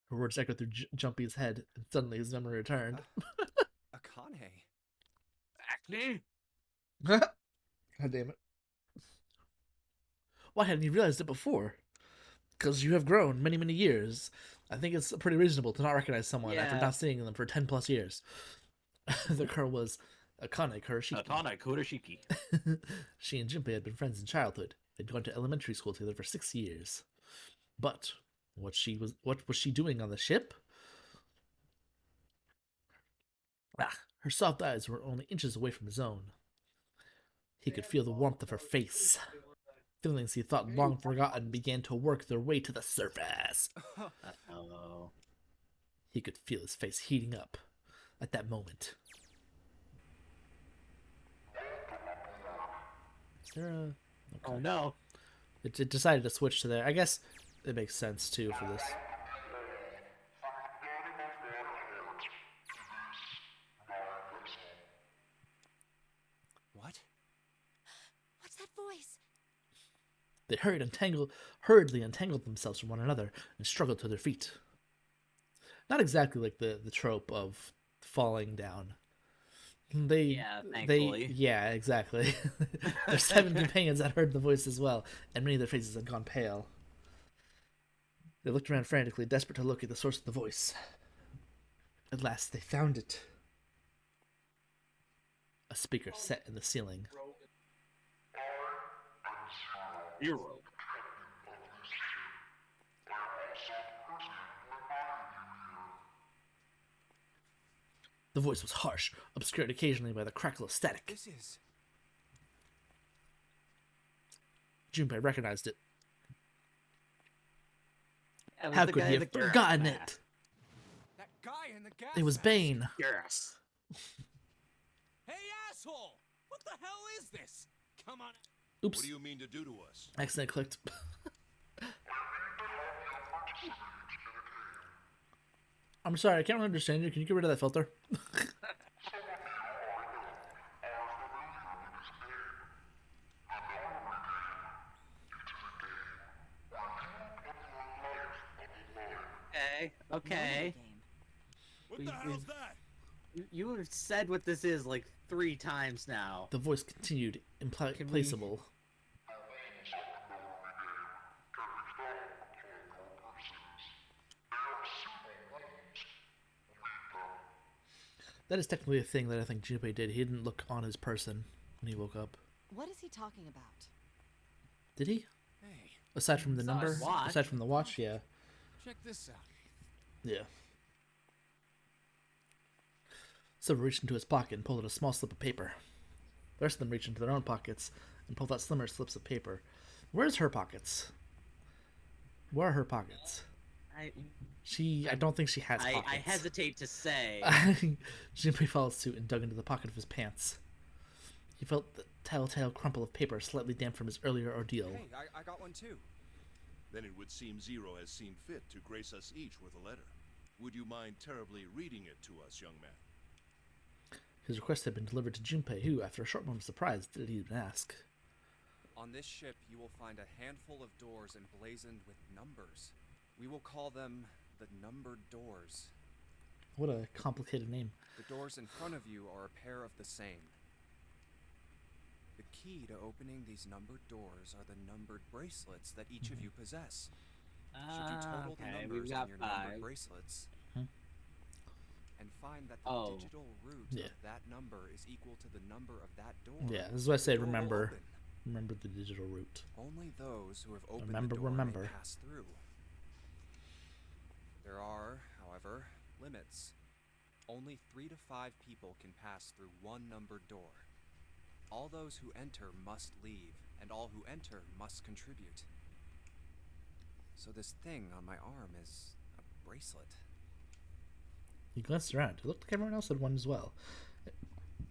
Her words echoed through Jumpy's head, and suddenly his memory returned. Akane. Acne? God damn it. Why hadn't you realized it before? Because you have grown many, many years. I think it's pretty reasonable to not recognize someone after Yeah. not seeing them for 10 plus years. The girl was Akane Kurashiki. Atana Kodashiki. She and Junpei had been friends in childhood. They'd gone to elementary school together for 6 years. But what was she doing on the ship? Her soft eyes were only inches away from his own. He could feel the warmth of her face. Feelings he thought long forgotten began to work their way to the surface. Uh-oh. He could feel his face heating up at that moment. Is there a... Oh no. It decided to switch to there. I guess it makes sense, too, for this. What? What's that voice? They hurriedly untangled themselves from one another and struggled to their feet. Not exactly like the trope of falling down. Thankfully. Yeah, exactly. Their 7 companions had heard the voice as well, and many of their faces had gone pale. They looked around frantically, desperate to locate the source of the voice. At last, they found it. A speaker set in the ceiling. Zero. The voice was harsh, obscured occasionally by the crackle of static. This is... Junpei recognized it. That was How the could guy he in have the gas forgotten mask. it? That guy in the gas It was mask. Bane. Yes. Hey, asshole! What the hell is this? Come on. Oops. What do you mean to do to us? Accident clicked. I'm sorry, I can't really understand you. Can you get rid of that filter? Okay. What We- the hell's we- that? You have said what this is like 3 times now. The voice continued, implacable. That is technically a thing that I think Junpei did. He didn't look on his person when he woke up. What is he talking about? Did he? Hey. Aside from the Saw number? his watch. Aside from the watch, yeah. Check this out. Yeah. Silver reached into his pocket and pulled out a small slip of paper. The rest of them reached into their own pockets and pulled out slimmer slips of paper. Where's her pockets? Where are her pockets? I don't think she has pockets. I hesitate to say. Junpei followed suit and dug into the pocket of his pants. He felt the telltale crumple of paper slightly damp from his earlier ordeal. Hey, I got one too. Then it would seem Zero has seen fit to grace us each with a letter. Would you mind terribly reading it to us, young man? His request had been delivered to Junpei, who, after a short moment of surprise, didn't even ask. On this ship, you will find a handful of doors emblazoned with numbers. We will call them the numbered doors. What a complicated name. The doors in front of you are a pair of the same. The key to opening these numbered doors are the numbered bracelets that each of you possess. Should you total the Okay, numbers we've got on your 5. numbered bracelets and find that the Oh. digital root Yeah. of that number is equal to the number of that door. Yeah, this is why I say the door will remember. open. Remember the digital route. Only those who have opened Remember, the door remember. may pass through. There are, however, limits. Only 3 to 5 people can pass through one numbered door. All those who enter must leave, and all who enter must contribute. So this thing on my arm is a bracelet. He glanced around. It looked like everyone else had one as well.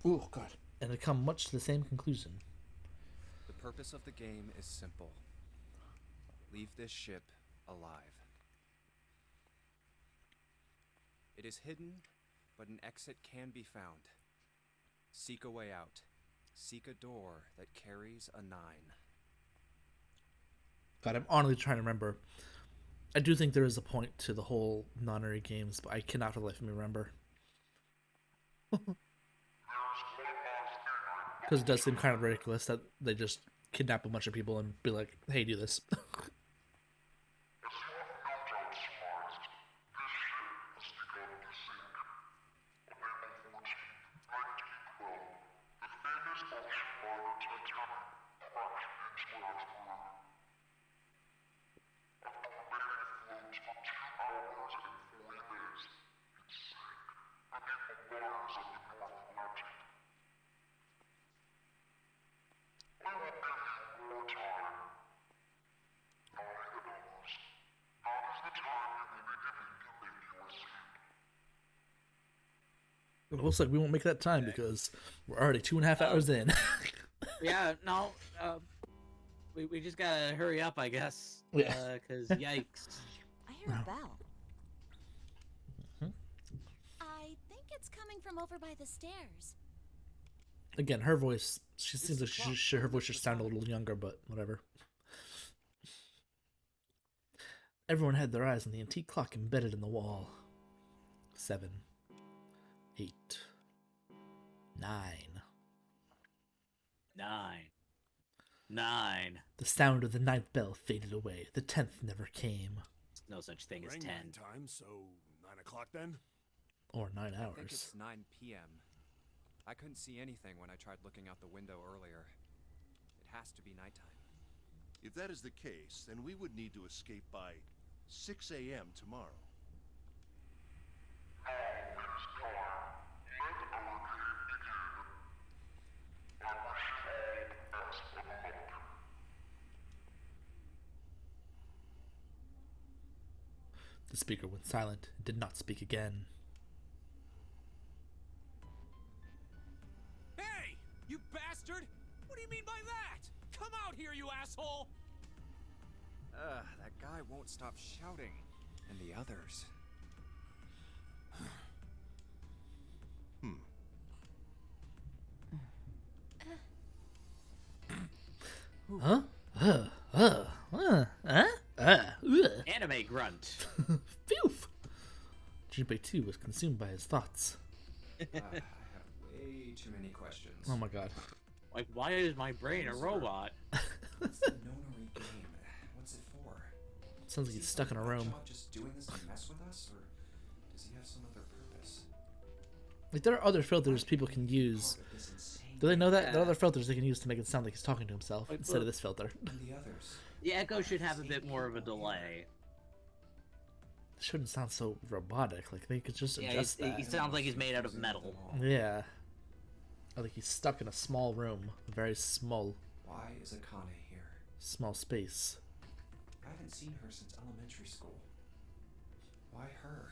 Oh, God. And had come much to the same conclusion. The purpose of the game is simple. Leave this ship alive. It is hidden, but an exit can be found. Seek a way out. Seek a door that carries a 9. God, I'm honestly trying to remember. I do think there is a point to the whole nonary games, but I cannot for the life of me remember. Because it does seem kind of ridiculous that they just kidnap a bunch of people and be like, hey, do this. It looks like we won't make that time because we're already 2.5 hours in. Yeah, no. We just gotta hurry up, I guess. Yeah. Cause yikes. I hear a bell. Mhm. I think it's coming from over by the stairs. Again, her voice, she seems like her voice should It's sound a little younger, but whatever. Everyone had their eyes on the antique clock embedded in the wall. 7, 8, 9. 9. The sound of the 9th bell faded away. The 10th never came. No such thing as Rang 10. 9 times, so 9 o'clock then? Or 9 I think hours. it's 9 p.m. I couldn't see anything when I tried looking out the window earlier. It has to be nighttime. If that is the case, then we would need to escape by 6 a.m. tomorrow. The speaker went silent and did not speak again. Hey! You bastard! What do you mean by that? Come out here, you asshole! That guy won't stop shouting. And the others. Huh? Anime grunt. Phew! Junpei too was consumed by his thoughts. I have way too many questions. Oh my god. Like, why is my brain a robot? What's the Nonary game? What's it for? Sounds like he's stuck in a room. Just doing this to mess with us, or does he have some other purpose? Like, there are other filters people can use. Part of this insane Do they know that? Yeah. There are other filters they can use to make it sound like he's talking to himself Like, instead of look. this filter. and the others. The echo should have a bit more of a delay. It shouldn't sound so robotic. Like, they could just Yeah, adjust that. he sounds like he's made out of metal. Yeah. Or like he's stuck in a small room. A very small Why is Akane here? space. I haven't seen her since elementary school. Why her?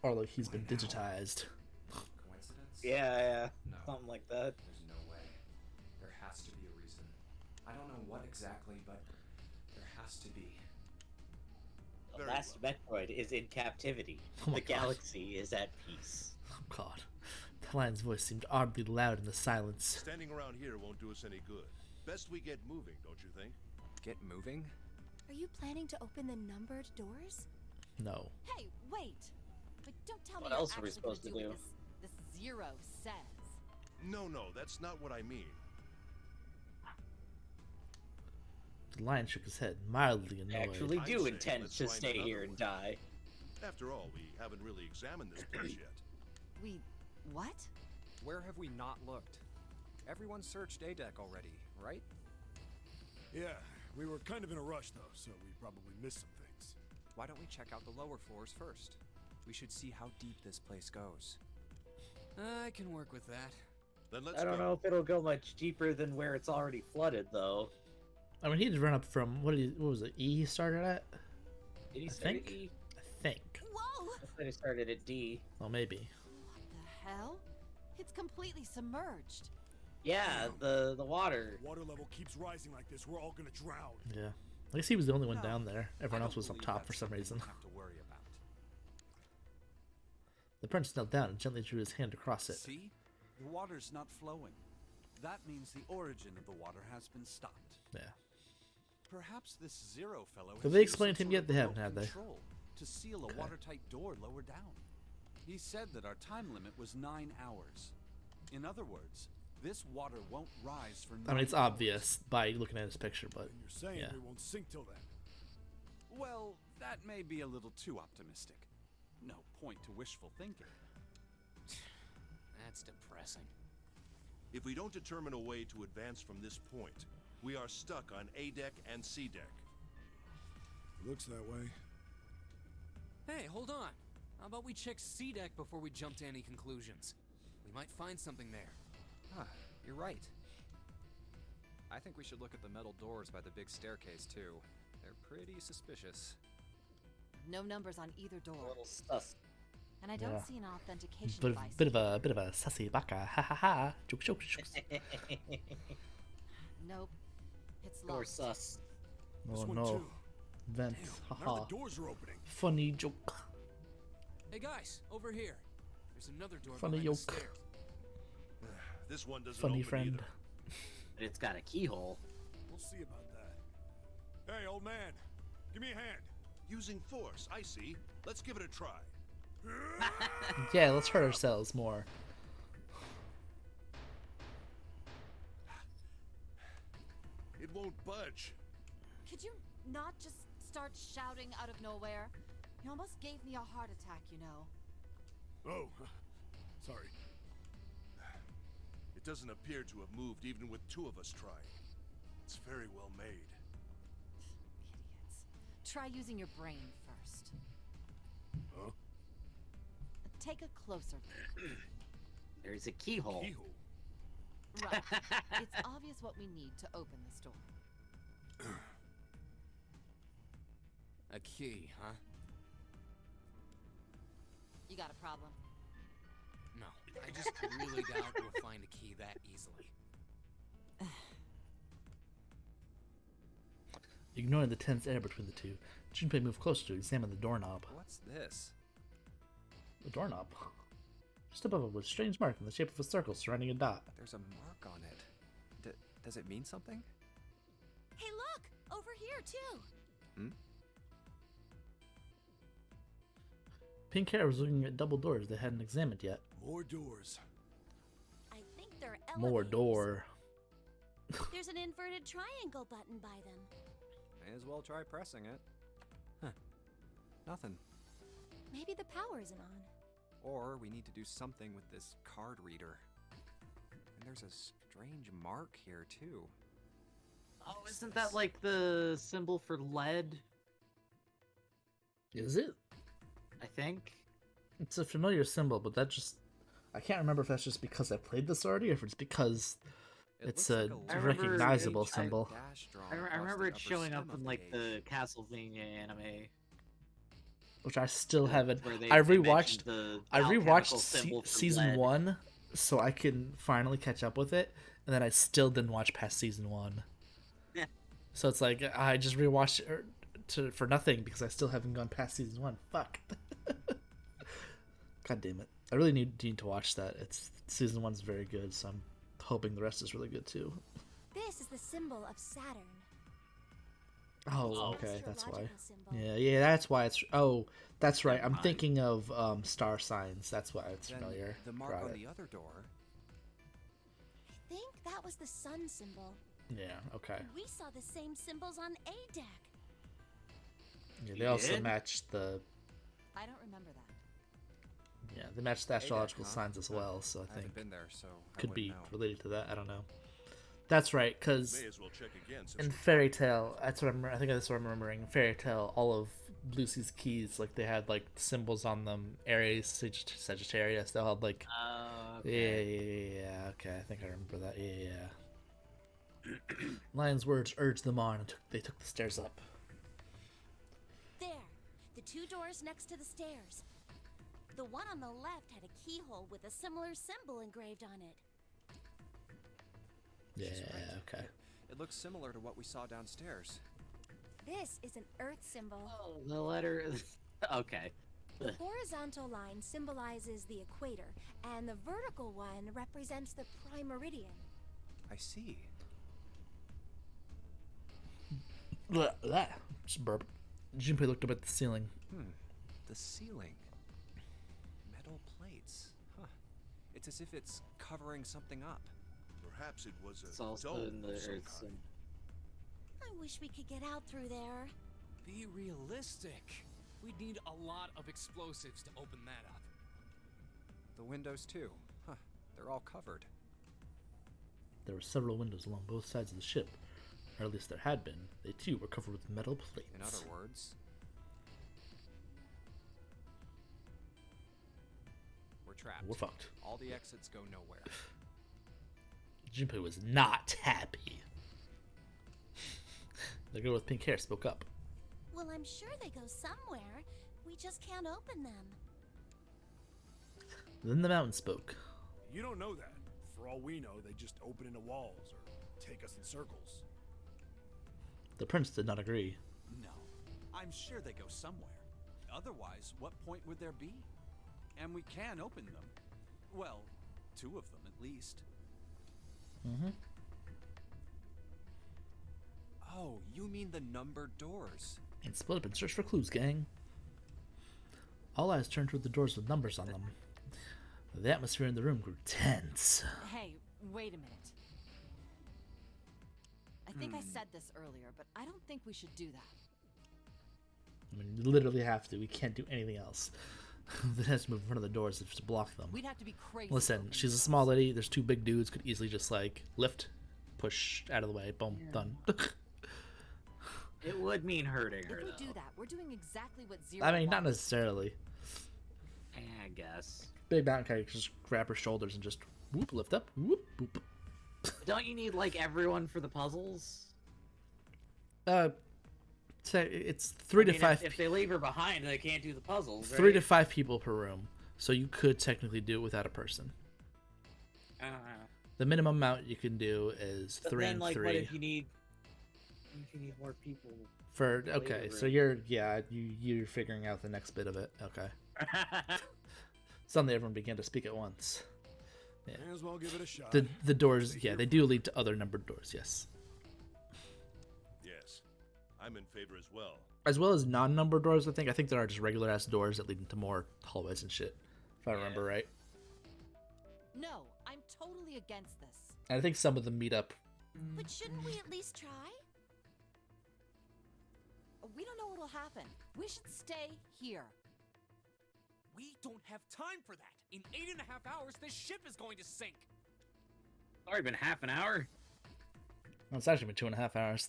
Or like he's been Why now? digitized. Coincidence? Yeah, No. something like that. There's no way. There has to be a reason. I don't know what exactly, but there has to be. The Very last Metroid is in captivity. Oh my The God. galaxy is at peace. Oh god. The lion's voice seemed oddly loud in the silence. Standing around here won't do us any good. Best we get moving, don't you think? Get moving? Are you planning to open the numbered doors? No. Hey, wait! But don't tell What me else you're are we actually gonna supposed to do do? what this Zero says. No, that's not what I mean. The lion shook his head, mildly I annoyed. actually I'd do say intend let's to find stay another here and one. die. After all, we haven't really examined this place yet. We... what? Where have we not looked? Everyone searched A deck already, right? Yeah, we were kind of in a rush though, so we probably missed some things. Why don't we check out the lower floors first? We should see how deep this place goes. I can work with that. Then let's I don't go. know if it'll go much deeper than where it's already flooded, though. I mean, he'd run up from what was it? E he started at? Did he I start think. at E? I think. Whoa! I thought he started at D. Well, maybe. What the hell? It's completely submerged. Yeah, the water. Water level keeps rising like this, we're all gonna drown. Yeah. I guess he was the only one No, down there. I Everyone don't else was up believe top that's for some something reason. we have to worry about. The prince knelt down and gently drew his hand across it. See? The water's not flowing. That means the origin of the water has been stopped. Yeah. Perhaps this Zero fellow Have has they used explained some him sort yet? of They haven't, remote have they? control to seal a Okay. watertight door lower down. He said that our time limit was 9 hours. In other words, this water won't rise for 9 I mean, it's hours. obvious by looking at his picture, but And you're saying yeah. we won't sink till then. Well, that may be a little too optimistic. No point to wishful thinking. That's depressing. If we don't determine a way to advance from this point, we are stuck on A deck and C deck. Looks that way. Hey, hold on. How about we check C deck before we jump to any conclusions? We might find something there. Huh, you're right. I think we should look at the metal doors by the big staircase too. They're pretty suspicious. No numbers on either A door. little sus. And I don't Yeah. see an authentication bit device. of a sassy baka. Ha ha ha. Joke, joke, jokes. Nope. It's Or locked. sus. This Oh one no. too. Vent. Now Haha. the doors are opening. Funny joke. Hey guys, over here. There's another door Funny behind the yoke. stairs. This one doesn't Funny open friend. either. But it's got a keyhole. We'll see about that. Hey, old man, give me a hand. Using force, I see. Let's give it a try. Yeah, let's hurt ourselves more. It won't budge. Could you not just start shouting out of nowhere? You almost gave me a heart attack, you know. Oh, sorry. It doesn't appear to have moved even with two of us trying. It's very well made. Idiots. Try using your brain first. Huh? Take a closer look. There's a keyhole. Keyhole. Right. It's obvious what we need to open this door. A key, huh? You got a problem? No, I just really doubt we'll find a key that easily. Ignoring the tense air between the two, Junpei moved closer to examine the doorknob. What's this? The doorknob? Just above it was a strange mark in the shape of a circle surrounding a dot. There's a mark on it. Does it mean something? Hey, look! Over here, too! Hmm? Pink hair was looking at double doors they hadn't examined yet. More doors. I think they're More door. There's an inverted triangle button by them. May as well try pressing it. Huh. Nothing. Maybe the power isn't on. Or we need to do something with this card reader. And there's a strange mark here, too. Oh, isn't that like the symbol for lead? Is it? I think. It's a familiar symbol, but that just... I can't remember if that's just because I played this already, or if it's because It it's looks a like I remember recognizable I- symbol. dash drawn I across remember the it upper showing up stem of in the like page. the Castlevania anime. Which I still haven't... where they I mentioned rewatched... the I alchemical rewatched symbol for season lead. 1 so I can finally catch up with it, and then I still didn't watch past season 1. Yeah. So it's like I just rewatched it for nothing because I still haven't gone past season 1. Fuck. God damn it. I really need to watch that. It's season 1's very good, so I'm hoping the rest is really good too. This is the symbol of Saturn. Oh, It's an okay, that's why. astrological symbol. Yeah, that's why it's. Oh, that's right. Never I'm mind. thinking of star signs. That's why it's Then familiar. the mark Got on it. the other door. I think that was the sun symbol. Yeah. Okay. We saw the same symbols on A deck. Yeah, You they also did? match the. I don't remember that. Yeah, they match the astrological huh? signs as well. So I I haven't think been there, so I could wouldn't be know. related to that. I don't know. That's right, because May as well check again since in we're Fairy Tale, that's what I think that's what I'm remembering. In Fairy Tale, all of Lucy's keys, like they had like symbols on them. Aries, Sagittarius. They all had like. Yeah. Okay, I think I remember that. Yeah. Lion's words urged them on, and they took the stairs up. There, the two doors next to the stairs. The one on the left had a keyhole with a similar symbol engraved on it. Yeah. She's right. Okay. It looks similar to what we saw downstairs. This is an earth symbol. Oh, the letter. Okay. The horizontal line symbolizes the equator, and the vertical one represents the prime meridian. I see. Just burp. Junpei looked up at the ceiling. The ceiling. Metal plates. Huh. It's as if it's covering something up. Perhaps it was a It's also dome in the of some Earth's. kind. I wish we could get out through there. Be realistic. We'd need a lot of explosives to open that up. The windows too. Huh. They're all covered. There were several windows along both sides of the ship, or at least there had been. They too were covered with metal plates. In other words, we're trapped. We're fucked. All the exits go nowhere. Junpei was not happy. The girl with pink hair spoke up. Well, I'm sure they go somewhere. We just can't open them. Then the mountain spoke. You don't know that. For all we know, they just open into walls or take us in circles. The prince did not agree. No, I'm sure they go somewhere. Otherwise, what point would there be? And we can open them. Well, two of them at least. Mm-hmm. Oh, you mean the numbered doors? And split up and search for clues, gang. All eyes turned toward the doors with numbers on them. The atmosphere in the room grew tense. Hey, wait a minute. I think I said this earlier, but I don't think we should do that. I mean, you literally have to. We can't do anything else. Then has to move in front of the doors to block them. We'd have to be crazy. Listen, she's a small lady. There's two big dudes. Could easily just like lift, push out of the way. Boom, done. It would mean hurting her, If we though. do that, we're doing exactly what Zero I mean, not wants. necessarily. I guess. Big mountain character just grab her shoulders and just whoop, lift up, whoop, whoop. Don't you need, like, everyone for the puzzles? So it's 3 I to mean, 5. If they leave her behind, they can't do the puzzles, 3 to 5 people per room. So you could technically do it without a person. The minimum amount you can do is But 3 then, and like, 3. what if you need more people? For labor okay, so room? you're figuring out the next bit of it. Okay. Suddenly everyone began to speak at once. May as well give it a shot. The doors, yeah, they do lead to other numbered doors, yes. Yes, I'm in favor as well. As well as non-numbered doors, I think there are just regular ass doors that lead into more hallways and shit. If I remember right. No, I'm totally against this. And I think some of them meet up. But shouldn't we at least try? We don't know what'll happen. We should stay here. We don't have time for that. In 8.5 hours, this ship is going to sink. It's already been half an hour. Well, it's actually been 2.5 hours.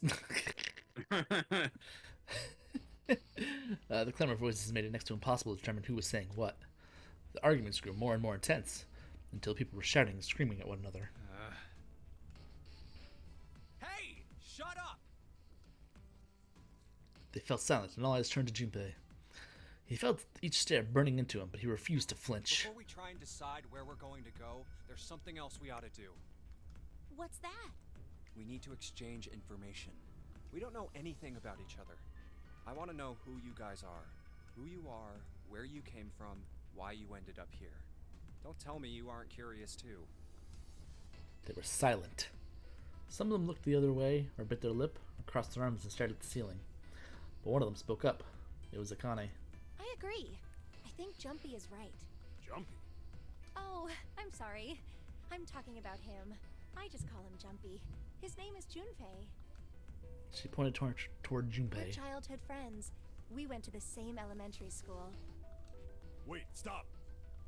The clamor of voices made it next to impossible to determine who was saying what. The arguments grew more and more intense, until people were shouting and screaming at one another. Hey, shut up! They fell silent, and all eyes turned to Junpei. He felt each stare burning into him, but he refused to flinch. Before we try and decide where we're going to go, there's something else we ought to do. What's that? We need to exchange information. We don't know anything about each other. I want to know who you guys are, where you came from, why you ended up here. Don't tell me you aren't curious too. They were silent. Some of them looked the other way, or bit their lip, or crossed their arms and stared at the ceiling. But one of them spoke up. It was Akane. I agree. I think Jumpy is right. Jumpy? Oh, I'm sorry. I'm talking about him. I just call him Jumpy. His name is Junpei. She pointed toward We're Junpei. childhood friends. We went to the same elementary school. Wait, stop.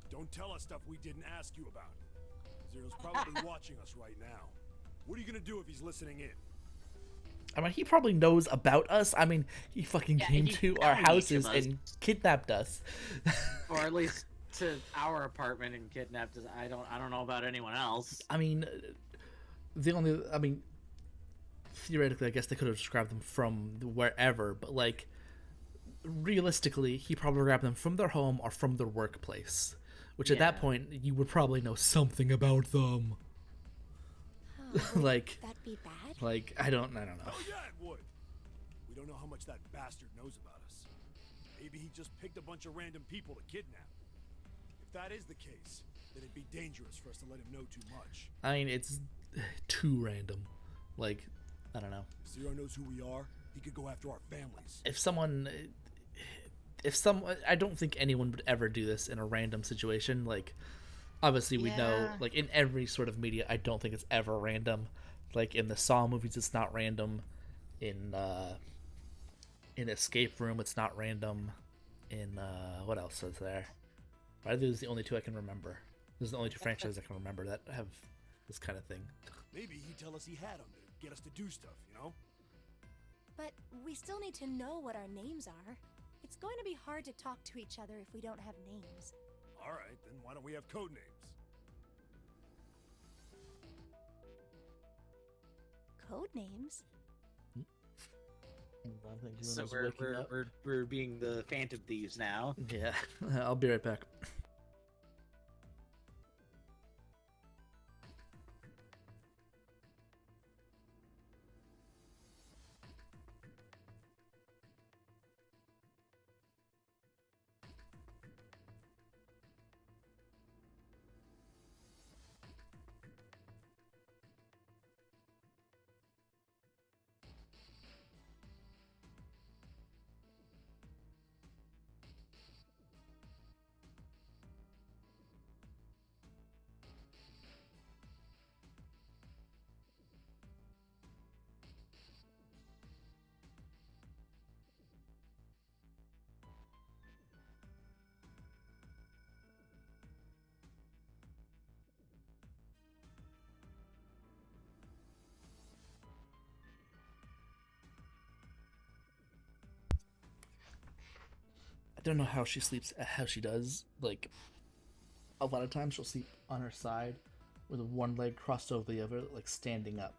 Don't tell us stuff we didn't ask you about. Zero's probably watching us right now. What are you gonna do if he's listening in? I mean, he probably knows about us. I mean, he fucking came he to knows our each of houses us. and kidnapped us. Or at least to our apartment and kidnapped us. I don't know about anyone else. I mean, theoretically, I guess they could have grabbed them from wherever, but like, realistically, he probably grabbed them from their home or from their workplace. Which at that Yeah. point, you would probably know something about them. like, That'd be bad. like I don't know. Oh yeah, it would. We don't know how much that bastard knows about us. Maybe he just picked a bunch of random people to kidnap. If that is the case, then it'd be dangerous for us to let him know too much. I mean, it's too random. Like, I don't know. If Zero knows who we are, he could go after our families. I don't think anyone would ever do this in a random situation. Like, obviously we know, Yeah. like, in every sort of media, I don't think it's ever random. Like, in the Saw movies, it's not random. In Escape Room, it's not random. In, what else is there? Are those the only two I can remember? Those are the only two franchises I can remember that have this kind of thing. Maybe he'd tell us he had them to get us to do stuff, you know? But we still need to know what our names are. It's going to be hard to talk to each other if we don't have names. Alright, then why don't we have code names? Code names? I think So Luna's we're waking up. we're being the Phantom Thieves now. Yeah, I'll be right back. I don't know how she sleeps, how she does. Like, a lot of times she'll sleep on her side with one leg crossed over the other, like standing up.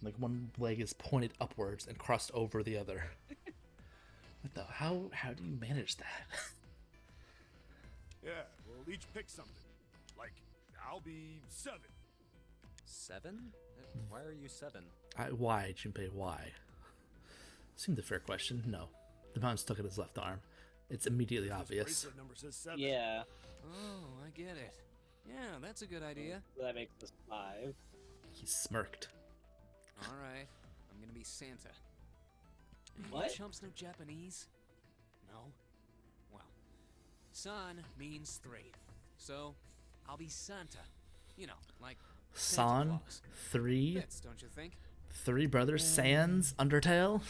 Like, one leg is pointed upwards and crossed over the other. What the? How do you manage that? Yeah, we'll each pick something. Like, I'll be 7. 7? Why are you 7? Why, Junpei, why? Seemed a fair question. No. The mountain stuck at his left arm. It's immediately This obvious. bracelet number says 7. Yeah, Oh, I get it. Yeah, that's a good idea. so that makes us 5. He smirked. All right, I'm gonna be Santa. What? You chumps know Japanese? No? Well, san means 3. So, I'll be Santa. You know, like Santa San, Claus. 3, Fits, don't you think? 3 brothers, Sans, Undertale.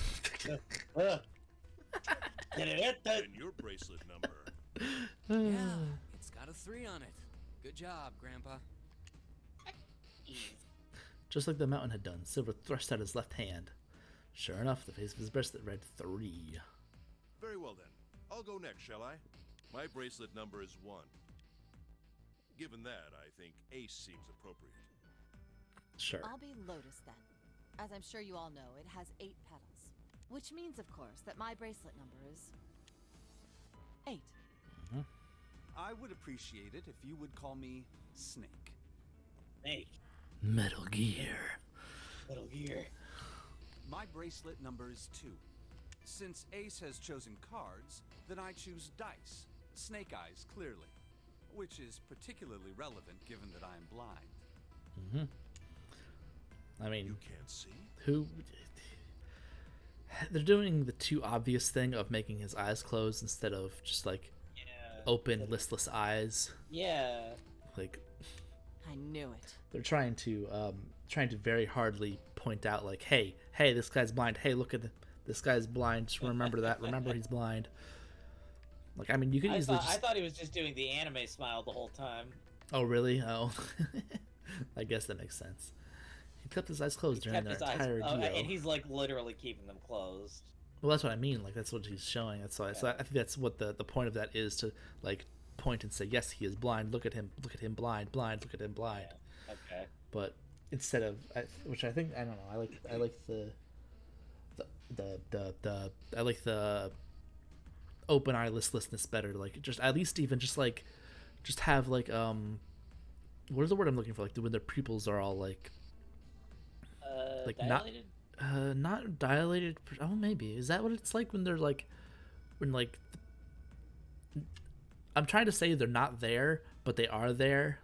And your bracelet number. Yeah, it's got a 3 on it. Good job, Grandpa. Just like the mountain had done, Silver thrust out his left hand. Sure enough, the face of his bracelet read 3. Very well then. I'll go next, shall I? My bracelet number is 1. Given that, I think Ace seems appropriate. Sure. I'll be Lotus then. As I'm sure you all know, it has 8 petals. Which means, of course, that my bracelet number is 8. I would appreciate it if you would call me Snake. Hey, Metal Gear. Little Gear. My bracelet number is 2. Since Ace has chosen cards, then I choose dice. Snake eyes, clearly. Which is particularly relevant given that I am blind. I mean, You can't see? who? they're doing the too obvious thing of making his eyes closed instead of just like Yeah. open, listless eyes. Yeah. Like I knew it. they're trying to very hardly point out like, hey, this guy's blind. Hey, look at this guy's blind. Just remember that. Remember he's blind. Like, I mean, you could easily I thought he was just doing the anime smile the whole time. Oh, really? Oh, I guess that makes sense. He kept his eyes closed during their entire duo. And he's like literally keeping them closed. Well, that's what I mean. Like, that's what he's showing. That's why. Yeah. So I think that's what the point of that is, to like point and say, yes, he is blind. Look at him. Look at him blind. Blind. Look at him blind. Yeah. Okay. But instead of, which I think, I don't know. I like the open eye listlessness better. Like, just at least even just have like what is the word I'm looking for? Like when their pupils are all like dilated? not dilated. Oh, maybe is that what it's like when they're like I'm trying to say they're not there, but they are there.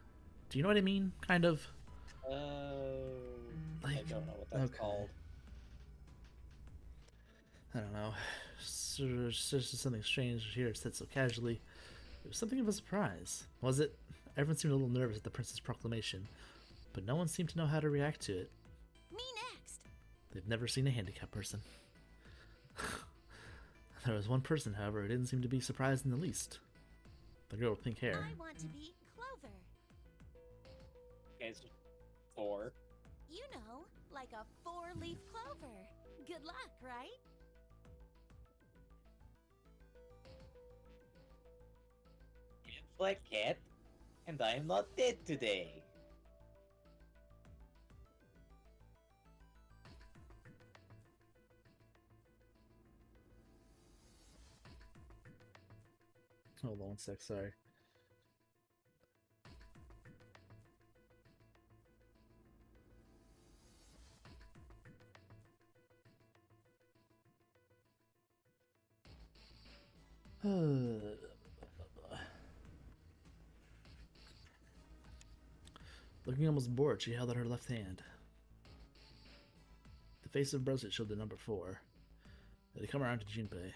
Do you know what I mean? Kind of. I don't know what that's called. I don't know. So there's just something strange here. Said so casually. It was something of a surprise. Was it? Everyone seemed a little nervous at the prince's proclamation, but no one seemed to know how to react to it. Me next. They've never seen a handicapped person. There was one person, however, who didn't seem to be surprised in the least. The girl with pink hair. I want to be Clover. Okay, so 4. You know, like a 4-leaf clover. Good luck, right? It's like cat, and I'm not dead today. Hold on one sec, sorry. Looking almost bored, she held out her left hand. The face of Bracelet showed the number 4. It had come around to Junpei.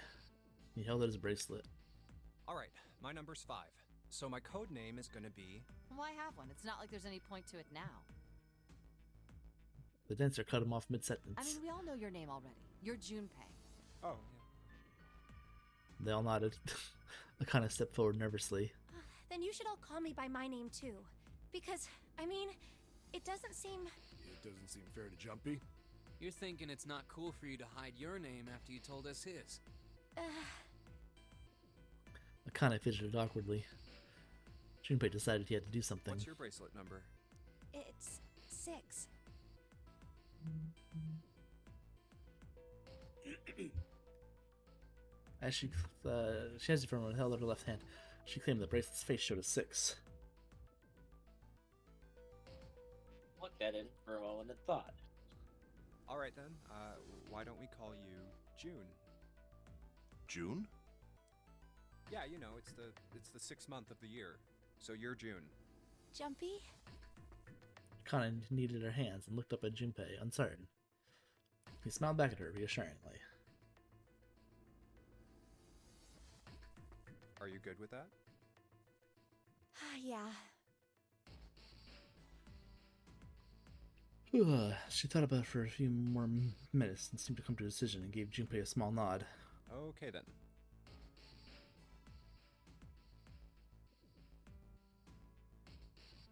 He held out his bracelet. Alright, my number's 5. So my code name is gonna be... Why have one? It's not like there's any point to it now. The dancer cut him off mid-sentence. I mean, we all know your name already. You're Junpei. Oh, yeah. They all nodded. I kind of stepped forward nervously. Then you should all call me by my name too. Because, I mean, it doesn't seem... It doesn't seem fair to Jumpy. You're thinking it's not cool for you to hide your name after you told us his. I kind of fidgeted awkwardly. Junpei decided he had to do something. What's your bracelet number? It's 6. As she hesitated for a moment and held out her left hand, she claimed the bracelet's face showed a 6. Looked at it for a moment and thought. Alright then, why don't we call you June? June? Yeah, you know, it's the 6th month of the year. So you're June. Jumpy? Kana kneaded her hands and looked up at Junpei, uncertain. He smiled back at her reassuringly. Are you good with that? Yeah. She thought about it for a few more minutes and seemed to come to a decision and gave Junpei a small nod. Okay then.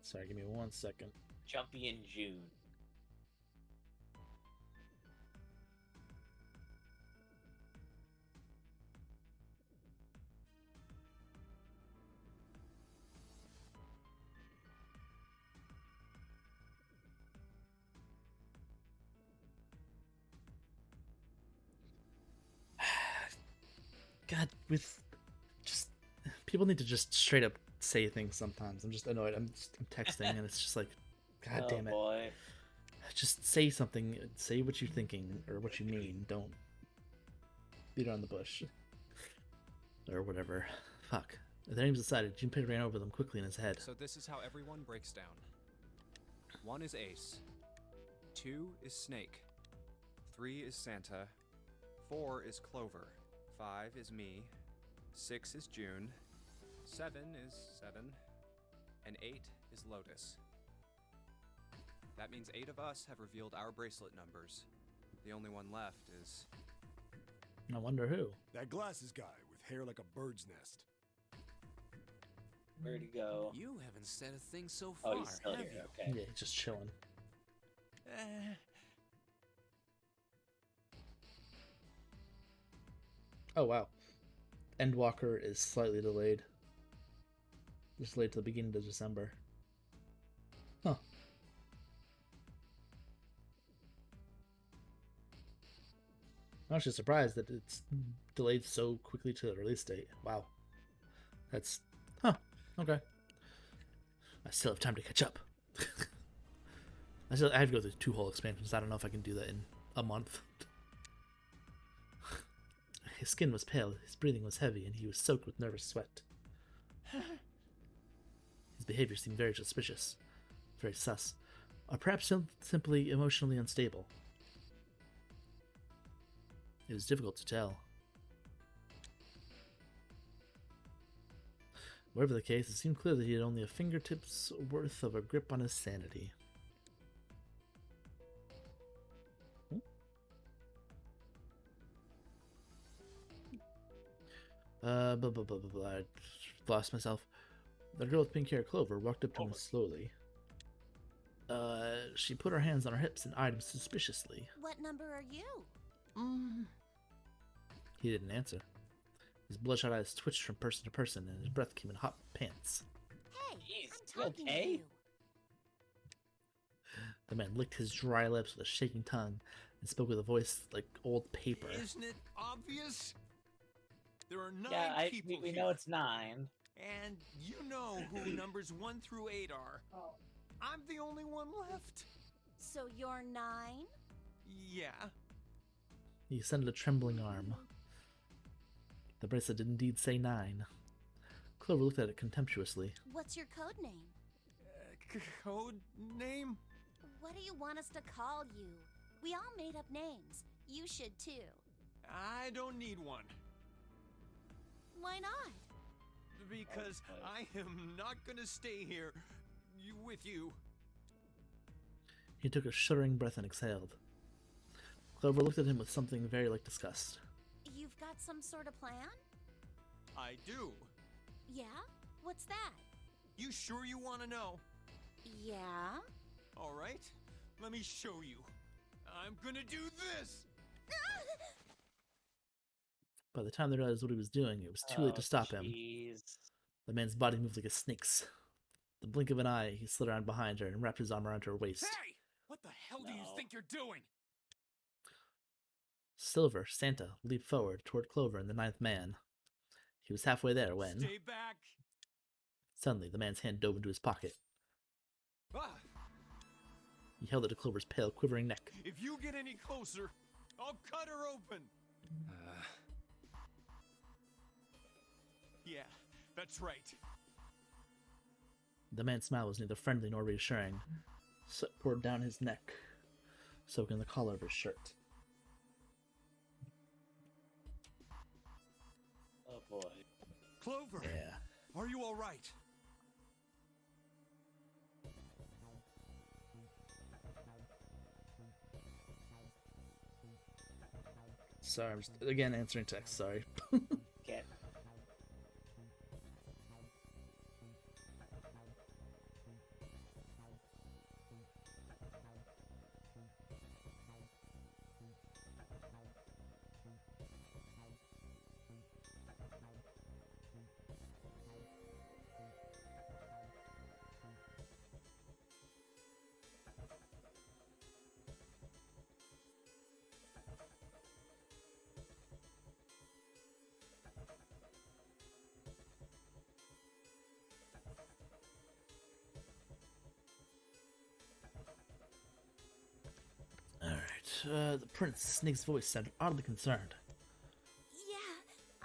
Sorry, give me 1 second. Jumpy in June. God, with just people need to just straight up say things sometimes. I'm just annoyed. I'm texting and it's just like, God damn it. Boy. Just say something. Say what you're thinking or what you mean. Don't beat around the bush. Or whatever. Fuck. Their names decided, Junpei ran over them quickly in his head. So this is how everyone breaks down. 1 is Ace. 2 is Snake. 3 is Santa. 4 is Clover. 5 is me. 6 is June. 7 is 7. And 8 is Lotus. That means 8 of us have revealed our bracelet numbers. The only one left is... I wonder who. That glasses guy with hair like a bird's nest. Where'd he go? You haven't said a thing so far, Oh, he's still have here. you? Okay. Yeah, he's just chilling. Oh wow. Endwalker is slightly delayed. Just delayed to the beginning of December. Huh. I'm actually surprised that it's delayed so quickly to the release date. Wow. That's... Huh. Okay. I still have time to catch up. I have to go through 2 whole expansions. I don't know if I can do that in a month. His skin was pale, his breathing was heavy, and he was soaked with nervous sweat. His behavior seemed very suspicious, very sus, or perhaps simply emotionally unstable. It was difficult to tell. Whatever the case, it seemed clear that he had only a fingertip's worth of a grip on his sanity. I lost myself. The girl with pink hair, Clover, walked up to him slowly. She put her hands on her hips and eyed him suspiciously. What number are you? He didn't answer. His bloodshot eyes twitched from person to person, and his breath came in hot pants. Hey, Jeez, I'm talking okay? to you. The man licked his dry lips with a shaking tongue and spoke with a voice like old paper. Isn't it obvious? There are 9 Yeah, people we here, know it's 9. and you know who numbers 1 through 8 are. I'm the only one left. So you're 9? Yeah. He extended a trembling arm. The bracelet did indeed say 9. Clover looked at it contemptuously. What's your code name? Code name? What do you want us to call you? We all made up names. You should too. I don't need one. Why not? Because I am not gonna stay here with you. He took a shuddering breath and exhaled. Clover looked at him with something very like disgust. You've got some sort of plan? I do. Yeah? What's that? You sure you want to know? Yeah? All right, let me show you. I'm gonna do this! By the time they realized what he was doing, it was too late to stop him. Jeez. The man's body moved like a snake's. The blink of an eye, he slid around behind her and wrapped his arm around her waist. Hey! What the hell do you think you're doing? Silver, Santa, leaped forward toward Clover and the 9th man. He was halfway there when... Stay back! Suddenly, the man's hand dove into his pocket. Ah, He held it to Clover's pale, quivering neck. if you get any closer, I'll cut her open. Yeah, that's right. The man's smile was neither friendly nor reassuring. Sweat poured down his neck, soaking the collar of his shirt. Oh boy. Clover, Yeah. are you all right? Sorry, I'm just, again, answering text, sorry. Okay. Alright, the Prince Snake's voice sounded oddly concerned. Yeah,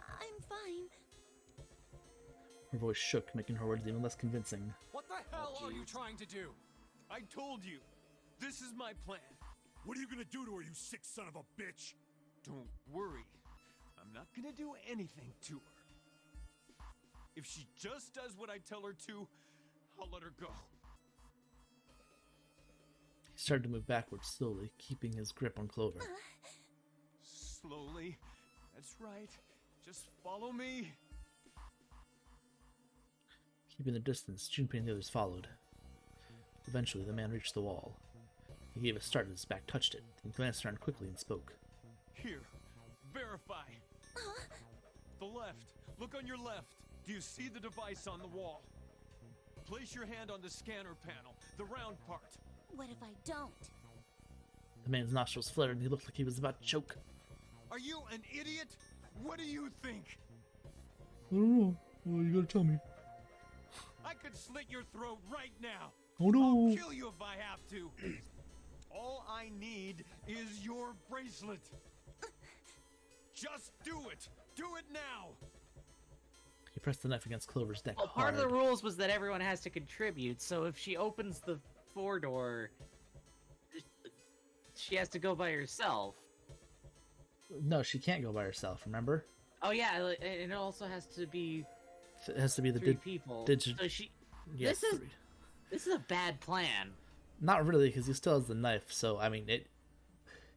I'm fine. Her voice shook, making her words even less convincing. What the hell are you trying to do? I told you, this is my plan. What are you gonna do to her, you sick son of a bitch? Don't worry. I'm not gonna do anything to her. If she just does what I tell her to, I'll let her go. He started to move backwards slowly, keeping his grip on Clover. Slowly. That's right. Just follow me. Keeping the distance, Junpei and the others followed. Eventually, the man reached the wall. He gave a start as his back touched it, then glanced around quickly and spoke. Here. Verify. The left. Look on your left. Do you see the device on the wall? Place your hand on the scanner panel, the round part. What if I don't? The man's nostrils flared and he looked like he was about to choke. Are you an idiot? What do you think? I don't know. Well, you gotta tell me. I could slit your throat right now. Oh no! I'll kill you if I have to. All I need is your bracelet. Just do it. Do it now. He pressed the knife against Clover's neck Well, part hard. of the rules was that everyone has to contribute, so if she opens the 4-door, she has to go by herself. No, she can't go by herself, remember? Oh yeah, and it also has to be It has to be the 3 people. So she. Yeah, this is 3. this is a bad plan. Not really, because he still has the knife, so, I mean,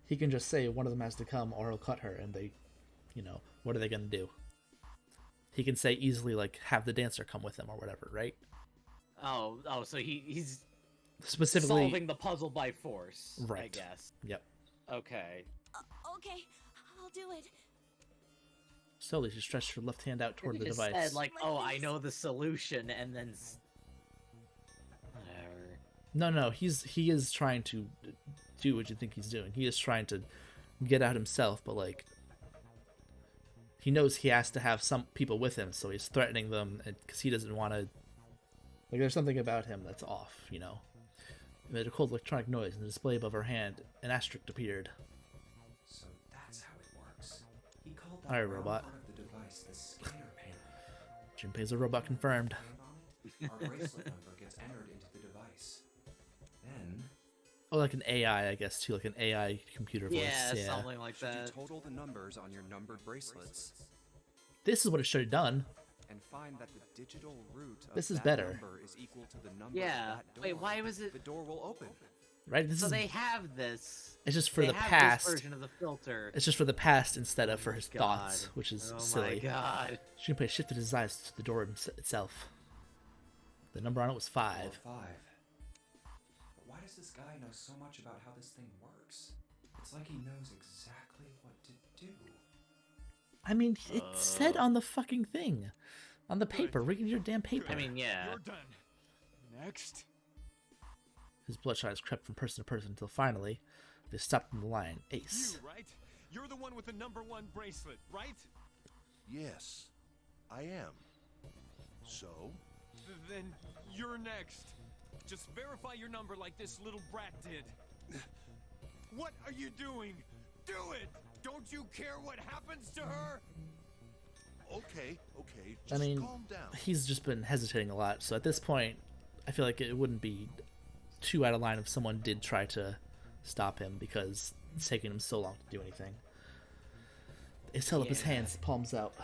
he can just say one of them has to come or he'll cut her, and they, what are they gonna do? He can say easily, like, have the dancer come with him or whatever, right? Oh, so he's Specifically solving the puzzle by force, right. I guess. Yep. Okay. Okay, I'll do it. Slowly, she stretched her left hand out toward the Just device. said, like, oh, I know the solution, and then whatever. No, he is trying to do what you think he's doing. He is trying to get out himself, but, like, he knows he has to have some people with him, so he's threatening them because he doesn't want to. Like, there's something about him that's off, It made a cold electronic noise, and the display above her hand, an asterisk appeared. So that's how it works. He called that Alright, round robot. part of the device the scanner panel. Junpei's a robot confirmed. Our bracelet number gets entered into the device. Then Oh, like an AI, I guess, too, like an AI computer voice. Yeah, something like should you that. total the numbers on your numbered bracelets This is what it should have done. and find that the digital root of This is that better. number is equal to the number Yeah. of that door, Wait, why was it? the door will open. Right? This So is. they have this. It's just for They the have past. This version of the filter. It's just for the past instead of for his God. thoughts, which is Oh silly. my god. Junpei shifted his eyes to the door itself. The number on it was 5. 5. But why does this guy know so much about how this thing works? It's like he knows exactly what to do. I mean, it said on the fucking thing. On the paper. Read your damn paper. I mean, yeah. You're done. Next. His bloodshot eyes crept from person to person until finally, they stopped in the line. Ace. You, right? You're the one with the number 1 bracelet, right? Yes, I am. So? Then you're next. Just verify your number like this little brat did. What are you doing? Do it! Don't you care what happens to her? Okay, I just mean, calm down. he's just been hesitating a lot, so at this point, I feel like it wouldn't be too out of line if someone did try to stop him because it's taking him so long to do anything. Ace held up his Yeah. hands, palms out.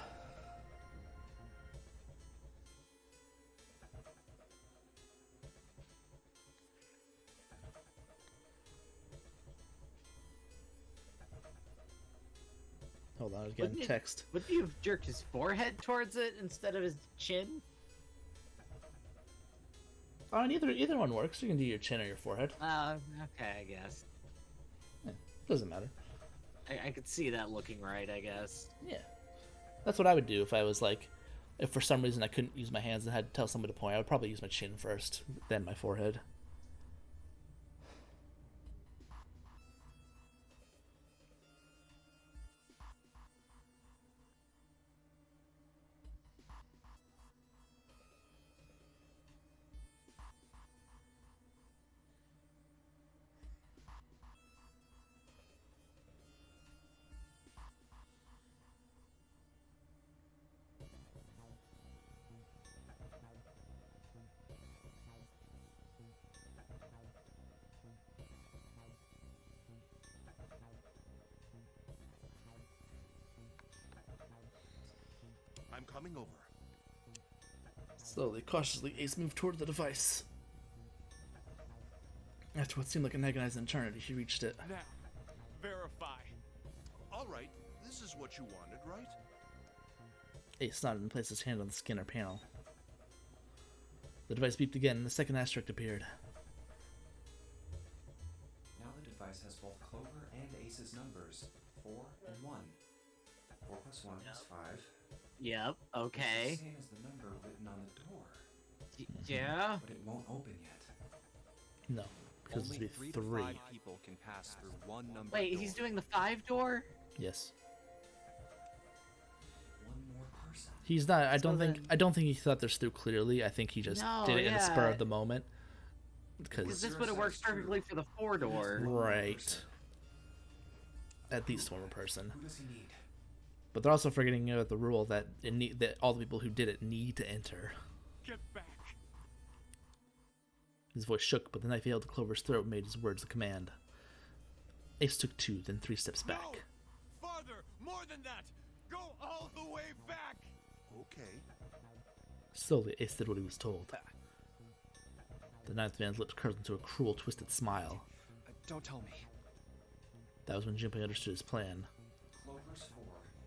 Hold on, I was getting Wouldn't it- text. Would you have jerked his forehead towards it instead of his chin? Oh, and either one works. You can do your chin or your forehead. Okay, I guess. Doesn't matter. I could see that looking right, I guess. Yeah. That's what I would do if I was like, if for some reason I couldn't use my hands and had to tell somebody to point, I would probably use my chin first, then my forehead. coming over. Slowly, cautiously, Ace moved toward the device. After what seemed like an agonizing eternity, he reached it. Now, verify. All right, this is what you wanted, right? Ace nodded and placed his hand on the scanner panel. The device beeped again, and the second asterisk appeared. Now the device has both Clover and Ace's numbers, 4 and 1. 4 plus 1 is 5. Yep. Okay. It's the same as the number written on the door. Yeah. But it won't open yet. No, because Only it'd be 3 to 3. 5 people can pass through one number Wait, door. he's doing the 5 door? Yes. One more person. He's not. I So don't think. then- I don't think he thought this through clearly. I think he just No, did it in the spur yeah. of the moment. Because Because this would have worked perfectly for the 4 door. right, at least one more person. Who does he need? But they're also forgetting about the rule that that all the people who did it need to enter. Get back. His voice shook, but the knife he held to Clover's throat made his words a command. Ace took 2, then 3 steps back. No! Farther! More than that! Go all the way back! Okay. Slowly, Ace did what he was told. The ninth man's lips curled into a cruel, twisted smile. Don't tell me. That was when Junpei understood his plan. Clover's 4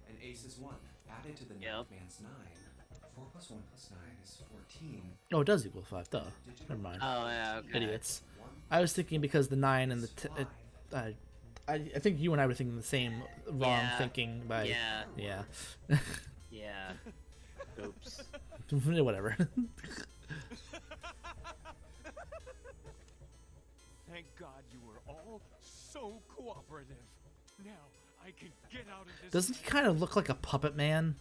and Ace's 1. Added to the Yep. ninth man's 9. 4 plus 1 plus 9 is 14. Oh, it does equal 5, duh. Never mind. Oh, yeah, okay. Idiots. I was thinking because the 9 and the... I think you and I were thinking the same wrong Yeah. thinking by... Yeah. Yeah. Yeah. Oops. Whatever. Thank God you were all so cooperative. Now I can get out of this. Doesn't he kind of look like a puppet man?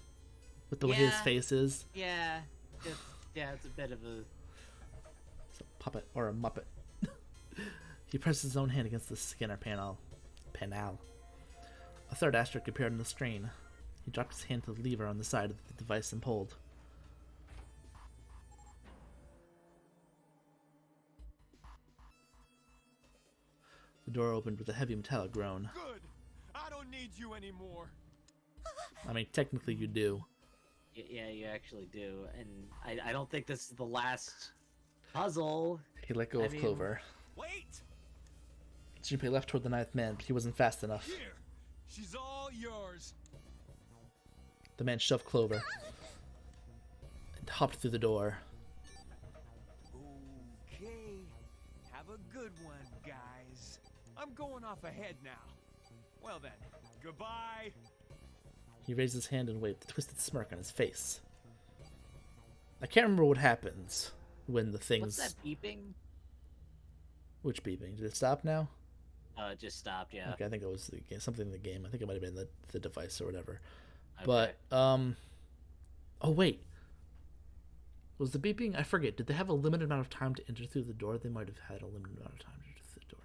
With the way his Yeah. face is? Yeah. It's a bit of a... It's a puppet or a muppet. He pressed his own hand against the scanner panel. A third asterisk appeared on the screen. He dropped his hand to the lever on the side of the device and pulled. The door opened with a heavy metallic groan. Good. I don't need you anymore. I mean, technically you do. Yeah, you actually do. And I don't think this is the last puzzle. He let go I of mean- Clover. Wait. Junpei left toward the ninth man, but he wasn't fast enough. Here. She's all yours. The man shoved Clover and hopped through the door. Okay. Have a good one, guys. I'm going off ahead now. Well then, goodbye. He raised his hand and waved a twisted smirk on his face. I can't remember what happens when the things... What's that beeping? Which beeping? Did it stop now? It just stopped, yeah. Okay, I think it was something in the game. I think it might have been the device or whatever. Okay. But, oh wait. Was the beeping... I forget. Did they have a limited amount of time to enter through the door? They might have had a limited amount of time to enter through the door.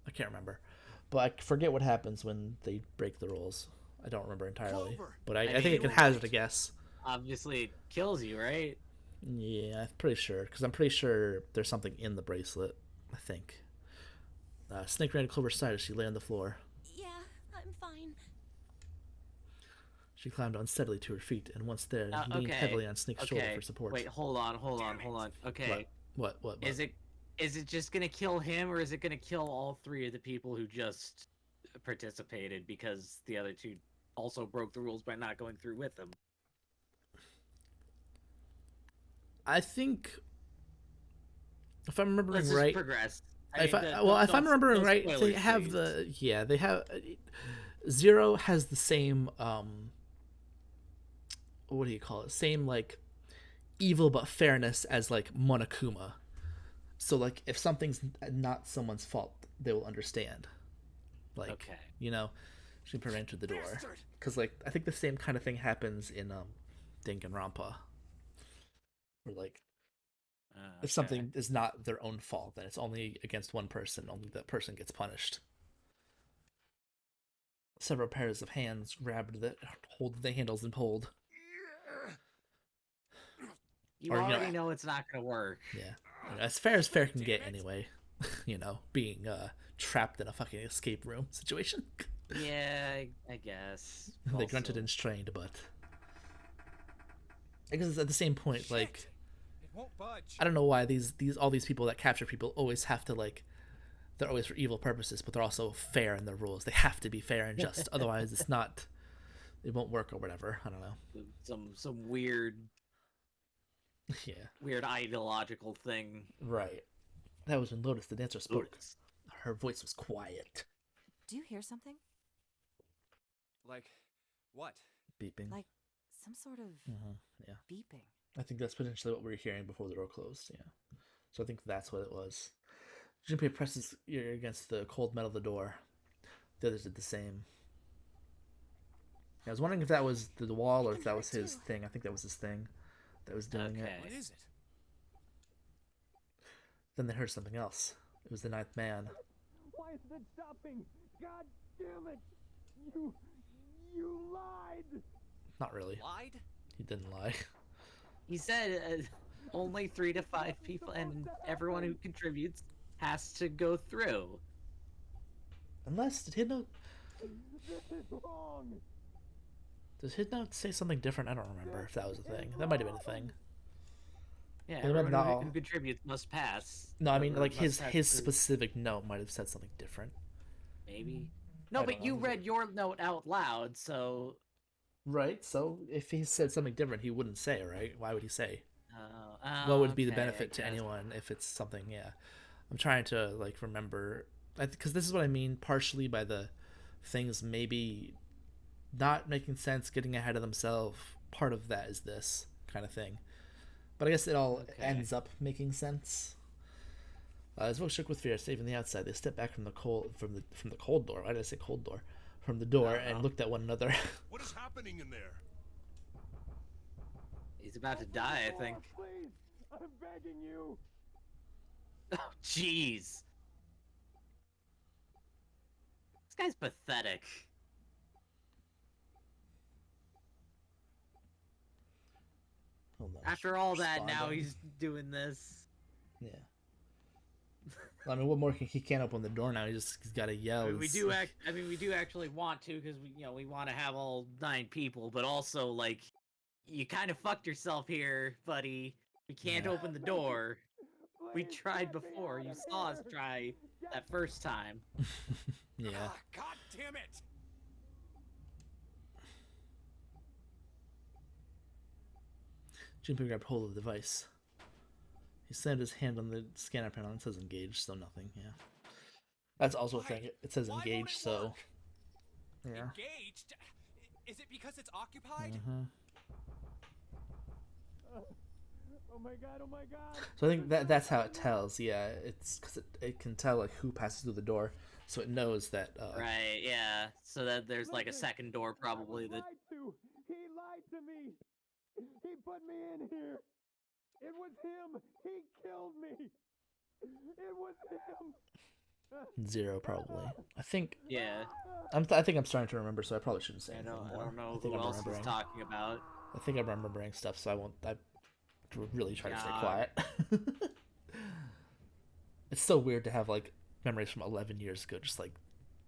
I can't remember. But I forget what happens when they break the rules. I don't remember entirely. Clover. But I I think I mean, can hazard a guess. Obviously, it kills you, right? Yeah, I'm pretty sure. Because I'm pretty sure there's something in the bracelet. I think. Snake ran to Clover's side as she lay on the floor. Yeah, I'm fine. She climbed unsteadily to her feet, and once there, leaned Okay. heavily on Snake's shoulder Okay. for support. Wait, hold on. Okay. What? Is it just gonna kill him, or is it gonna kill all 3 of the people who just participated because the other 2 also broke the rules by not going through with them? I think, if I'm remembering Let's just right, progress. if I'm remembering right, they have they have Zero has the same what do you call it? Same like evil but fairness as like Monokuma. So like if something's not someone's fault, they will understand. Like Okay. you know, she prevented the door Bastard. because like I think the same kind of thing happens in Danganronpa. Where like if something is not their own fault, then it's only against one person. Only that person gets punished. Several pairs of hands grabbed the handles and pulled. You or, you know, already know it's not gonna work. Yeah, as fair can get anyway. You know, being trapped in a fucking escape room situation. Yeah, I guess. They grunted Also- and strained, but I guess at the same point, Shit. like, It won't budge. I don't know why all these people that capture people always have to, like, they're always for evil purposes, but they're also fair in their rules. They have to be fair and just, otherwise it's not, it won't work or whatever. I don't know. Some weird Yeah, ideological thing. right. That was when Lotus the dancer spoke. Lotus. Her voice was quiet. Do you hear something? Like, what? Beeping. Like some sort of Yeah. beeping. I think that's potentially what we were hearing before the door closed, yeah. So I think that's what it was. Junpei presses ear against the cold metal of the door. The others did the same. I was wondering if that was the wall or if that was his thing. I think that was his thing that was doing it. Okay. What is it? Then they heard something else. It was the ninth man. Why isn't it stopping? God damn it! You lied! Not really. Lied? He didn't lie. He said only 3 to 5 people, and everyone who contributes has to go through. Unless, did Hidnote... This is wrong! Does Hidnote say something different? I don't remember if that was a thing. That might have been a thing. Yeah, Well, everyone not who, all. who contributes must pass. No, I mean, Or like, must his pass through. specific note might have said something different. Maybe. I No, don't but you know. read your note out loud, so... Right, so if he said something different, he wouldn't say, right? Why would he say? What What would be the benefit to anyone if it's something, yeah. I'm trying to, like, remember... Because this is what I mean partially by the things maybe not making sense, getting ahead of themselves. Part of that is this kind of thing. But I guess it all ends up making sense. As Vogue shook with fear, safe on the outside, they stepped back from the cold door. Why did I say cold door? From the door and looked at one another. What is happening in there? He's about to die, I think. Please! I'm begging you! Oh, jeez. This guy's pathetic. Hold on, After all that, now responding. he's doing this. Yeah. I mean, what more he can't open the door now. He's got to yell. I mean, we It's- do actually want to, because we want to have all 9 people, but also, like, you kind of fucked yourself here, buddy. We can't Yeah. open the door. We Please tried get me before. out You of saw us here. try that first time. Yeah. Ah, God damn it! Junpei grabbed hold of the device. He slammed his hand on the scanner panel and it says engaged, so nothing, yeah. That's also a thing. It says Why won't engaged, it so... work? Yeah. Engaged? Is it because it's occupied? Mm-hmm. Oh my god, oh my god! So I think that's how it tells, yeah. It's because it can tell, like, who passes through the door, so it knows that... Right, yeah. So that there's, like, a Listen, second door, probably, that... Lied to. He lied to me! He put me in here! It was him! He killed me! It was him! Zero, probably. I think... Yeah. I think I'm starting to remember, so I probably shouldn't say I anything don't, more. I don't know think who I'm else he's remembering. talking about. I think I'm remembering stuff, so I won't... I really try to stay Yeah. quiet. It's so weird to have, like, memories from 11 years ago just, like,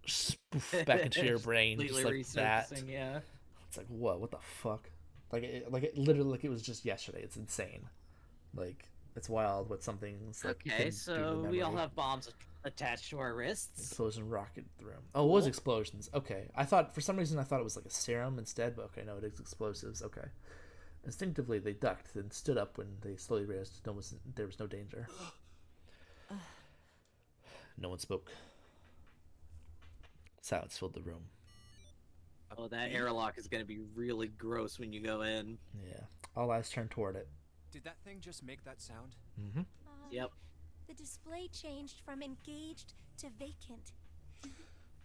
spoof back into your brain, just Completely like that. resurfacing, yeah. It's like, what the fuck? Like it literally, like, it was just yesterday. It's insane. Like, it's wild what something's, like, Okay, can do to so the we all memory. have bombs attached to our wrists. Explosion rocket through 'em. Oh, it was explosions. Okay. For some reason, I thought it was like a serum instead, but okay, no, it is explosives. Okay. Instinctively, they ducked and stood up when they slowly realized there was no danger. No one spoke. Silence filled the room. Oh, that airlock is gonna be really gross when you go in. Yeah. All eyes turned toward it. Did that thing just make that sound? Mm-hmm. Yep. The display changed from engaged to vacant.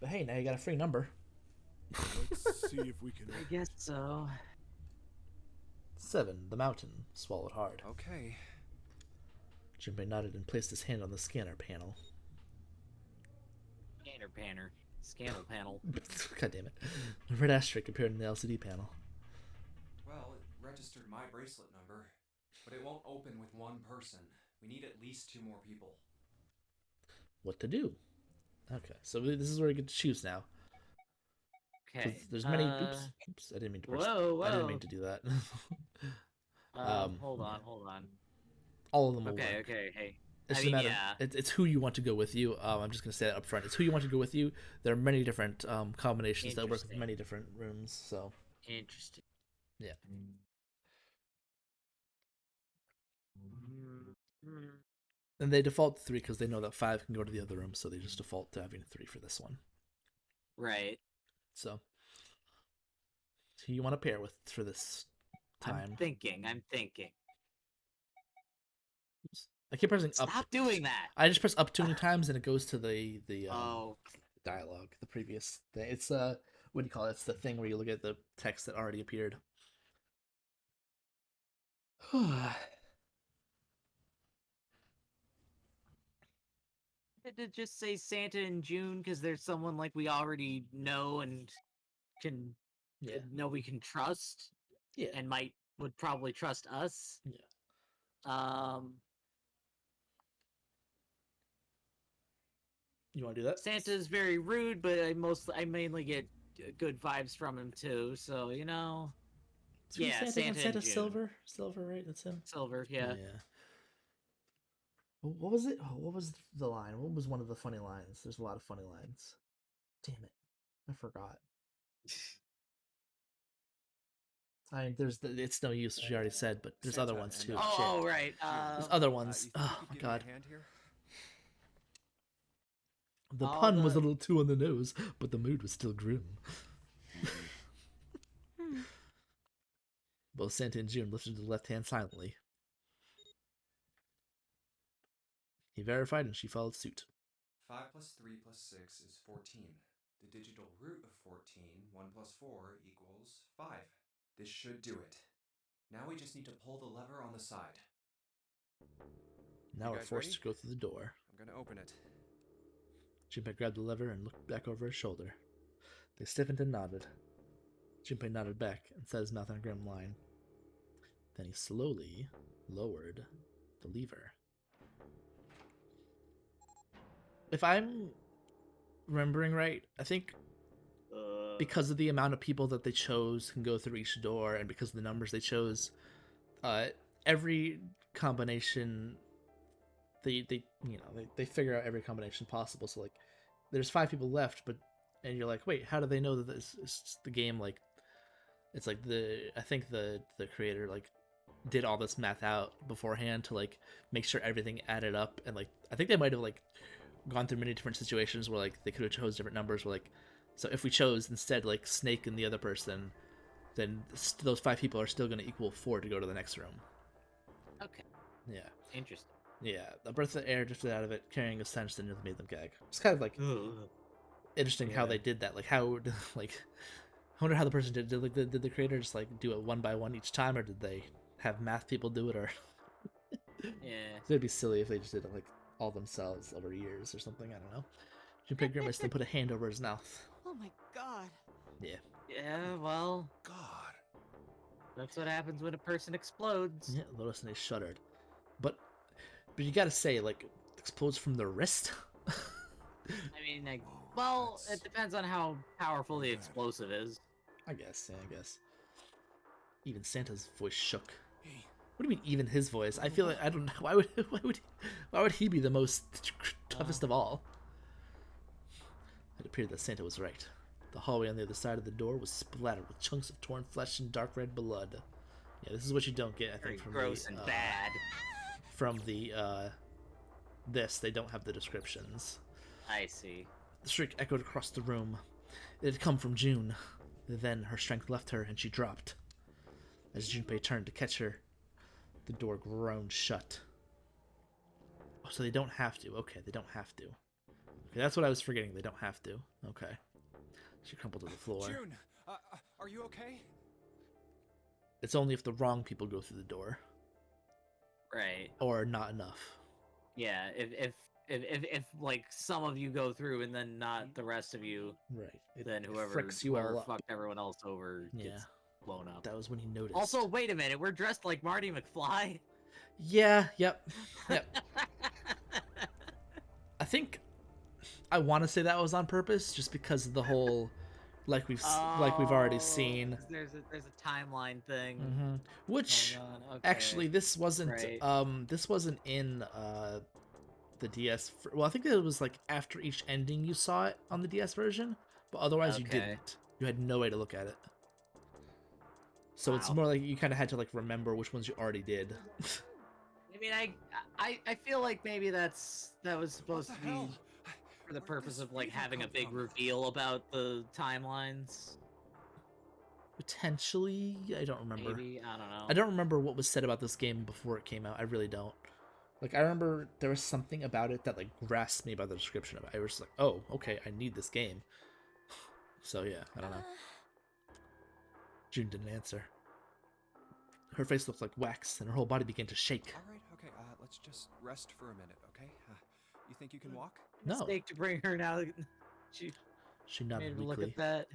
But hey, now you got a free number. Let's see if we can. I guess so. 7. The mountain swallowed hard. Okay. Junpei nodded and placed his hand on the scanner panel. Scanner panner. Scannel panel. God damn it. A red asterisk appeared in the LCD panel. Well, it registered my bracelet number, but it won't open with one person. We need at least 2 more people. What to do? Okay, so this is where we get to choose now. 'Cause Okay. there's many. Oops, I didn't mean to. Whoa, I didn't whoa. mean to do that. Hold yeah. on, hold on. All of them will Okay, work. okay, hey. It's I just a mean, matter. yeah. It's who you want to go with you. I'm just gonna say that up front. It's who you want to go with you. There are many different combinations that work with Interesting. many different rooms. So Interesting. yeah. Mm. And they default to 3 because they know that 5 can go to the other room, so they just default to having 3 for this one. Right. So who you want to pair with for this time? I'm thinking. I keep pressing up. Stop doing that. I just press up too many times and it goes to the Oh. dialogue, the previous thing. It's what do you call it? It's the thing where you look at the text that already appeared. Did it just say Santa in June because there's someone like we already know and can know we can trust? Yeah. And would probably trust us. Yeah. You want to do that? Santa's very rude, but I mainly get good vibes from him too. So you know, yeah, Santa Santa in June. Silver, right? That's him. Silver, yeah. Yeah. What was it? What was the line? What was one of the funny lines? There's a lot of funny lines. Damn it, I forgot. it's no use. She already said, but there's Santa other ones too. Oh, right. There's other ones. You think Oh you my could give god. me a hand here? The pun was a little too on the nose, but the mood was still grim. Both Santa and June lifted the left hand silently. He verified and she followed suit. 5 plus 3 plus 6 is 14. The digital root of 14, 1 plus 4 equals 5. This should do it. Now we just need to pull the lever on the side. Now we're forced to go through the door. I'm gonna open it. Junpei grabbed the lever and looked back over his shoulder. They stiffened and nodded. Junpei nodded back and set his mouth on a grim line. Then he slowly lowered the lever. If I'm remembering right, I think because of the amount of people that they chose can go through each door, and because of the numbers they chose, every combination they figure out every combination possible. So like, there's 5 people left, and you're like, wait, how do they know that this is the game? Like, it's like I think the creator like did all this math out beforehand to like make sure everything added up, and like I think they might have like gone through many different situations where like they could have chose different numbers. Where like, so if we chose instead like Snake and the other person, then those 5 people are still going to equal 4 to go to the next room. Okay. Yeah. Interesting. Yeah, a breath of air drifted out of it, carrying a stench that nearly made them gag. It's kind of like interesting how they did that. Like how, like, I wonder how the person did. Did the creator just like do it one by one each time, or did they have math people do it? Or yeah, it'd be silly if they just did it like all themselves over years or something. I don't know. Junpei grimaced and put a hand over his mouth. Oh my god. Yeah. Yeah. Well. God. That's what happens when a person explodes. Yeah, Lotus and they shuddered, but you gotta say, like, explodes from the wrist. I mean, like, well, it depends on how powerful the explosive is. I guess, yeah, I guess. Even Santa's voice shook. What do you mean, even his voice? I feel like I don't know. Why would he be the most toughest of all? It appeared that Santa was right. The hallway on the other side of the door was splattered with chunks of torn flesh and dark red blood. Yeah, this is what you don't get, I think, from gross and bad. From the this, they don't have the descriptions. I see. The shriek echoed across the room. It had come from June. Then her strength left her and she dropped. As Junpei turned to catch her, the door groaned shut. Oh, so they don't have to. Okay, they don't have to. Okay, that's what I was forgetting. They don't have to. Okay. She crumpled to the floor. June, are you okay? It's only if the wrong people go through the door. Right. Or not enough. Yeah, if like some of you go through and then not the rest of you, right? Then whoever fucked everyone else over gets blown up. That was when he noticed. Also, wait a minute, we're dressed like Marty McFly. Yeah. Yep. I think I want to say that was on purpose, just because of the whole like we've already seen. 'Cause there's a timeline thing Which going on. Okay. actually this wasn't Right. this wasn't in the DS. Well, I think it was like after each ending you saw it on the DS version, but otherwise you Okay. didn't. You had no way to look at it. So it's Wow. more like you kind of had to like remember which ones you already did. I mean, I feel like maybe that was supposed to be hell? for the Where'd purpose this of like fever having a come big from? reveal about the timelines. Potentially, I don't remember. Maybe, I don't know. I don't remember what was said about this game before it came out. I really don't. Like, I remember there was something about it that like grasped me by the description of it. I was like, oh, okay, I need this game. So yeah, I don't know. June didn't answer. Her face looked like wax, and her whole body began to shake. All right, okay, let's just rest for a minute, okay? You think you can walk? No. Mistake to bring her now. She nodded made her look weakly. at that.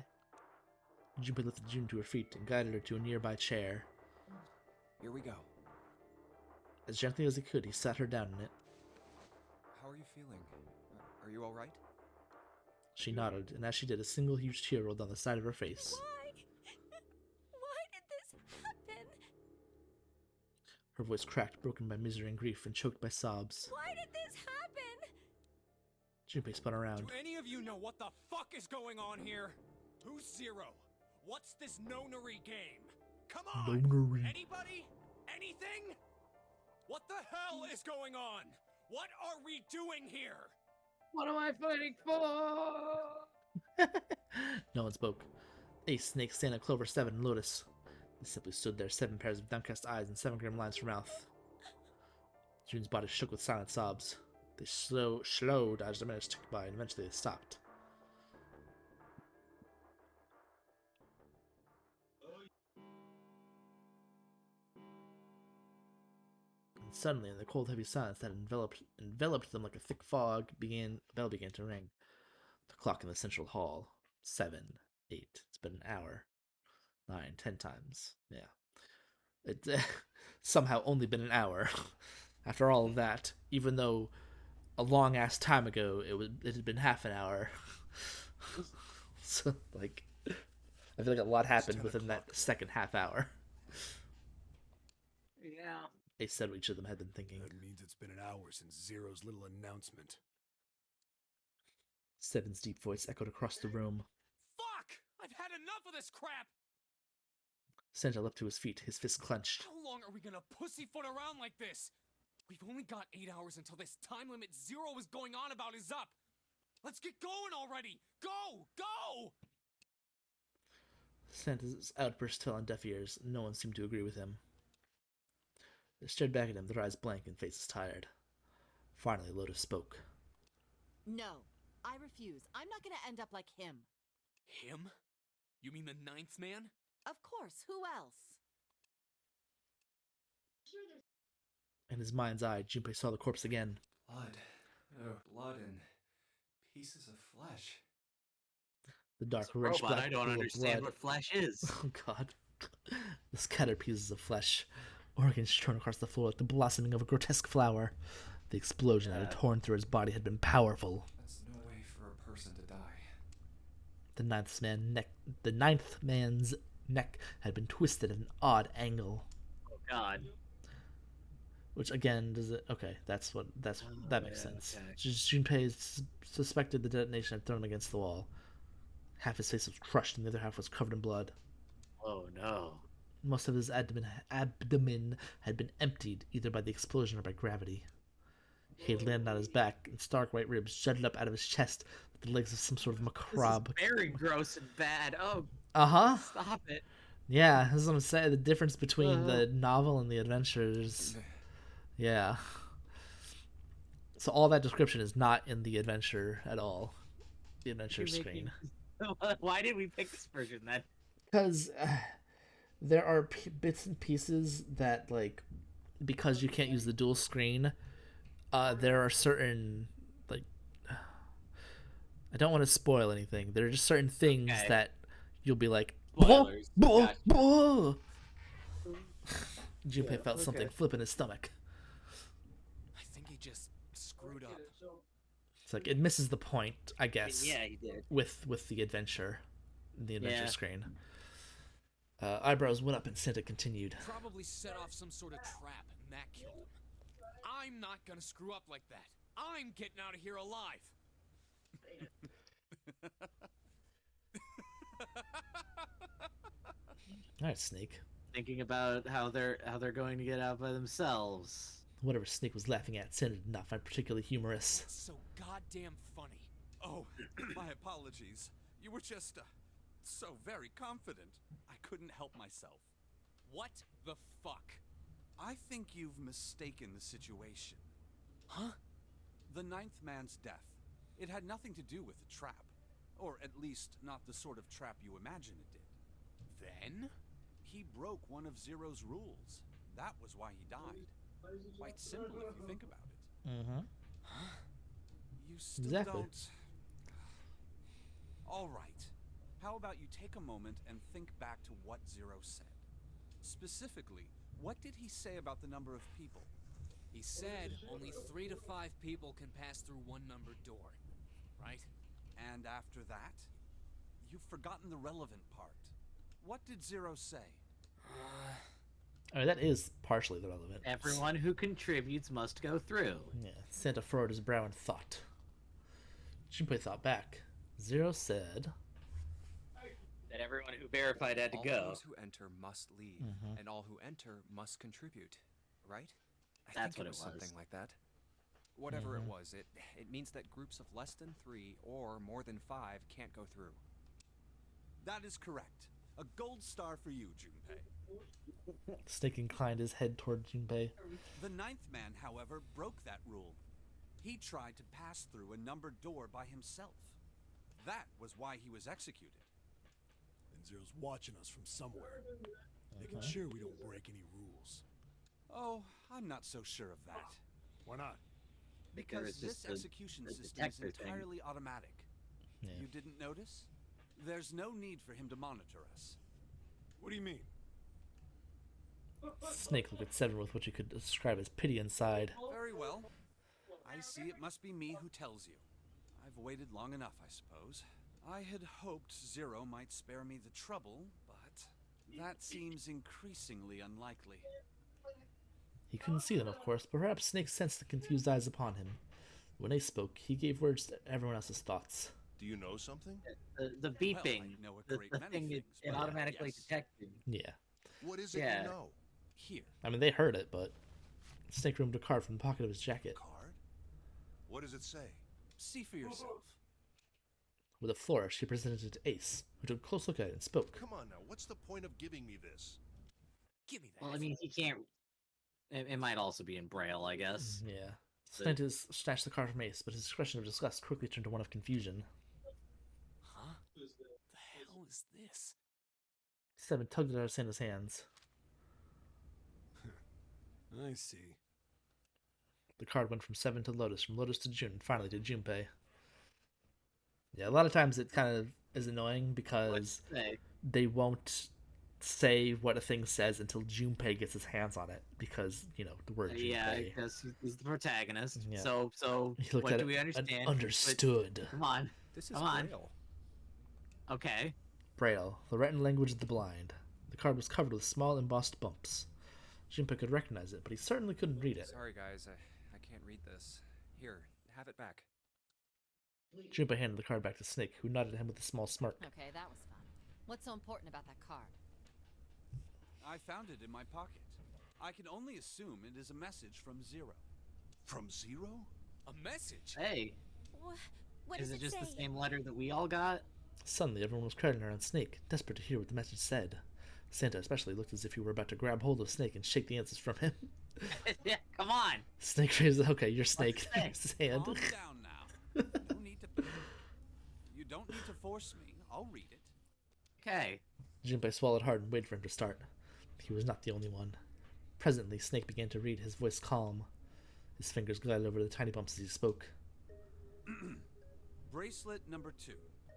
Junpei lifted June to her feet and guided her to a nearby chair. Here we go. As gently as he could, he sat her down in it. How are you feeling? Are you all right? She nodded, and as she did, a single huge tear rolled down the side of her face. Why? Why did this happen? Her voice cracked, broken by misery and grief, and choked by sobs. Why did this happen? Junpei spun around. Do any of you know what the fuck is going on here? Who's Zero? What's this nonary game? Come on! Nonary. Anybody? Anything? What the hell is going on? What are we doing here? What am I fighting for? No one spoke. Ace, Snake, Santa, Clover, Seven, and Lotus. They simply stood there, 7 pairs of downcast eyes and 7 grim lines from mouth. June's body shook with silent sobs. They slowed as the minutes ticked by, and eventually they stopped. And suddenly, in the cold, heavy silence that enveloped them like a thick fog, a bell began to ring. The clock in the central hall. 7, 8. It's been an hour. 9, 10 times. Yeah. It somehow only been an hour. After all of that, even though a long ass time ago it had been half an hour. So like, I feel like a lot happened within that second half hour. Yeah. They said what each of them had been thinking. That means it's been an hour since Zero's little announcement. Seven's deep voice echoed across the room. Fuck! I've had enough of this crap! Santa leapt to his feet, his fists clenched. How long are we gonna pussyfoot around like this? We've only got 8 hours until this time limit Zero is going on about is up. Let's get going already! Go! Go! Santa's outburst fell on deaf ears. No one seemed to agree with him. They stared back at him, their eyes blank and faces tired. Finally, Lotus spoke. No, I refuse. I'm not gonna end up like him. Him? You mean the 9th man? Of course, who else? In his mind's eye, Junpei saw the corpse again. Blood. Oh, blood and pieces of flesh. The dark, As a reddish robot, black I don't pool of understand blood. what flesh is. Oh god. The scattered pieces of flesh. Organs strewn across the floor like the blossoming of a grotesque flower. The explosion that had torn through his body had been powerful. That's no way for a person to die. The ninth man's neck had been twisted at an odd angle. Oh god. Which again, does it? Okay, that makes sense. okay. Junpei suspected the detonation had thrown him against the wall. Half his face was crushed, and the other half was covered in blood. Oh no. Most of his abdomen had been emptied, either by the explosion or by gravity. He had landed on his back, and stark white ribs jutted up out of his chest with the legs of some sort of macabre. This is very gross and bad. Oh. Stop it. Yeah, that's what I'm saying. The difference between the novel and the adventures. Yeah. So all that description is not in the adventure at all. The adventure screen. Why did we pick this version then? Because there are bits and pieces that, like, because you can't use the dual screen, there are certain, like, I don't want to spoil anything. There are just certain things that you'll be like, Spoilers. Junpei felt something flip in his stomach. I think he just screwed up. It's like it misses the point, I guess. Yeah, he did. With the adventure. in the adventure Yeah. screen. Eyebrows went up and Santa continued. Probably set off some sort of trap, and that killed him. I'm not gonna screw up like that. I'm getting out of here alive. All right, Snake. Thinking about how they're going to get out by themselves. Whatever Snake was laughing at, Santa did not find particularly humorous. That's so goddamn funny. Oh, my apologies. You were just, so very confident. I couldn't help myself. What the fuck? I think you've mistaken the situation. Huh? The ninth man's death. It had nothing to do with the trap. Or at least, not the sort of trap you imagine it did. Then? He broke one of Zero's rules. That was why he died. Quite simple if you think about it. Mm-hmm. You still Exactly. don't... All right. How about you take a moment and think back to what Zero said? Specifically, what did he say about the number of people? He said only 3 to 5 people can pass through one numbered door, right? And after that? You've forgotten the relevant part. What did Zero say? I mean, that is partially the relevant. Everyone who contributes must go through. Yeah, Santa furrowed his brow in thought. Junpei thought back. Zero said... That everyone who verified had to All go. those who enter must leave, and all who enter must contribute. Right? I That's think what it it was was. something like that. Whatever it was, it means that groups of less than 3 or more than 5 can't go through. That is correct. A gold star for you, Junpei. Snake inclined his head toward Junpei. The ninth man, however, broke that rule. He tried to pass through a numbered door by himself. That was why he was executed. And Zero's watching us from somewhere, making sure we don't break any rules. Oh, I'm not so sure of that. Why not? Because it's this just the execution system is detector thing. entirely automatic. Yeah. You didn't notice? There's no need for him to monitor us. What do you mean? Snake looked at Seven with what you could describe as pity inside. Very well. I see it must be me who tells you. I've waited long enough, I suppose. I had hoped Zero might spare me the trouble, but that seems increasingly unlikely. He couldn't see them, of course, but perhaps Snake sensed the confused eyes upon him. When they spoke, he gave words to everyone else's thoughts. Do you know something? The beeping, I know a the great many thing things, it but automatically yes. detected. Yeah. What is it Yeah. you know? Here. I mean, they heard it, but Snake removed a card from the pocket of his jacket. Card? What does it say? See for yourself. With a flourish, he presented it to Ace, who took a close look at it and spoke. Come on now, what's the point of giving me this? Give me that. Well, I mean, he can't. It might also be in Braille, I guess. Yeah. Slantis snatched the card from Ace, but his expression of disgust quickly turned to one of confusion. Huh? The hell is this? Seven tugged it out of Santa's hands. I see. The card went from Seven to Lotus, from Lotus to June, and finally to Junpei. Yeah, a lot of times it kind of is annoying because Hey, they won't say what a thing says until Junpei gets his hands on it, because, you know, the word Junpei. yeah, because he's the protagonist. Yeah. So He looked what at do it we and understand? understood. Come on, This is Come on. Braille. okay. Braille, the written language of the blind. The card was covered with small embossed bumps. Junpei could recognize it, but he certainly couldn't read it. Sorry guys, I can't read this. Here, have it back. Junpei handed the card back to Snake, who nodded at him with a small smirk. Okay, that was fun. What's so important about that card? I found it in my pocket. I can only assume it is a message from Zero. From Zero? A message? Hey, What is does it just the say? same letter that we all got? Suddenly, everyone was crowding around Snake, desperate to hear what the message said. Santa especially looked as if he were about to grab hold of Snake and shake the answers from him. Yeah, come on. Snake raised the... Okay, you're Snake. say? Raised his hand. Calm down now. You don't need to force me. I'll read it. Okay. Junpei swallowed hard and waited for him to start. He was not the only one. Presently, Snake began to read, his voice calm. His fingers glided over the tiny bumps as he spoke. Bracelet number 2.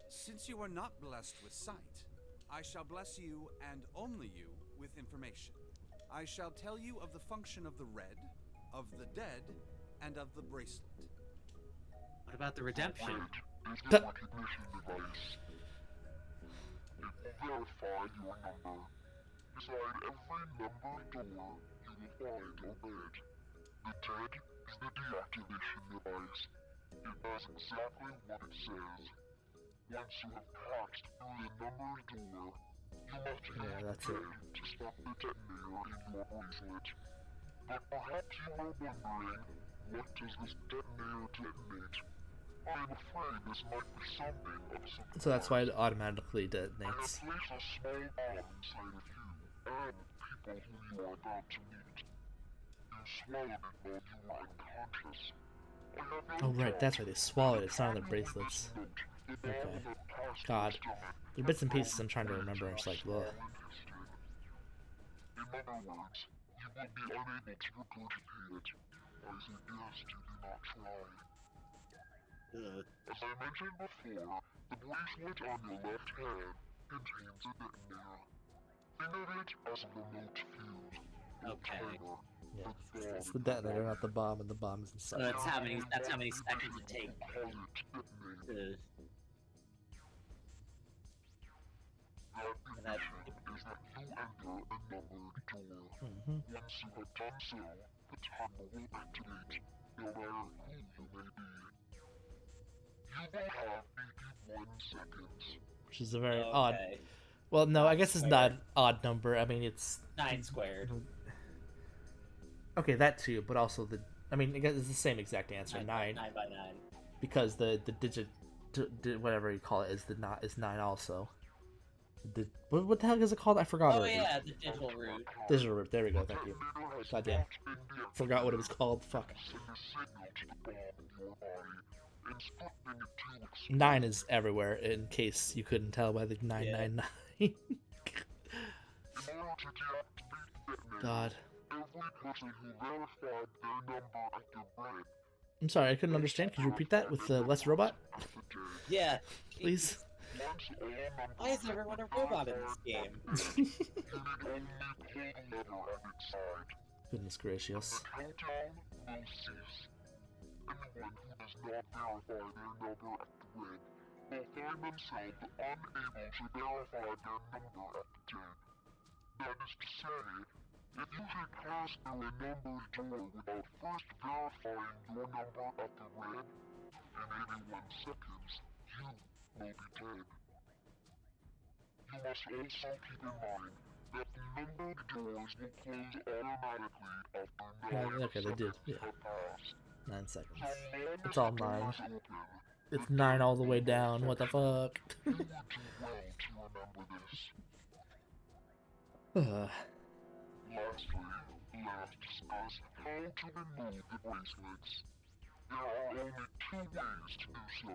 Since you are not blessed with sight, I shall bless you, and only you, with information. I shall tell you of the function of the red, of the dead, and of the bracelet. What about the redemption? It will verify your number. Beside every numbered door, you will find a bed. The TED is the deactivation device. It does exactly what it says. Once you have passed through the numbered door, you must use the that's it. TED to stop the detonator in your bracelet. But perhaps you are wondering, what does this detonator detonate? I am afraid this might be something of some So that's why it kind. automatically I have detonates. placed a small bomb inside of you and people whom you are about to meet. You swallowed it while you were unconscious. I have no Oh right, doubt that's why they that swallowed at it. the It's not on time the you read this bracelets. note, the bomb Okay. will have passed your God. stomach The and bits and pieces I'm floated trying to into remember are your just like, small ugh. intestine. In other words, you will be unable to regurgitate it. I suggest you do not try. As I mentioned before, the bracelet on your left hand contains a detonator. Think of it as a remote fuse or Okay. timer. Yeah. The bomb It's the in your detonator, body. not the bomb, and the bomb is So inside. that's how many seconds it takes to. That condition is that you enter a numbered door. Once you have done so, the timer will activate, no matter who you may be. You will have 81 seconds. Which is a very odd. Okay. Well, no, I 9 guess it's not an odd number. I mean, it's 9 squared. okay, that too, but also the. I mean, I guess it's the same exact answer, 9, 9 by 9. because the digit, whatever you call it, is is 9 also. What the hell is it called? I forgot Oh already. yeah, the digital root. Digital root. There we go. Thank you. Goddamn. Forgot what it was called. Fuck. 9 is everywhere. In case you couldn't tell by the 999. God. I'm sorry, I couldn't understand. Could you repeat that with less robot? Yeah. Please. Why is everyone a robot in this game? Goodness gracious. Anyone who does not verify their number at the red will find themselves unable to verify their number at the 10. That is to say, if you should pass through a numbered door without first verifying your number at the red, in 81 seconds, you will be dead. You must also keep in mind that the numbered doors will close automatically after 9 Okay, they did. seconds Yeah. have passed. 9 seconds. So long It's as all the 9. doors open, It's 9 all the way down. What the fuck? you would do well to remember this. Lastly, let's discuss how to remove the bracelets. There are only 2 ways to do so.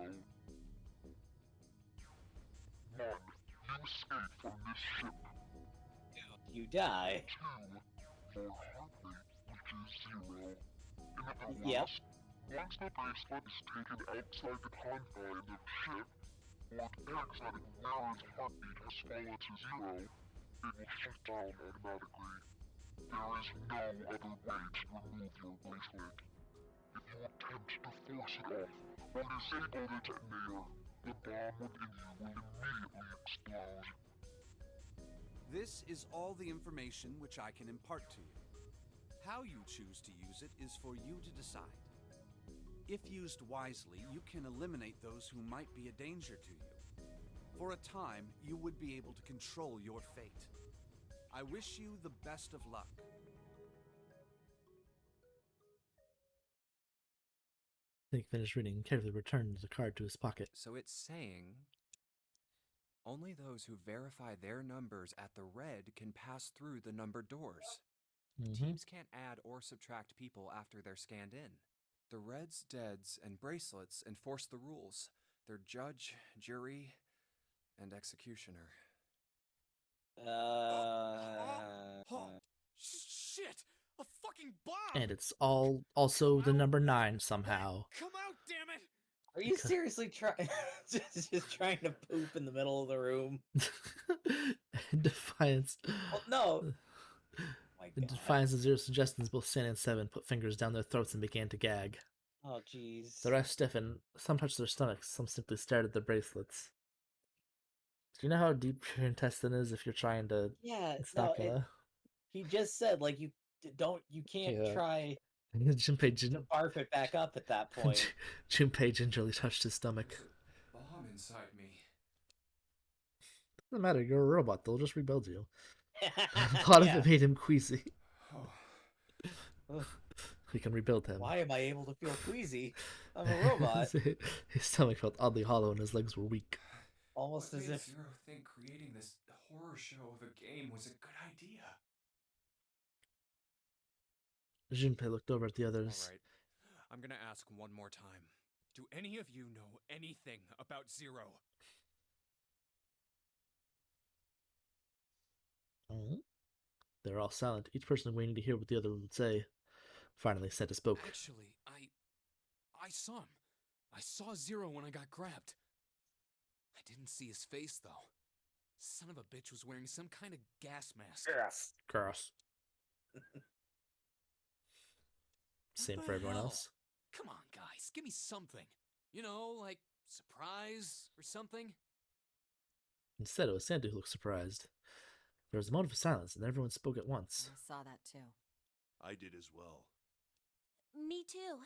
1. You escape from this ship. You die. 2. Your heart rate reaches 0. In other words, Yep. once the bracelet is taken outside the confines of the ship, or the exotic wearer's heartbeat has fallen to 0, it will shut down automatically. There is no other way to remove your bracelet. If you attempt to force it off, or disable the detonator, the bomb within you will immediately explode. This is all the information which I can impart to you. How you choose to use it is for you to decide. If used wisely, you can eliminate those who might be a danger to you. For a time, you would be able to control your fate. I wish you the best of luck. Nick finished reading and carefully returned the card to his pocket. So it's saying only those who verify their numbers at the red can pass through the numbered doors. Teams can't add or subtract people after they're scanned in. The reds, deads, and bracelets enforce the rules. They're judge, jury, and executioner. Shit! A fucking bomb! And it's all also the number 9 somehow. Come out, damn it! Are you seriously trying just trying to poop in the middle of the room? Defiance. Oh no! My In God. defiance of Zero suggestions, both Sin and Seven put fingers down their throats and began to gag. Oh jeez. The rest stiffened. Some touched their stomachs. Some simply stared at the bracelets. Do you know how deep your intestine is if you're trying to? Yeah, It's no, not gonna. he just said like you can't Yeah. try Junpei, to barf it back up at that point. Junpei gingerly touched his stomach. There's a bomb inside me. Doesn't matter. You're a robot. They'll just rebuild you. A lot of it made him queasy. Oh, We can rebuild him. Why am I able to feel queasy? I'm a robot. His stomach felt oddly hollow and his legs were weak. Almost what as made if Zero think creating this horror show of a game was a good idea? Junpei looked over at the others. All right, I'm gonna ask one more time. Do any of you know anything about Zero? They were all silent, each person waiting to hear what the other would say. Finally, Seta spoke. Actually, I saw him. I saw Zero when I got grabbed. I didn't see his face, though. Son of a bitch was wearing some kind of gas mask. yes. Gross. Same What for the everyone hell? else. Come on, guys, give me something. You know, like surprise or something. Instead, it was Santa who looked surprised. There was a moment of silence, and everyone spoke at once. I saw that too. I did as well. Me too.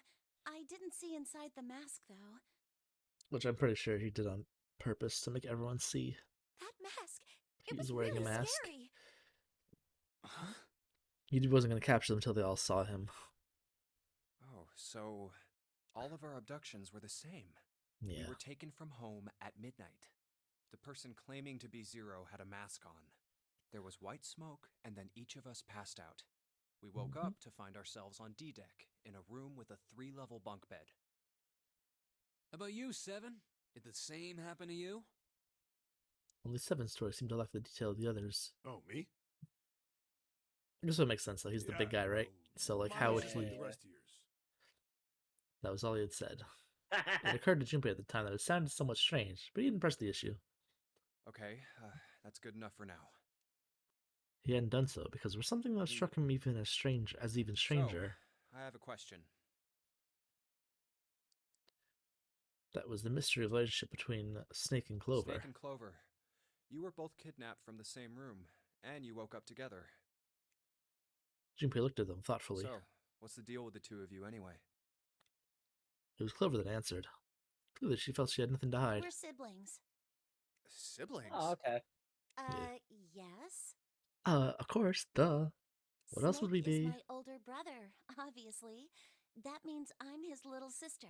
I didn't see inside the mask, though. Which I'm pretty sure he did on purpose to make everyone see. That mask, He it was was wearing a really mask. scary. Huh? He wasn't going to capture them until they all saw him. Oh, so all of our abductions were the same. Yeah. We were taken from home at midnight. The person claiming to be Zero had a mask on. There was white smoke, and then each of us passed out. We woke up to find ourselves on D deck, in a room with a 3-level bunk bed. How about you, Seven? Did the same happen to you? Only Seven's story seemed to lack the detail of the others. Oh, me? I guess it makes sense, though. He's the big guy, right? So, like, how would Just he... like the rest of yours. That was all he had said. It occurred to Junpei at the time that it sounded somewhat strange, but he didn't press the issue. Okay, that's good enough for now. He hadn't done so because there was something that struck him even stranger. So, I have a question. That was the mystery of the relationship between Snake and Clover. Snake and Clover, you were both kidnapped from the same room, and you woke up together. Junpei looked at them thoughtfully. So, what's the deal with the two of you anyway? It was Clover that answered. Clearly, she felt she had nothing to hide. We're siblings. Siblings? Oh, okay. Yes. Of course, duh. What else would we Snake is be? my older brother, obviously. That means I'm his little sister.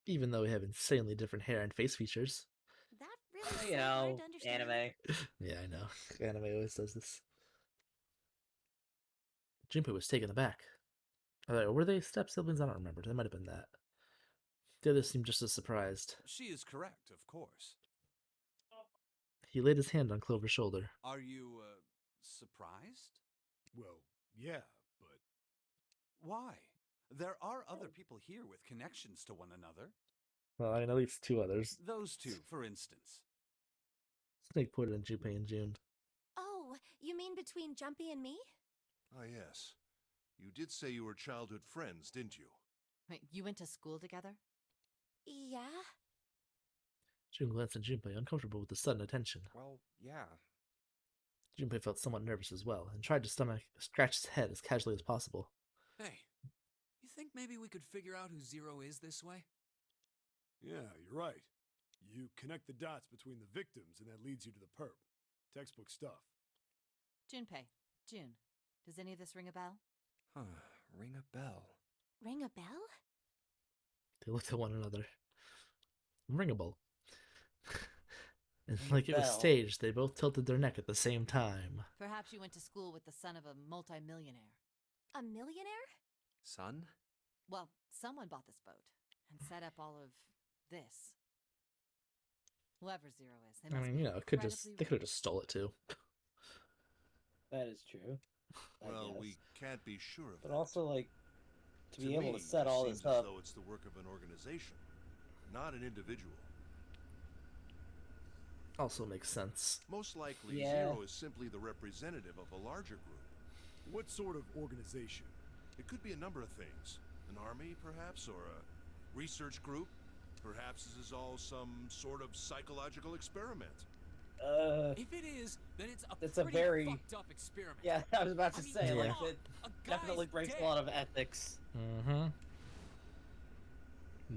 Even though we have insanely different hair and face features. That really You is so hard know, to understand. anime. Yeah, I know. Anime always does this. Junpei was taken aback. Were they step siblings? I don't remember. They might have been that. The others seemed just as surprised. She is correct, of course. He laid his hand on Clover's shoulder. Are you, surprised? Well, yeah, but Why? There are other people here with connections to one another. Well, I mean, at least two others. Those two, for instance. Snake pointed at Junpei and June. Oh, you mean between Jumpy and me? Ah, yes. You did say you were childhood friends, didn't you? Wait, you went to school together? Yeah. June glanced at Junpei, uncomfortable with the sudden attention. Well, yeah. Junpei felt somewhat nervous as well, and tried to scratch his head as casually as possible. Hey, you think maybe we could figure out who Zero is this way? yeah, you're right. You connect the dots between the victims, and that leads you to the perp. Textbook stuff. Junpei, June, does any of this ring a bell? Huh, ring a bell. Ring a bell? They looked at one another. Ringable. And like it was Bell. staged, they both tilted their neck at the same time. Perhaps you went to school with the son of a multimillionaire. A millionaire? Son? Well, someone bought this boat and set up all of this. Whoever Zero is, they I must mean, be you know, they could have incredibly just stole it too. That is true. I Well, guess. we can't be sure of But that. also, like, to be me, able to set it all seems this up. as though it's the work of an organization, not an individual. Also makes sense. Most likely, Yeah. Zero is simply the representative of a larger group. What sort of organization? It could be a number of things. An army, perhaps, or a research group. Perhaps this is all some sort of psychological experiment. If it is, then It's a a pretty very fucked up experiment. yeah. I was about to I mean, say come like on, it a definitely guy's breaks dead. a lot of ethics. Mm-hmm.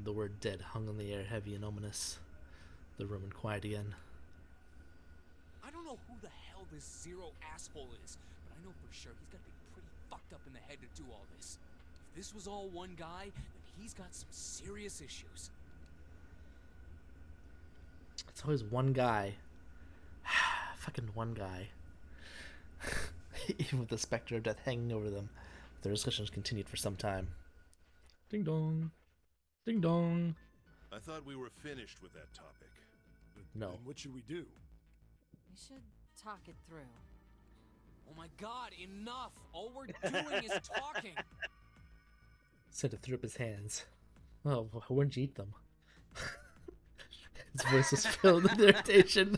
The word dead hung in the air, heavy and ominous. The room went quiet again. I don't know who the hell this Zero asshole is, but I know for sure he's got to be pretty fucked up in the head to do all this. If this was all one guy, then he's got some serious issues. It's always one guy. Fucking one guy. Even with the specter of death hanging over them, their discussions continued for some time. Ding dong. Ding dong. I thought we were finished with that topic. No. Then what should we do? We should talk it through. Oh my god, enough! All we're doing is talking! Santa threw up his hands. Oh, why wouldn't you eat them? His voice was filled with irritation.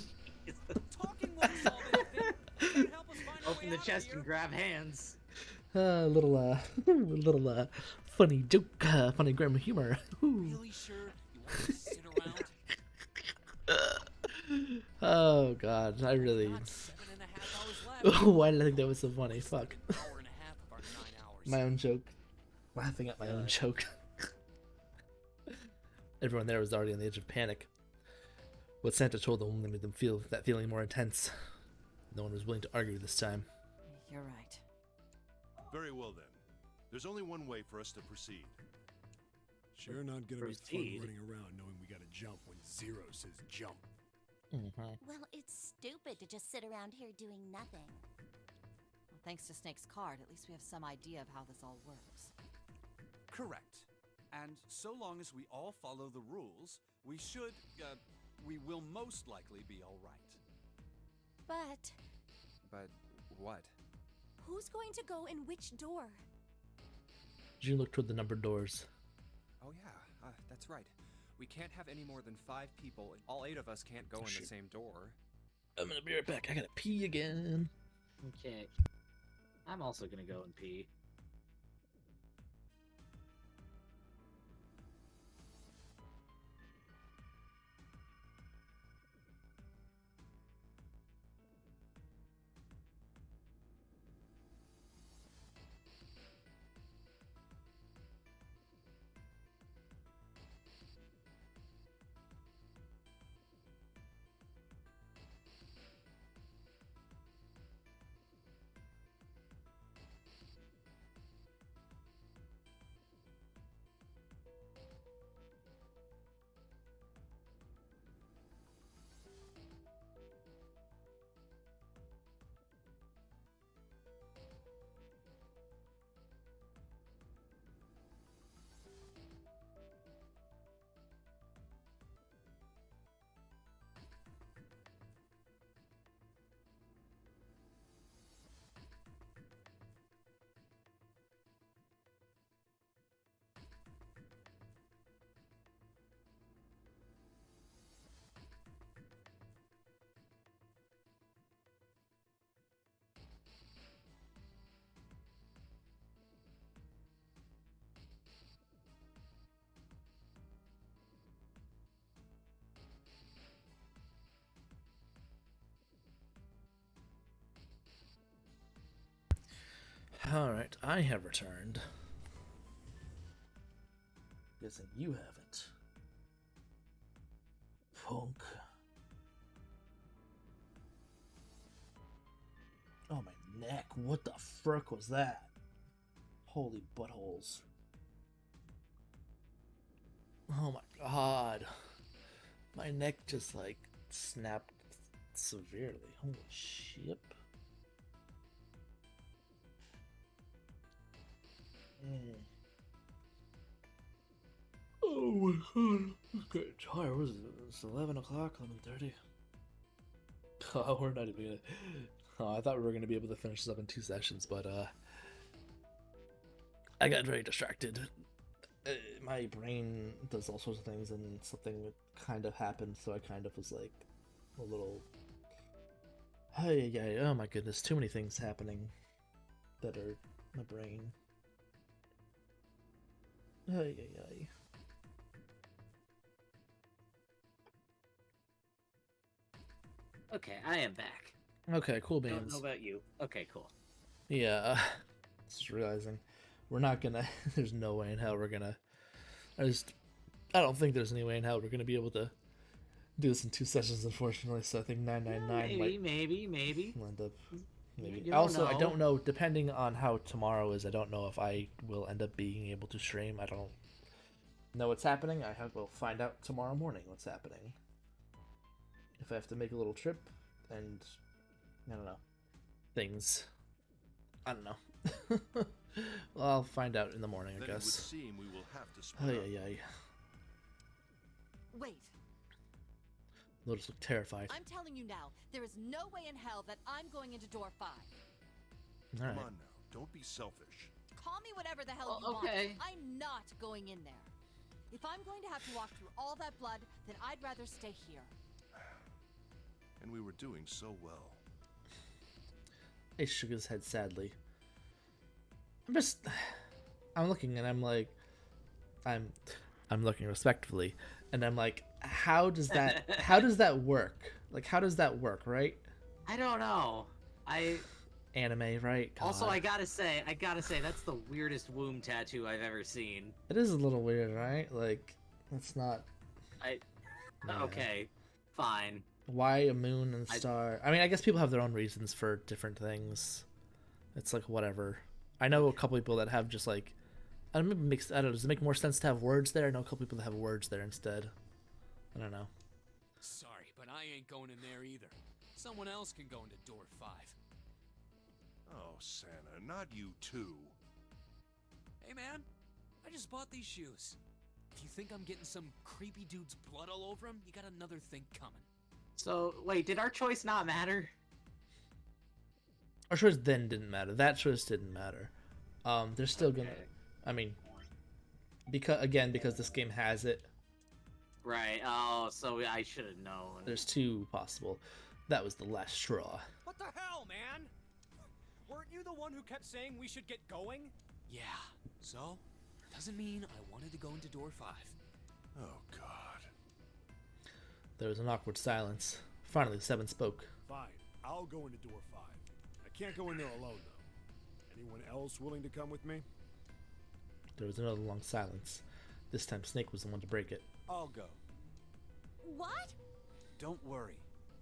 Talking won't solve anything. It can help us find a Open way the out of chest here. and grab hands. Little funny joke, funny grammar humor. Really sure you want to sit around? Oh god, I really. Got 7.5 hours left. Why did I think that was so funny? Fuck. An hour and a half of our 9 hours. My own joke. Laughing at my own joke. Everyone there was already on the edge of panic. What Santa told them only made them feel that feeling more intense. No one was willing to argue this time. You're right. Very well then. There's only one way for us to proceed. Sure not gonna be Proceed. fun running around knowing we gotta jump when Zero says jump. Well, it's stupid to just sit around here doing nothing. Well, thanks to Snake's card, at least we have some idea of how this all works. Correct. And so long as we all follow the rules, we will most likely be all right. But But what? who's going to go in which door? June looked toward the numbered doors. Oh yeah, that's right. We can't have any more than 5 people, and all 8 of us can't go in the same door. I'm gonna be right back. I gotta pee again. Okay. I'm also gonna go and pee. Alright, I have returned. Guessing you haven't. Punk. Oh, my neck. What the frick was that? Holy buttholes. Oh my god. My neck just like snapped severely. Holy shit. Oh my god. I'm getting tired. What is it? It's 11 o'clock, 11:30. Oh, we're not even gonna. Oh, I thought we were gonna be able to finish this up in 2 sessions, but I got very distracted. My brain does all sorts of things, and something kind of happened, so I kind of was like a little. Hey, yeah, oh my goodness, too many things happening that are my brain. Hey. Okay, I am back. Okay, cool Don't beans. know about you. Okay, cool. Yeah, just realizing we're not gonna. There's no way in hell we're gonna. I don't think there's any way in hell we're gonna be able to do this in 2 sessions, unfortunately. So I think 999 might Maybe. end up. Maybe. You don't Also, I know. don't know. Depending on how tomorrow is, I don't know if I will end up being able to stream. I don't know what's happening. We'll find out tomorrow morning what's happening. If I have to make a little trip, and I don't know things. I don't know. Well, I'll find out in the morning, I Then guess. it would seem we will have to Oh split up. yeah. Wait, They'll just look terrified. I'm telling you now, there is no way in hell that I'm going into door 5. All right. Come on now, don't be selfish. Call me whatever the hell Well, you okay. want. I'm not going in there. If I'm going to have to walk through all that blood, then I'd rather stay here. And we were doing so well. He shook his head sadly. I'm looking and I'm like, I'm looking respectfully, and I'm like, how does that work? Like, how does that work, right? I don't know. Anime, right? Also, God. I gotta say, that's the weirdest womb tattoo I've ever seen. It is a little weird, right? Like, that's not. Yeah. Okay, fine. Why a moon and star? I mean, I guess people have their own reasons for different things. It's like whatever. I know a couple people that have just like, I don't know, does it make more sense to have words there? I know a couple people that have words there instead. I don't know. Sorry, but I ain't going in there either. Someone else can go into door 5. Oh, Santa, not you too. Hey man, I just bought these shoes. If you think I'm getting some creepy dude's blood all over them, you got another thing coming. So, wait, did our choice not matter? Our choice then didn't matter. That choice didn't matter. They're still gonna. I mean, because this game has it. Right. Oh, so I should have known. There's 2 possible. That was the last straw. What the hell, man? Weren't you the one who kept saying we should get going? Yeah, so? Doesn't mean I wanted to go into door 5. Oh, God. There was an awkward silence. Finally, Seven spoke. Fine, I'll go into door 5. I can't go in there alone, though. Anyone else willing to come with me? There was another long silence. This time, Snake was the one to break it. I'll go. What? Don't worry.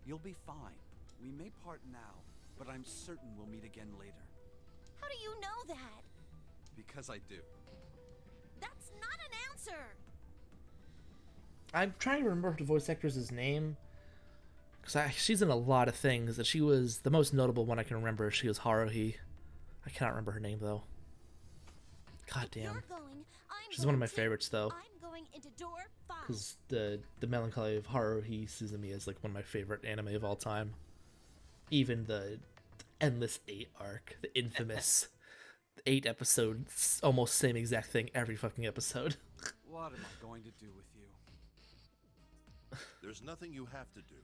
You'll be fine. We may part now, but I'm certain we'll meet again later. How do you know that? Because I do. That's not an answer. I'm trying to remember the voice actress' name. Because she's in a lot of things. And she was the most notable one I can remember. She was Haruhi. I cannot remember her name, though. God damn. You're going, She's one of my favorites, though. I'm going into door 5. Because the melancholy of Haruhi Suzumiya is like one of my favorite anime of all time. Even the Endless 8 arc, the infamous 8 episodes, almost same exact thing every fucking episode. What am I going to do with you? There's nothing you have to do.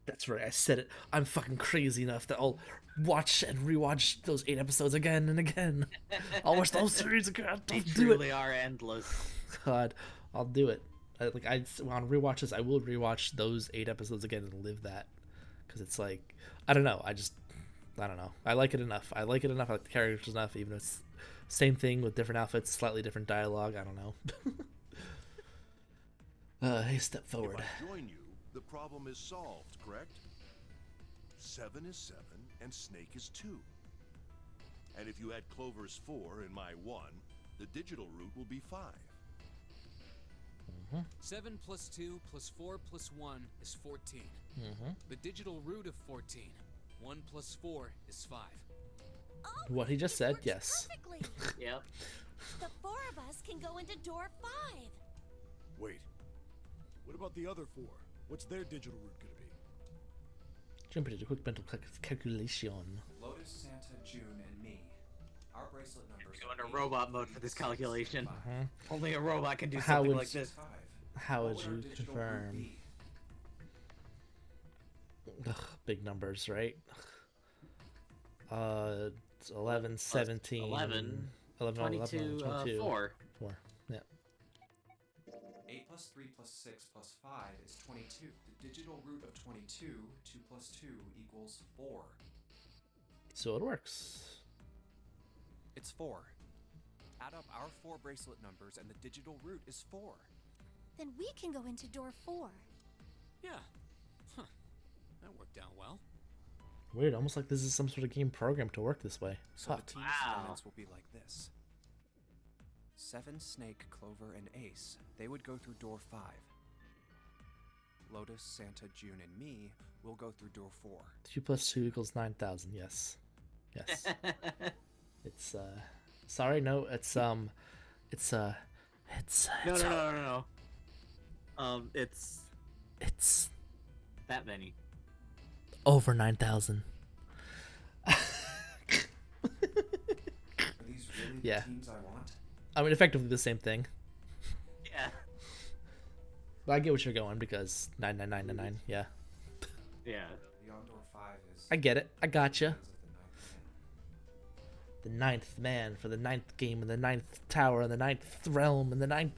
That's right, I said it. I'm fucking crazy enough that I'll watch and rewatch those 8 episodes again and again. I'll watch the whole series again. They Don't do truly it. are endless. God, I'll do it. On rewatches, I will rewatch those 8 episodes again and live that. Because it's like, I don't know. I don't know. I like it enough. I like the characters enough, even if it's same thing with different outfits, slightly different dialogue. I don't know. Hey, step forward. If I join you, the problem is solved, correct? 7 is 7, and Snake is 2. And if you add Clover's 4 and my 1, the digital route will be 5. 7 plus 2 plus 4 plus 1 is 14. The digital root of 14. 1 plus 4 is 5. Oh, What he just it said, works yes. Perfectly. Yep. The 4 of us can go into door 5. Wait. What about the other 4? What's their digital route gonna be? Jump into a quick mental calculation. Lotus, Santa, June, and me. Our bracelet numbers Go into robot mode for this calculation. Uh-huh. Only a robot can do How something would- like this. How would What would our you digital route confirm? be? Ugh, big numbers, right? 11, 17, 11, 22, 22, 4. 4. Yeah. 8 plus 3 plus 6 plus 5 is 22. The digital root of 22, 2 plus 2 equals 4. So it works. It's 4. Add up our 4 bracelet numbers and the digital root is 4. Then we can go into door 4. Yeah. Huh. That worked out well. Weird, almost like this is some sort of game programmed to work this way. So Fuck. the team assignments will be like this. 7, Snake, Clover, and Ace, they would go through door 5. Lotus, Santa, June, and me will go through door 4. 2 plus 2 equals 9,000. Yes. Yes. It's sorry, no, it's No. It's that many. over 9,000. Are these really Yeah. the teams I want? I mean, effectively the same thing. Yeah. But I get what you're going because 99999. Yeah. Yeah. Beyond door 5 is... I get it. I gotcha. of the 9th man. The 9th man for the 9th game and the 9th tower and the 9th realm and the 9th.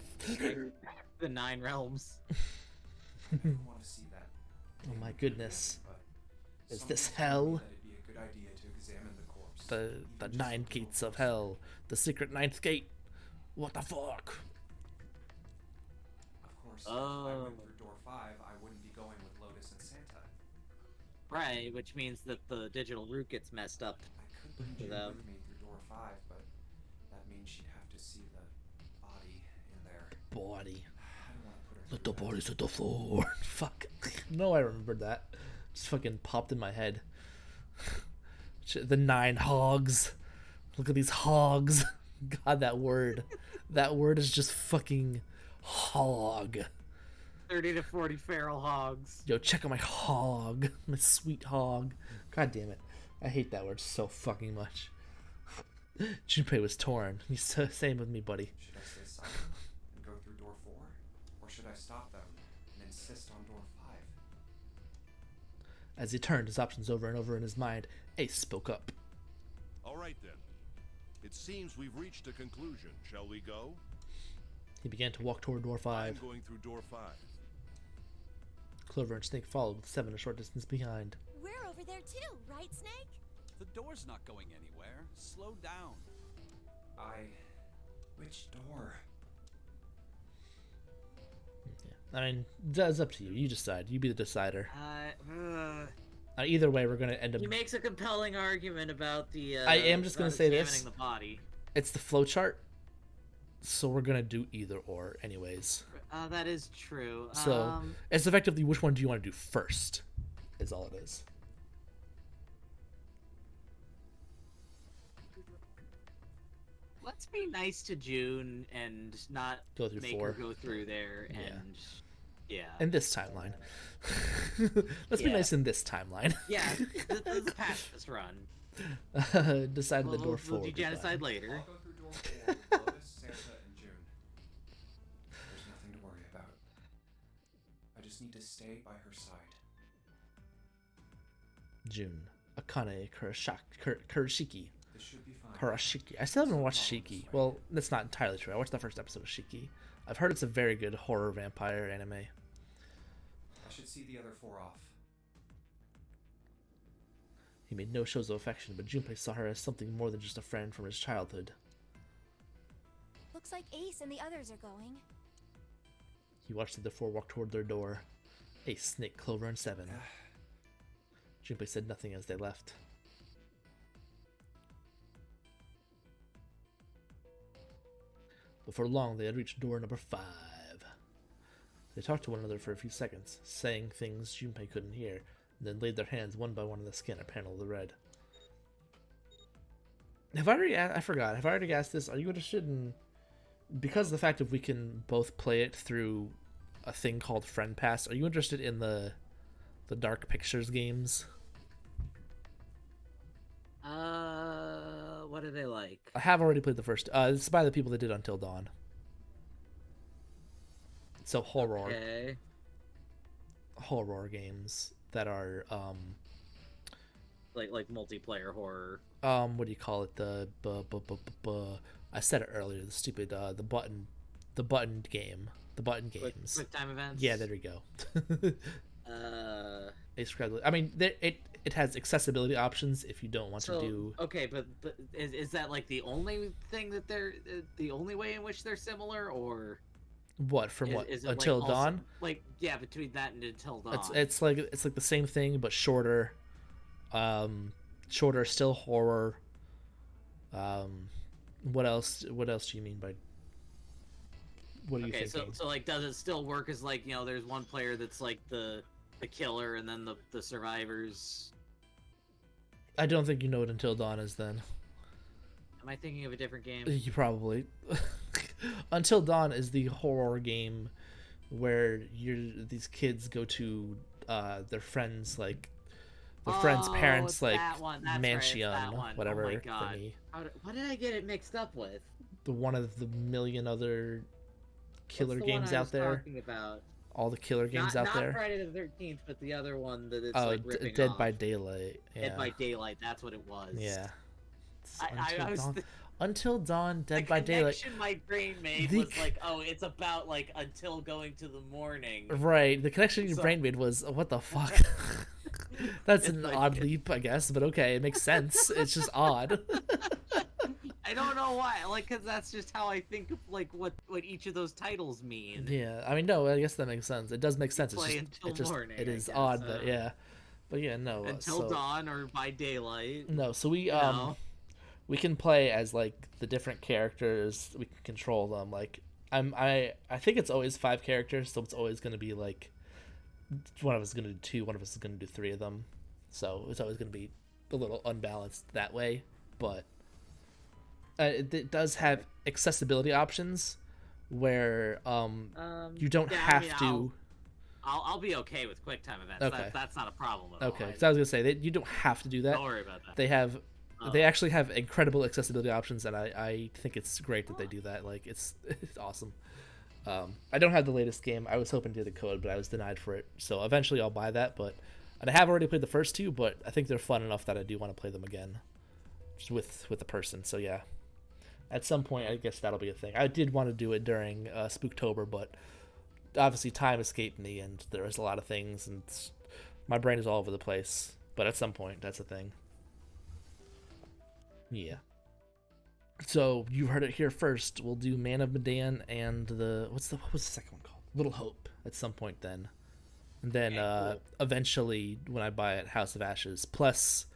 The 9 realms. I don't want to see that. Oh my goodness. But Is something this told me hell? that it'd be a good idea to examine the corpse. The even just 9 a little gates of closer. hell. The secret 9th gate. What the fuck? Of course, if I Oh. went through door 5, I wouldn't be going with Lotus and Santa. Right, which means that the digital root gets messed up. I could bring For June them. with me through door 5, but that means she'd have to see the body in there. Body. I don't want to put her Let through the that. bodies hit the floor. Fuck. No, I remembered that. Just fucking popped in my head. The 9 hogs. Look at these hogs. God, that word. That word is just fucking hog. 30 to 40 feral hogs. Yo, check out my hog. My sweet hog. God damn it. I hate that word so fucking much. Junpei was torn. He's so same with me, buddy. Should I stay silent and go through door 4? Or should I stop them and insist on door 5? As he turned his options over and over in his mind, Ace spoke up. All right then. It seems we've reached a conclusion. Shall we go? He began to walk toward door 5. I'm going through door 5. Clover and Snake followed, with 7 a short distance behind. We're over there too, right, Snake? The door's not going anywhere. Slow down. Which door? I mean, that's up to you. You decide. You be the decider. Uh, Either way, we're gonna end up. he makes a compelling argument about the. I am just gonna about say this. examining the body. It's the flowchart, so we're gonna do either or, anyways. That is true. So it's effectively which one do you want to do first, is all it is. Let's be nice to June and not Go through make 4. her go through there Yeah. and yeah. In this timeline. Let's be Yeah. nice in this timeline. Yeah, this past this run. Decided the door We'll 4. do genocide later. I'll go through door 4 with Lotus, Santa, and June. There's nothing to worry about. I just need to stay by her side. June. Akane Kurashiki. This should be fine. Karashiki. I still haven't watched Shiki. Well, that's not entirely true. I watched the first episode of Shiki. I've heard it's a very good horror vampire anime. I should see the other 4 off. He made no shows of affection, but Junpei saw her as something more than just a friend from his childhood. Looks like Ace and the others are going. He watched the other 4 walk toward their door. Ace, Snake, Clover, and 7. Junpei said nothing as they left. Before long, they had reached door number 5. They talked to one another for a few seconds, saying things Junpei couldn't hear, and then laid their hands one by one on the scanner panel of the red. Have I already? I forgot. Have I already asked this? Are you interested in? Because of the fact that we can both play it through a thing called Friend Pass, are you interested in the Dark Pictures games? What are they like? I have already played the first. It's by the people that did Until Dawn. So horror games that are like multiplayer horror. What do you call it? I said it earlier. The stupid the button game. The button games. Quick time events. Yeah, there we go. Ace described. I mean, it has accessibility options if you don't want to do. Okay, but is that like the only thing that they're the only way in which they're similar, or What from what is it Until like also, Dawn? like yeah, between that and Until Dawn. It's like the same thing but shorter. Shorter, still horror. What else? What else do you mean by? What are you thinking? So like, does it still work as like, you know, there's one player that's like the killer, and then the survivors? I don't think you know what Until Dawn is then. Am I thinking of a different game? You probably. Until Dawn is the horror game where these kids go to their friends like friends' parents like mansion, whatever. Oh my god! What did I get it mixed up with? One of the million other killer What's the games one I out was there. talking about? All the killer games out there. Not Friday the 13th, but the other one that it's Oh, like ripping Dead off. by Daylight. Yeah. Dead by Daylight. That's what it was. Yeah. I was Until Dawn, Dead the by Daylight. connection my brain made was like, oh, it's about like until going to the morning. Right. The connection your brain made was, what the fuck? That's an odd leap, I guess, but okay, it makes sense. It's just odd. I don't know why, like, because that's just how I think of like what each of those titles mean. Yeah, I mean, no, I guess that makes sense. It does make sense. Morning, it is odd, but yeah. But yeah, no. Until Dawn or by Daylight. No, so we can play as like the different characters. We can control them. Like I think it's always 5 characters, so it's always going to be like one of us is going to do 2, one of us is going to do 3 of them. So it's always going to be a little unbalanced that way, but it does have accessibility options where you don't have to. I'll be okay with QuickTime events. Okay. That's not a problem at all. Okay, so I was gonna say you don't have to do that. Don't worry about that. They actually have incredible accessibility options, and I think it's great that they do that. Like it's awesome. I don't have the latest game. I was hoping to get the code, but I was denied for it. So eventually I'll buy that. And I have already played the first 2, but I think they're fun enough that I do want to play them again, just with a person. So yeah, at some point I guess that'll be a thing. I did want to do it during Spooktober, but obviously time escaped me, and there was a lot of things, and my brain is all over the place. But at some point, that's a thing. Yeah. So you heard it here first. We'll do Man of Medan and what was the second one called? Little Hope at some point then. And then cool. Eventually when I buy it, House of Ashes. Plus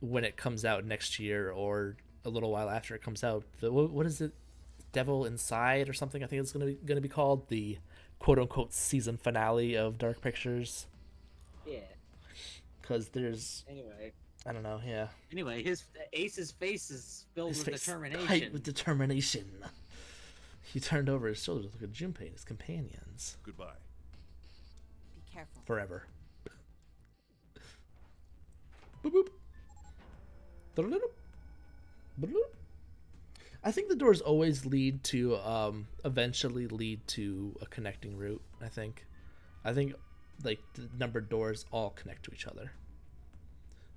when it comes out next year or a little while after it comes out, what is it? Devil Inside or something I think it's gonna be called, the quote unquote season finale of Dark Pictures. Yeah. Because there's anyway. I don't know, yeah. Anyway, Ace's face is filled with determination. Tight with determination. He turned over his shoulder to look at Junpei and his companions. Goodbye. Be careful. Forever. Boop boop. Boop. I think the doors always lead to, eventually lead to a connecting route, I think, like, the numbered doors all connect to each other.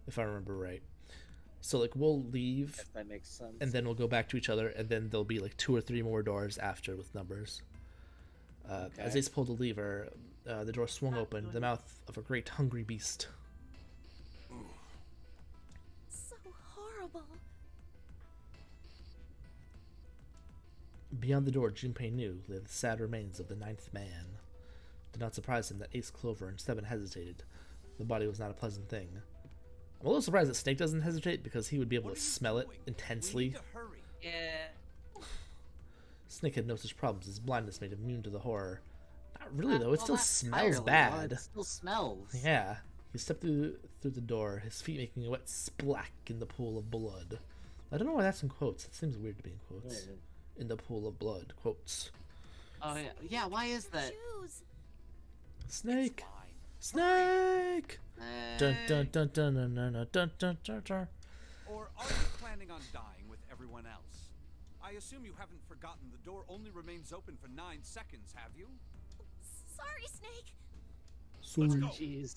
If I remember right. So, like, we'll leave, if that makes sense. And then we'll go back to each other, and then there'll be, like, 2 or 3 more doors after with numbers. Okay. As Ace pulled the lever, the door swung open, the mouth of a great hungry beast. So horrible. Beyond the door, Junpei knew lay the sad remains of the 9th man. It did not surprise him that Ace, Clover, and Steven hesitated. The body was not a pleasant thing. I'm a little surprised that Snake doesn't hesitate, because he would be able to smell it intensely. Yeah. Snake had no such problems. His blindness made him immune to the horror. Not really, though. It still smells bad. It still smells. Yeah. He stepped through the door, his feet making a wet splack in the pool of blood. I don't know why that's in quotes. It seems weird to be in quotes. In the pool of blood. Quotes. Oh, yeah. Yeah, why is that? Shoes. Snake! Snake! Dun dun dun dun dun dun dun dun dun dun. Or are you planning on dying with everyone else? I assume you haven't forgotten the door only remains open for 9 seconds, have you? Sorry, Snake. Sorry. Jeez.